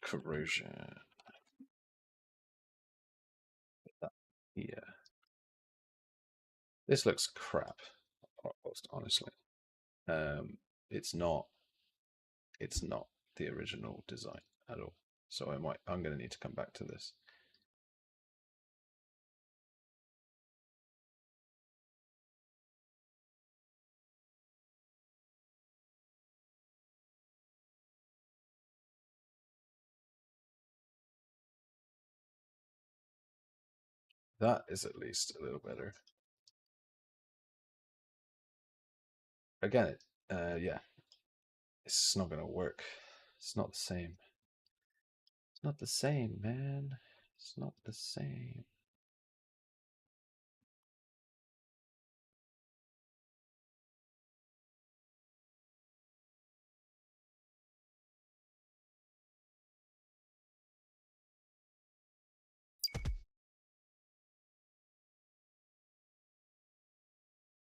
corrosion. Yeah. This looks crap, honestly. It's not the original design at all. So I'm gonna need to come back to this. That is at least a little better. Again, yeah, it's not gonna work. It's not the same. It's not the same, man. It's not the same.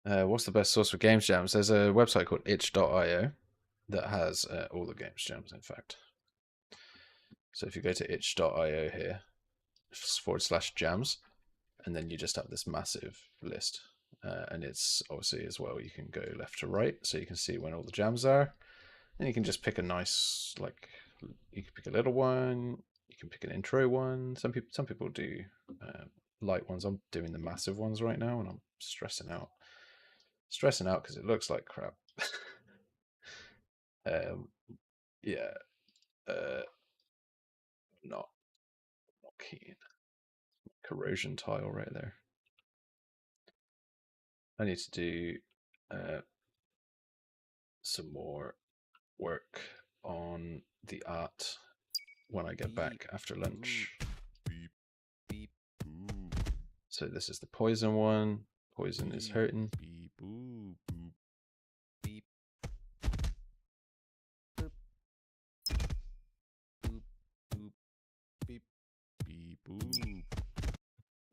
What's the best source for games jams? There's a website called itch.io that has all the games jams, in fact. So if you go to itch.io here, /jams, and then you just have this massive list. And it's obviously as well, you can go left to right, so you can see when all the jams are. And you can just pick a nice, like, you can pick a little one, you can pick an intro one. Some people do light ones. I'm doing the massive ones right now, and I'm stressing out because it looks like crap. Yeah, not keen. Corrosion tile right there. I need to do some more work on the art when I get back after lunch. So this is the poison one. Poison is hurting.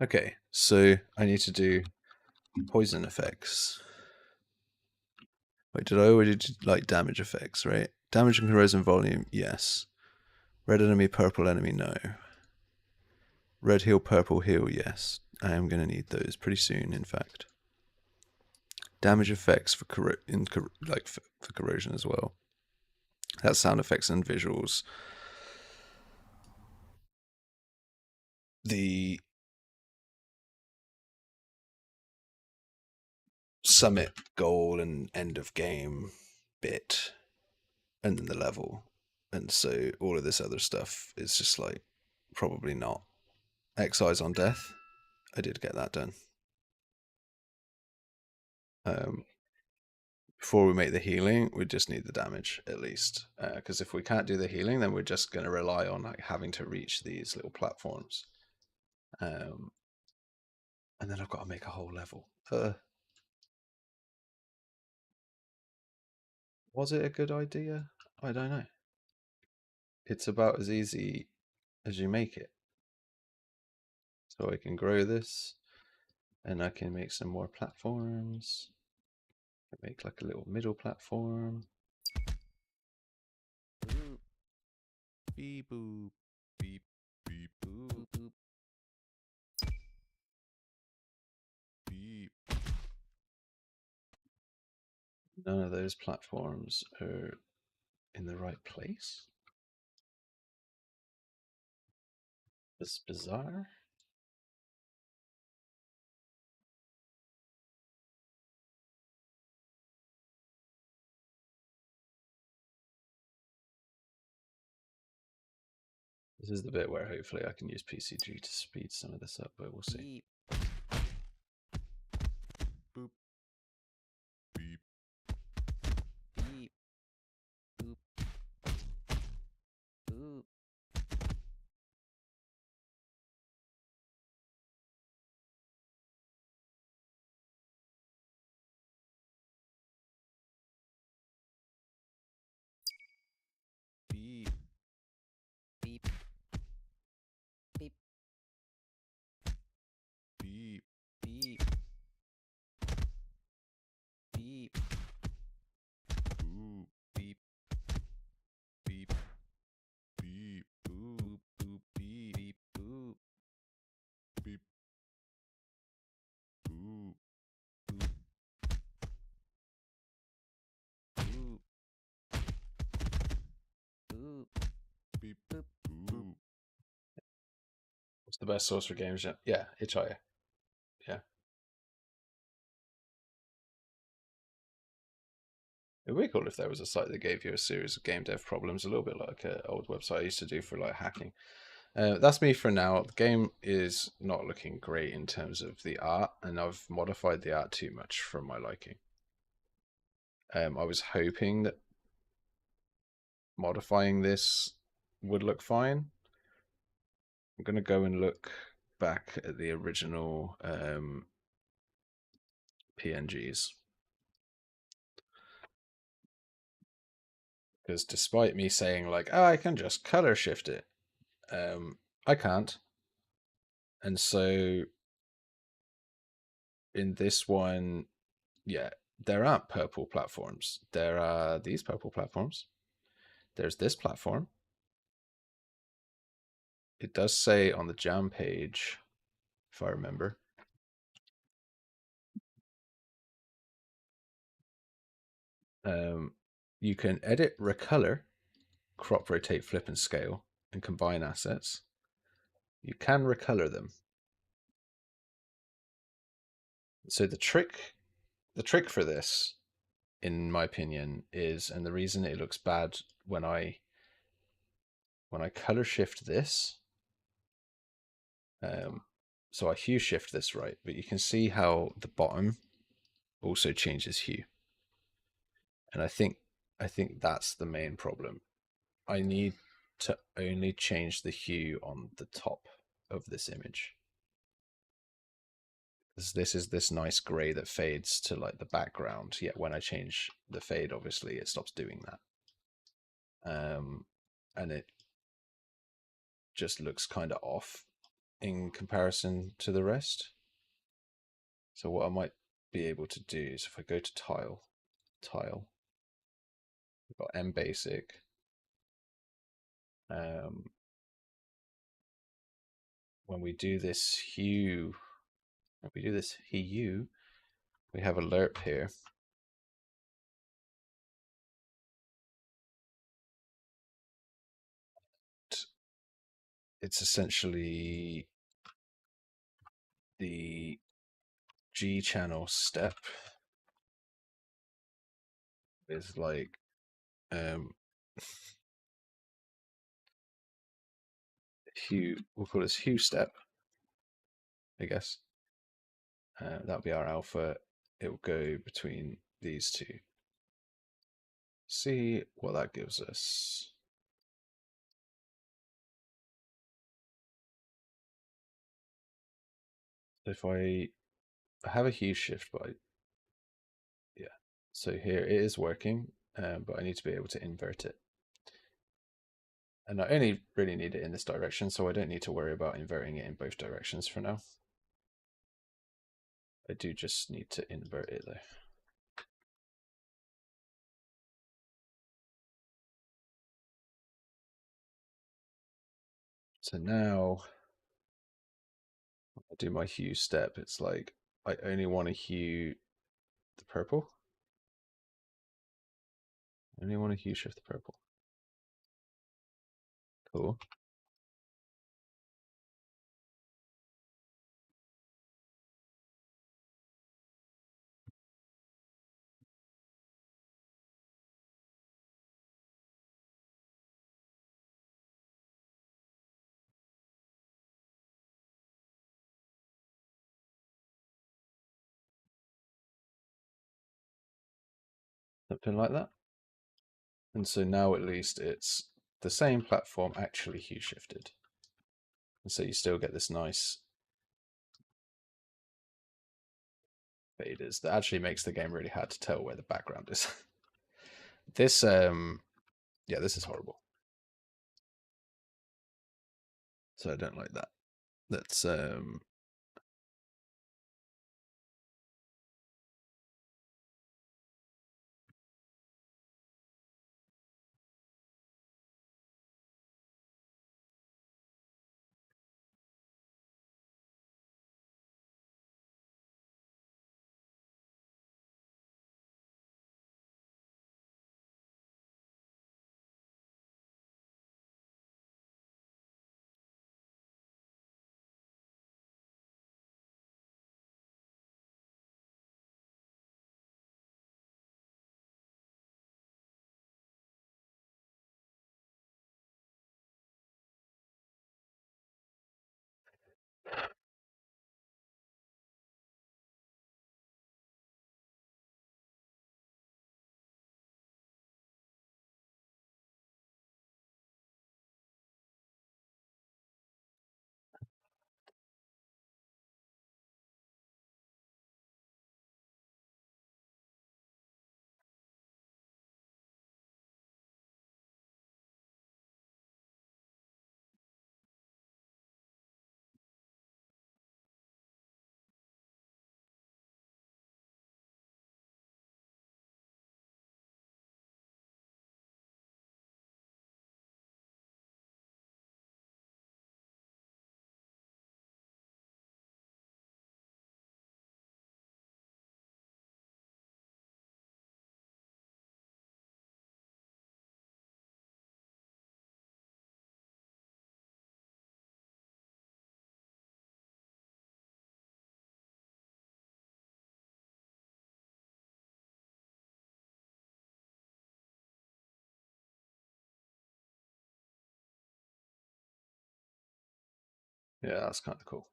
Okay, so I need to do poison effects. Wait, did I already do like damage effects, right? Damage and corrosion volume, yes. Red enemy, purple enemy, no. Red heal, purple heal, yes. I am going to need those pretty soon, in fact. Damage effects for corrosion as well. That's sound effects and visuals. The summit goal and end of game bit, and then the level, and so all of this other stuff is just like probably not. X eyes on death, I did get that done. Before we make the healing, we just need the damage at least, because if we can't do the healing, then we're just going to rely on like having to reach these little platforms, and then I've got to make a whole level. Was it a good idea? I don't know. It's about as easy as you make it. So I can grow this. And I can make some more platforms. Make like a little middle platform. Boop. Beep boop. Beep beep boop boop. Beep. None of those platforms are in the right place. That's bizarre. This is the bit where hopefully I can use PCG to speed some of this up, but we'll see. Beep. Boop. Beep. Beep. Boop. Boop. Beep. Beep. Beep. Beep. Beep. Beep. Boop. Beep. Beep. Beep. Boop. Boop. Beep. Boop. Beep. Boop. Boop. Boop. Boop. Beep. Boop. Boop. What's the best source for games? Yeah, Hitchhire. Yeah. It'd be cool if there was a site that gave you a series of game dev problems, a little bit like an old website I used to do for like hacking. That's me for now. The game is not looking great in terms of the art, and I've modified the art too much for my liking. I was hoping that modifying this would look fine. I'm going to go and look back at the original PNGs. Because despite me saying like, oh, I can just color shift it, I can't. And so in this one, yeah, there aren't purple platforms. There are these purple platforms. There's this platform. It does say on the jam page, if I remember. You can edit, recolor, crop, rotate, flip, and scale, and combine assets. You can recolor them. So the trick for this, in my opinion, is, and the reason it looks bad when I color shift this, so I hue shift this right, but you can see how the bottom also changes hue, and I think that's the main problem. I need to only change the hue on the top of this image. This is this nice gray that fades to like the background, yet when I change the fade, obviously it stops doing that. And it just looks kind of off in comparison to the rest. So what I might be able to do is if I go to tile, we've got M basic. When we do this hue, we have a lerp here. It's essentially the G channel step with like hue, we'll call this hue step, I guess. That'll be our alpha. It will go between these two. See what that gives us. If I have a hue shift, but yeah, so here it is working, but I need to be able to invert it. And I only really need it in this direction, so I don't need to worry about inverting it in both directions for now. I do just need to invert it though. So now I do my hue step. It's like I only want to hue the purple. I only want to hue shift the purple. Cool. Something like that. And so now at least it's the same platform actually hue shifted. And so you still get this nice faders that actually makes the game really hard to tell where the background is. This yeah, this is horrible. So I don't like that. Let's something yeah, that's kind of cool.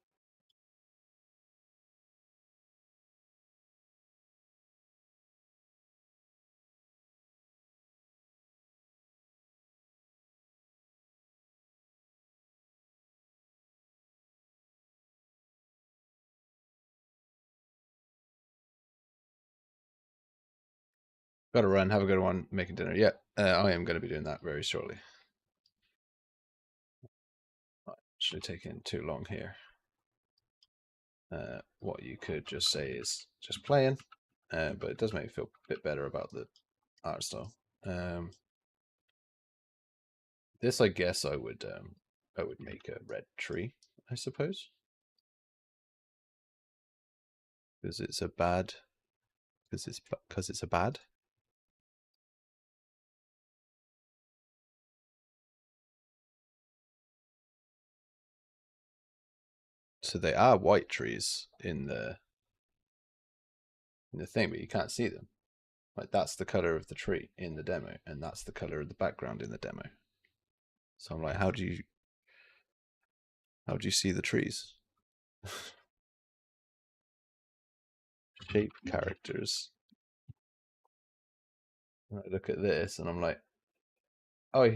Gotta run. Have a good one making dinner. Yeah, I am going to be doing that very shortly. Actually taking too long here. What you could just say is just playing, but it does make me feel a bit better about the art style. This, I guess, I would make a red tree, I suppose, because it's a bad, because it's a bad. So they are white trees in the thing, but you can't see them. Like that's the color of the tree in the demo, and that's the color of the background in the demo. So I'm like, how do you see the trees? Shape characters. And I look at this and I'm like, oh, I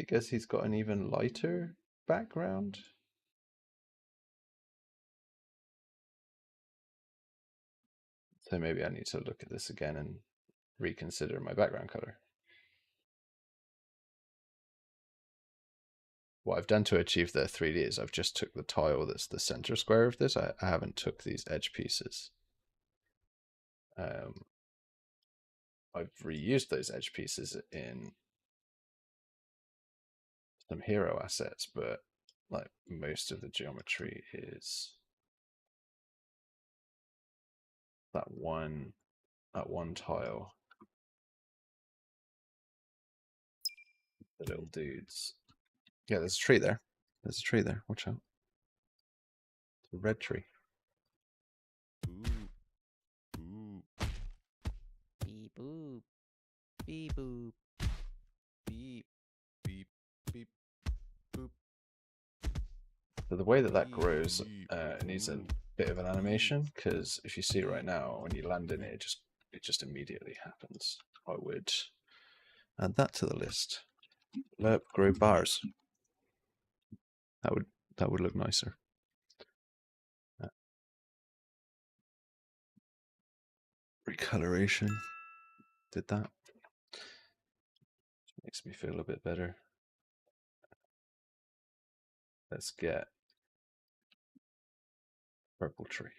guess he's got an even lighter background. So maybe I need to look at this again and reconsider my background color. what I've done to achieve the 3D is I've just took the tile that's the center square of this. I haven't took these edge pieces. I've reused those edge pieces in some hero assets, but like most of the geometry is that one tile. The little dudes. Yeah, there's a tree there. There's a tree there. Watch out. It's a red tree. Beep boop. Beep boop. Beep. Beep. Beep. Boop. So the way that grows, it needs a bit of an animation, because if you see right now, when you land in it, it just immediately happens. I would add that to the list. Lerp grow bars. That would look nicer. Recoloration. Did that. Makes me feel a bit better. Let's get purple tree.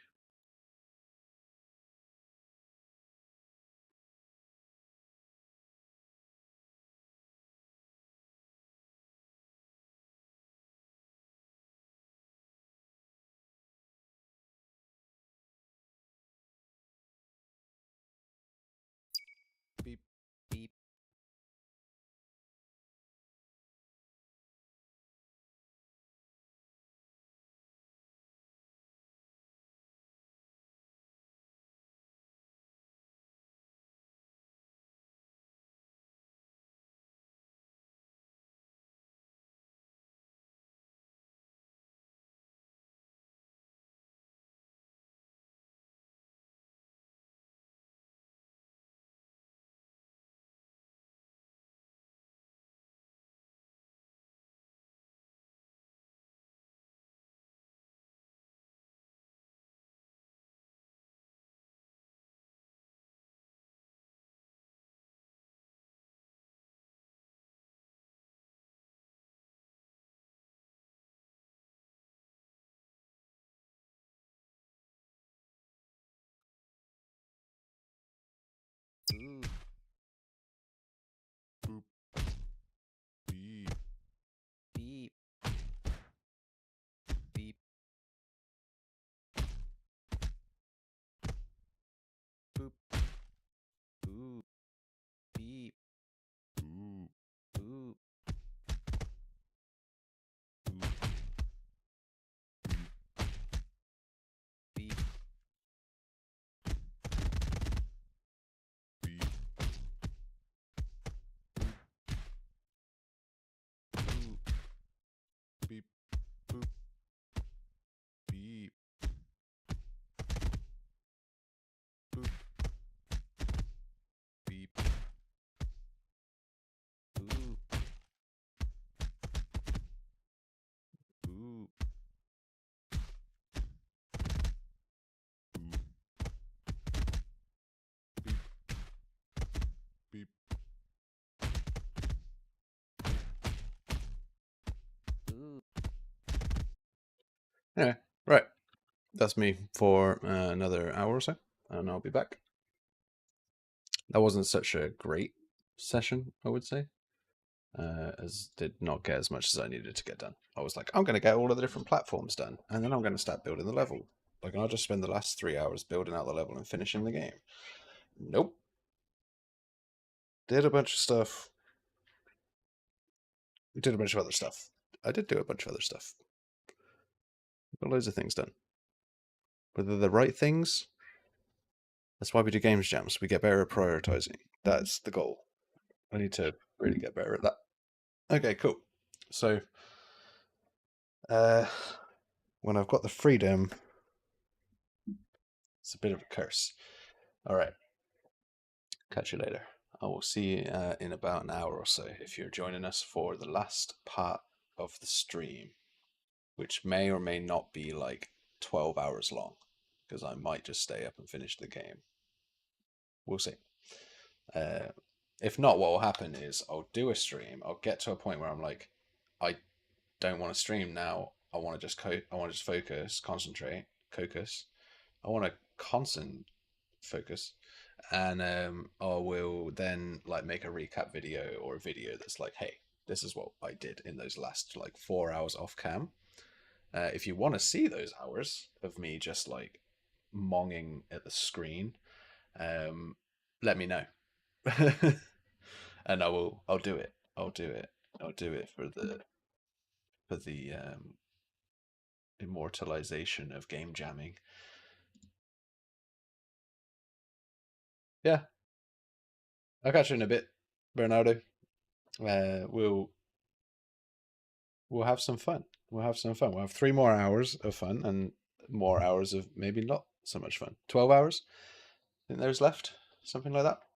Beep. Beep. Ooh. Boop. Beep. Beep. Beep. Boop. Ooh. Beep. Ooh. Ooh. Beep. Beep. Ooh. Beep. Boop. Beep. Boop. Beep. Ooh. Ooh. Beep. Ooh. Anyway, right. That's me for another hour or so, and I'll be back. That wasn't such a great session, I would say. As did not get as much as I needed to get done. I was like, I'm going to get all of the different platforms done, and then I'm going to start building the level. Like, and I'll just spend the last 3 hours building out the level and finishing the game. Nope. Did a bunch of stuff. We did a bunch of other stuff. I did do a bunch of other stuff. Got loads of things done. But they're the right things. That's why we do games jams. We get better at prioritizing. That's the goal. I need to really get better at that. Okay, cool. So, when I've got the freedom, it's a bit of a curse. All right. Catch you later. I will see you in about an hour or so if you're joining us for the last part of the stream, which may or may not be like 12 hours long, because I might just stay up and finish the game. We'll see. If not, what will happen is I'll do a stream. I'll get to a point where I'm like, I don't want to stream now. I want to just focus, concentrate, cocus. I want to constant focus, and I will then like make a recap video or a video that's like, hey, this is what I did in those last like 4 hours off cam. If you want to see those hours of me just like monging at the screen, let me know, and I'll do it. I'll do it. I'll do it for the immortalization of game jamming. Yeah, I'll catch you in a bit, Bernardo. We'll have some fun. We'll have some fun. We'll have 3 more hours of fun and more hours of maybe not so much fun. 12 hours. I think there's left, something like that.